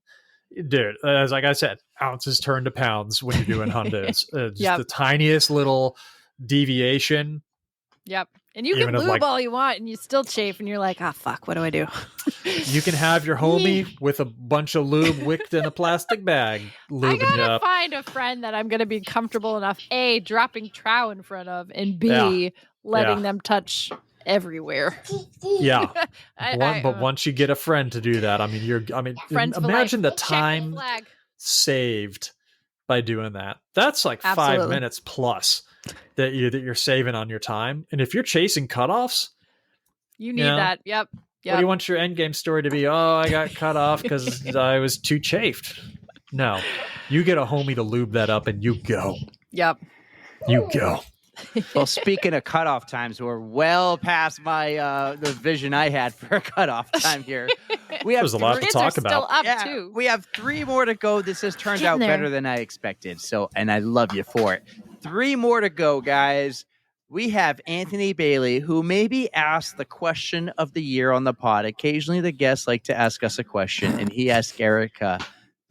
dude. As like I said, ounces turn to pounds when you're doing hundos. Just the tiniest little deviation. Yep. And you Even can if, lube like- all you want, and you still chafe, and you're like, oh, fuck, what do I do? You can have your homie with a bunch of lube wicked in a plastic bag, I lubing you gotta up. find a friend that I'm gonna be comfortable enough, A, dropping trow in front of, and B, Yeah. letting Yeah. them touch everywhere. Yeah. I- But once you get a friend to do that, I mean, Friends for imagine life. the Check time flag. saved by doing that. That's like 5 Absolutely. minutes plus that you're saving on your time. And if you're chasing cutoffs, You need know, that. Yep. what do you want your end game story to be? Oh, I got cut off because I was too chafed. No, you get a homie to lube that up, and you go. Yep. You go. Well, speaking of cutoff times, we're well past my the vision I had for a cutoff time here. We have There's a lot to Kids talk are still about. up too. We have 3 more to go. This has turned Getting out there. better than I expected. So, and I love you for it. 3 more to go, guys. We have Anthony Bailey, who maybe asked the question of the year on the pod. Occasionally, the guests like to ask us a question, and he asked Erika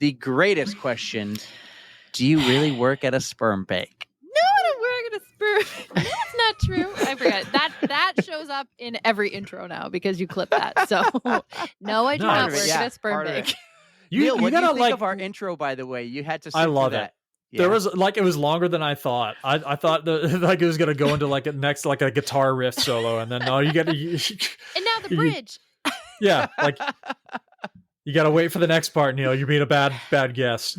the greatest question: do you really work at a sperm bank? No, I don't work at a sperm. No, it's not true. I forget. That shows up in every intro now because you clip that. So, no, I do No, not part of it, work yeah, at a sperm part of it. bank. Neil, what do gotta you think like. of our intro, by the way? You had to sit I through love that. it. There Yeah. was like, it was longer than I thought. I thought like it was gonna go into like a next like a guitar riff solo, and then no, you got to. And now the bridge. Yeah, like you got to wait for the next part, Neil. You're being a bad guest.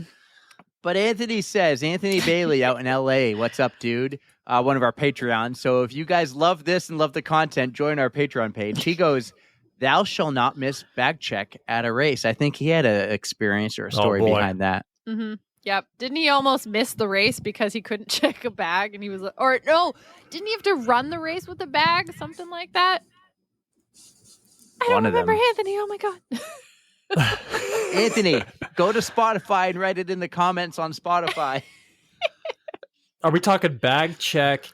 But Anthony says, Anthony Bailey out in LA, what's up, dude? One of our Patreons. So if you guys love this and love the content, join our Patreon page. He goes, thou shall not miss bag check at a race. I think he had an experience or a story boy. behind that. Mm-hmm. Yep. Didn't he almost miss the race because he couldn't check a bag, and he was, or no, didn't he have to run the race with a bag, something like that? I don't One of remember them. Anthony. Oh my god. Anthony, go to Spotify and write it in the comments on Spotify. Are we talking bag check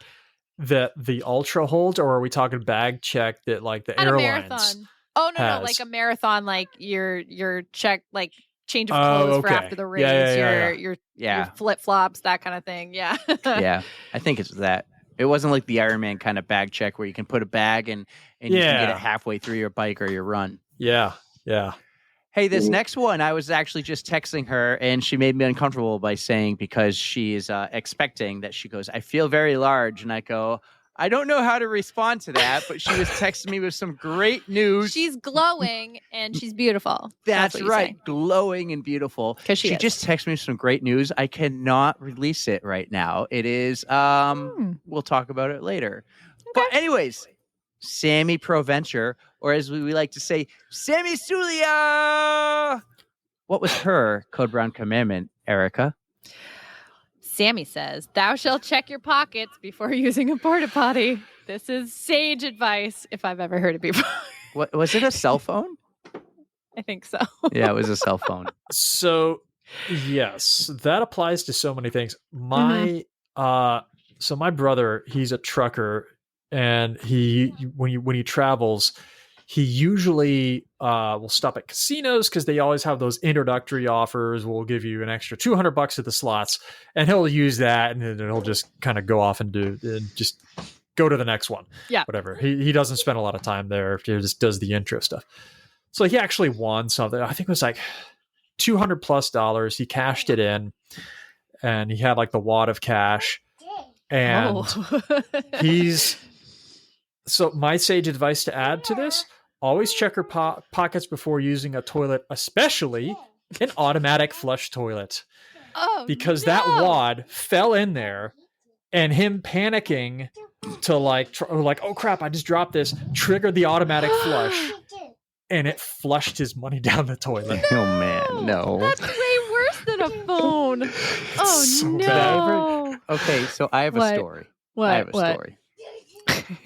that the Ultra holds, or are we talking bag check that like the At a airlines? marathon. Oh no, has. like a marathon, like your check, like change of Oh, clothes for okay. after the race, Yeah, yeah. your Yeah. flip flops, that kind of thing. Yeah. Yeah. I think it's that. It wasn't like the Iron Man kind of bag check where you can put a bag and you can get Yeah. it halfway through your bike or your run. Yeah. Hey, this next one, I was actually just texting her, and she made me uncomfortable by saying, because she is expecting, that she goes, I feel very large. And I go, I don't know how to respond to that, but she was texting me with some great news. She's glowing and she's beautiful. That's what you right. say. Glowing and beautiful. 'Cause she is. just texted me some great news. I cannot release it right now. It is, we'll talk about it later. But anyways, Sammy Proventure, or as we like to say, Sammy Sulia. What was her Code Brown commandment, Erika? Sammy says, "Thou shalt check your pockets before using a porta potty." This is sage advice, if I've ever heard it before. What was it? A cell phone? I think so. Yeah, it was a cell phone. So, yes, that applies to so many things. My brother, he's a trucker, and when he travels, he usually will stop at casinos because they always have those introductory offers. We'll give you an extra $200 at the slots, and he'll use that, and then he'll just kind of go off and just go to the next one. Yeah, whatever. He doesn't spend a lot of time there. He just does the intro stuff. So he actually won something. I think it was like $200+. He cashed it in, and he had like the wad of cash. And so my sage advice to add to this: always check your pockets before using a toilet, especially an automatic flush toilet. Because that wad fell in there, and him panicking to like, oh crap, I just dropped this, triggered the automatic flush, and it flushed his money down the toilet. Oh man, no. That's way worse than a phone. Oh so no. bad. Okay, so I have a story. What? I have a story.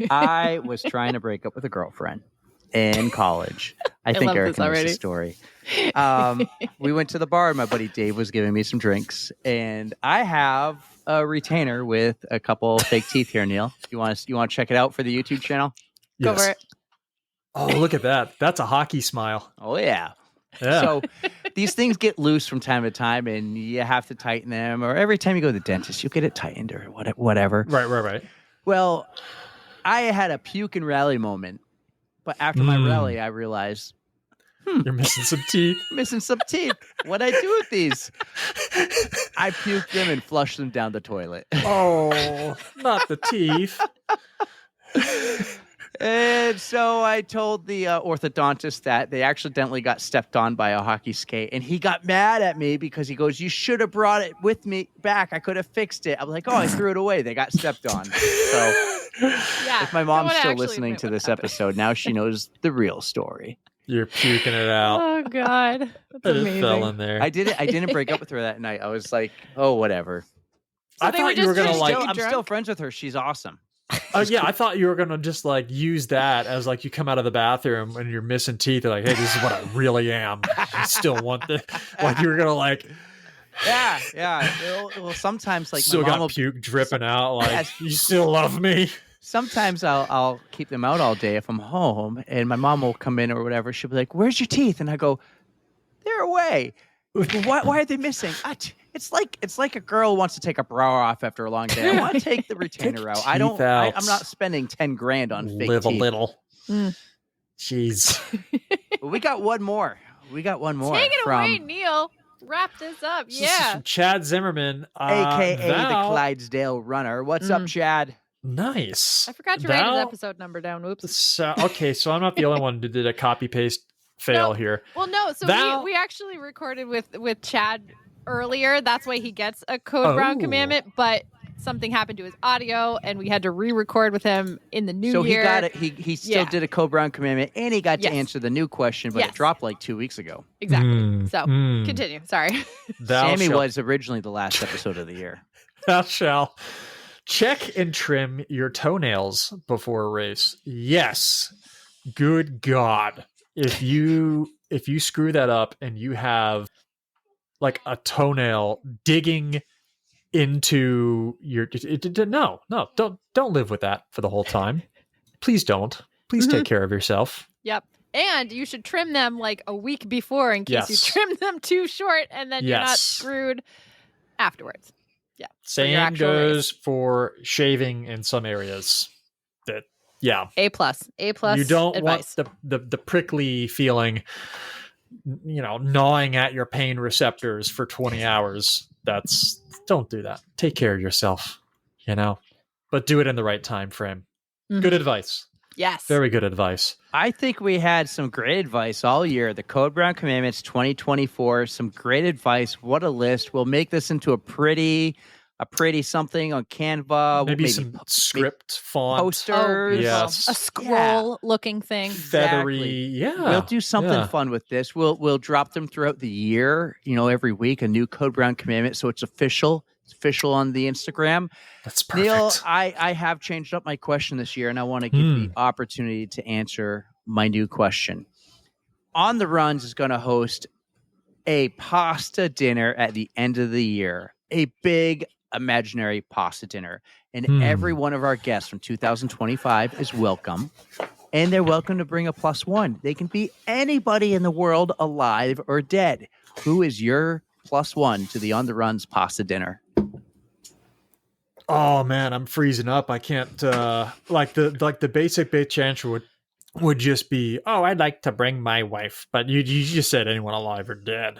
I was trying to break up with a girlfriend in college. I think love this Erica knows already. the story. We went to the bar. My buddy Dave was giving me some drinks, and I have a retainer with a couple fake teeth here. Neil, you want to check it out for the YouTube channel? Go for it. Oh, look at that! That's a hockey smile. Oh yeah. Yeah. So these things get loose from time to time, and you have to tighten them. Or every time you go to the dentist, you get it tightened or whatever. Right. Well, I had a puke and rally moment, but after my rally, I realized you're missing some teeth. Missing some teeth. What'd I do with these? I puked them and flushed them down the toilet. Oh, not the teeth. And so I told the orthodontist that they accidentally got stepped on by a hockey skate, and he got mad at me because he goes, "You should have brought it with me back. I could have fixed it." I'm like, "Oh, I threw it away. They got stepped on." So Yeah. if my mom's still actually listening went to what this happened. episode, now she knows the real story. You're puking it out. Oh God, that's It amazing. fell in there. I didn't break up with her that night. I was like, "Oh, whatever." I they thought were you were just gonna trying like. to I'm drunk? still friends with her. She's awesome. Yeah, I thought you were gonna just like use that as like you come out of the bathroom and you're missing teeth. You're like, hey, this is what I really am. I still want this. Like you were gonna like. Yeah. Well, sometimes like Still my mom got will, puke dripping out. Like Yes. you still love me. sometimes I'll keep them out all day if I'm home, and my mom will come in or whatever. She'll be like, "Where's your teeth?" And I go, "They're away." Why are they missing? It's like a girl wants to take a bra off after a long day. I want to take the retainer out. I don't. teeth out. I'm not spending $10,000 on fake Live a teeth. little. Mm. Jeez. But we got one more. Take it away, Neil. Wrap this up. This is Yeah. from Chad Zimmerman, AKA the thou- Clydesdale Runner. What's up, Chad? Nice. I forgot to write his Thou- episode number down. Whoops. So, okay, so I'm not the only one who did a copy paste fail No. here. Well, no. So Thou- we actually recorded with Chad earlier. That's why he gets a Code Brown Oh. commandment. But something happened to his audio, and we had to re-record with him in the new So year. he got it. He still Yeah. did a Code Brown commandment, and he got to Yes. answer the new question, but Yes. it dropped like 2 weeks ago. Exactly. So continue. Sorry. Sammy shalt- was originally the last episode of the year. Thou shall check and trim your toenails before a race. Yes. Good God. If you screw that up and you have like a toenail digging into your no, don't live with that for the whole time. Please don't. Please take care of yourself. Yep. And you should trim them like a week before in case you Yes. trim them too short, and then you're not Yes. screwed afterwards. Yeah. your Same actual goes for shaving in some areas. That A plus. you don't advice. want the prickly feeling, gnawing at your pain receptors for 20 hours. Don't do that. Take care of yourself. but do it in the right time frame. Good advice. Yes. Very good advice. I think we had some great advice all year. The Code Brown Commandments 2024, some great advice. What a list. We'll make this into a pretty something on Canva. Maybe some script font. Posters. Yes. A scroll-looking thing. Feathery. Yeah. We'll do something fun with this. We'll drop them throughout the year, every week, a new Code Brown Commandment. So it's official. It's official on the Instagram. That's perfect. Neil, I have changed up my question this year, and I want to give you the opportunity to answer my new question. On the Runs is going to host a pasta dinner at the end of the year, a big imaginary pasta dinner. And every one of our guests from 2025 is welcome. And they're welcome to bring a +1. They can be anybody in the world, alive or dead. Who is your +1 to the On the Runs pasta dinner? Oh man, I'm freezing up. I can't like the basic bitch answer would just be, oh, I'd like to bring my wife. But you just said anyone alive or dead.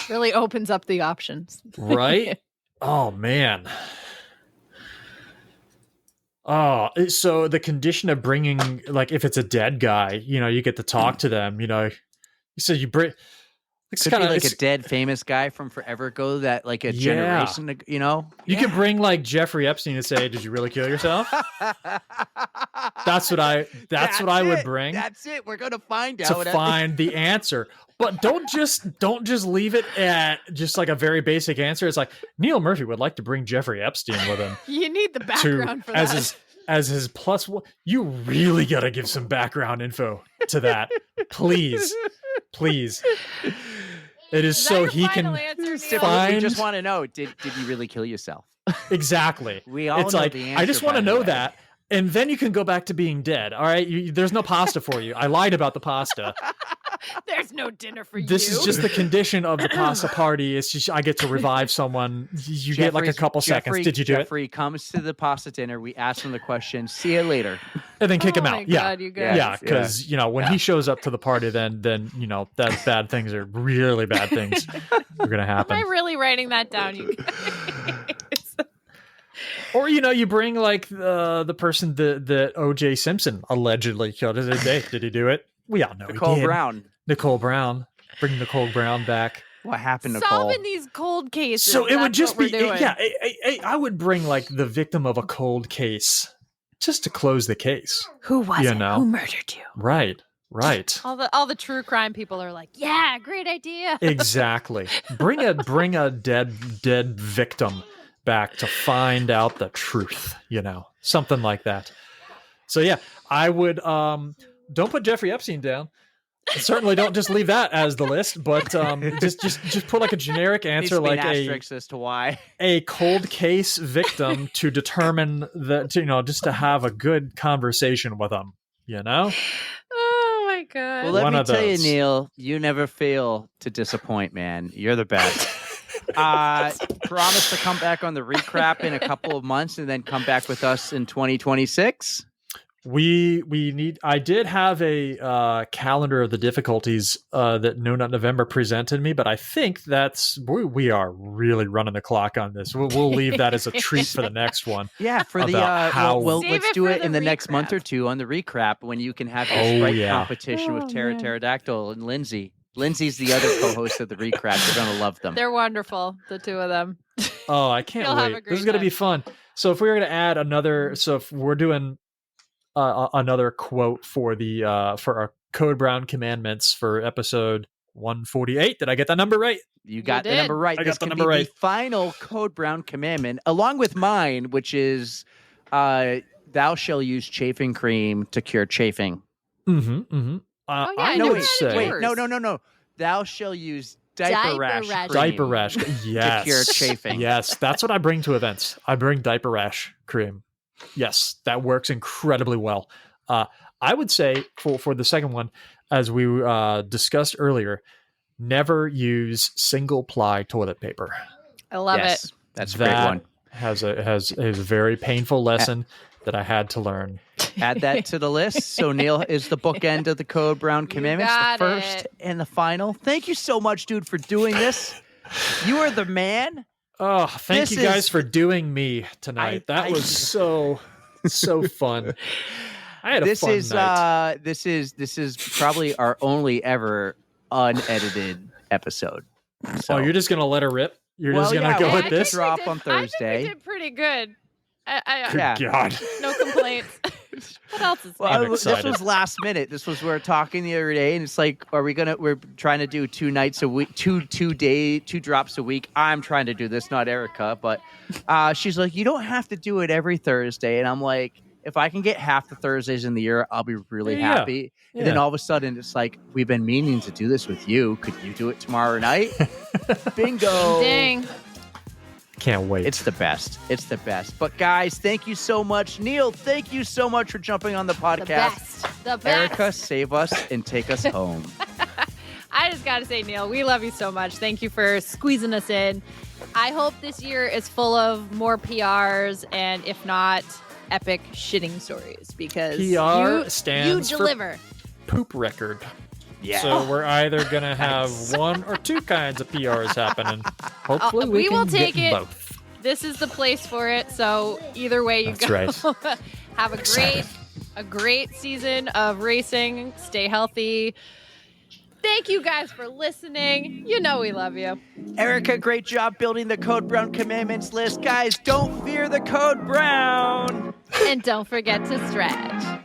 Really opens up the options. Right? Oh man. Oh, so the condition of bringing, like, if it's a dead guy, you get to talk to them. You said you bring. It's Could kind be of like a dead famous guy from forever ago that like a generation, You could bring like Jeffrey Epstein and say, "Did you really kill yourself?" That's what I would bring. That's it. We're gonna find out to find the answer. But don't just leave it at just like a very basic answer. It's like Neil Murphy would like to bring Jeffrey Epstein with him. You need the background for that. As his +1. You really gotta give some background info to that, please. It is so he can find. We just want to know: did you really kill yourself? Exactly. We all it's know like the answer, I just want by to the know way. that, and then you can go back to being dead. All right, there's no pasta for you. I lied about the pasta. There's no dinner for you. This is just the condition of the pasta party. It's just I get to revive someone. You get like a couple seconds. Did you do Jeffrey comes to the pasta dinner. We ask him the question. See you later. And then kick him my out. God, you guys. Yeah, because when he shows up to the party, then that bad things are really bad things are gonna happen. Am I really writing that down, you guys? Or you bring like the person that O.J. Simpson allegedly killed. Did he do it? We all know Nicole he did. Brown. Nicole Brown. Bring Nicole Brown back. What happened, Nicole? Solving these cold cases. So it would That's just what be we're doing. I would bring like the victim of a cold case just to close the case. Who was it? Who murdered you? Right. All the true crime people are like, yeah, great idea. Exactly. Bring a dead victim back to find out the truth, something like that. So yeah, I would don't put Jeffrey Epstein down. Certainly don't just leave that as the list, but just put like a generic answer, like an asterisk as to why a cold case victim to determine that, just to have a good conversation with them, Oh my God. Well, let One me of tell you, those. Neil, you never fail to disappoint, man. You're the best. Promise to come back on the recap in a couple of months and then come back with us in 2026. I did have a calendar of the difficulties that No Nut November presented me, but I think we are really running the clock on this. We'll leave that as a treat for the next one. Yeah, for let's do it in the next month or two on the recap when you can have your sprite competition with Tara Pterodactyl and Lindsay. Lindsay's the other co-host of the recap. You're gonna love them. They're wonderful, the two of them. Oh, I can't You'll have wait. a great This is gonna be time. fun. So if we were gonna add if we're doing another quote for for our Code Brown Commandments for episode 148. Did I get that number right? You got the did. number right. I This got the can number be right. the final Code Brown commandment, along with mine, which is thou shall use chafing cream to cure chafing. I I knew would it. say Wait, Yours. no. Thou shall use diaper rash cream diaper rash. Yes. to cure chafing. Yes, that's what I bring to events. I bring diaper rash cream. Yes, that works incredibly well. I would say for the second one, as we discussed earlier, never use single ply toilet paper. I love Yes, it. that's a great That one. has a very painful lesson that I had to learn. Add that to the list. So Neil is the bookend of the Code Brown commandments, the got first it. and the final. Thank you so much, dude, for doing this. You are the man. Oh, thank This you guys is- for doing me tonight. That was so fun. I had a fun night. This is probably our only ever unedited episode. So Oh, you're just gonna let her rip? You're just Well, gonna yeah, go well, with I this? think drop on I think Thursday. we did pretty good. I Good Yeah. God. no complaints. What else is Well, there? this excited. was last minute. This was we were talking the other day, and it's like, we're trying to do 2 nights a week, two drops a week. I'm trying to do this, not Erica, but she's like, you don't have to do it every Thursday, and I'm like, if I can get half the Thursdays in the year, I'll be really Yeah. happy. And then Yeah. all of a sudden, it's like, we've been meaning to do this with you. Could you do it tomorrow night? Bingo! Dang. Can't wait. It's the best. It's the best. But guys, thank you so much. Neil, thank you so much for jumping on the podcast. The best. The best. Erica, save us and take us home. I just got to say, Neil, we love you so much. Thank you for squeezing us in. I hope this year is full of more PRs and, if not, epic shitting stories because PR stands you for deliver. poop record. Yeah. So we're either gonna have one or two kinds of PRs happening. Hopefully we can will take get it. both. This is the place for it. So either way you That's go, right. have a great season of racing. Stay healthy. Thank you guys for listening. You know we love you. Erica, great job building the Code Brown Commandments list. Guys, don't fear the Code Brown. And don't forget to stretch.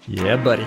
Yeah, buddy.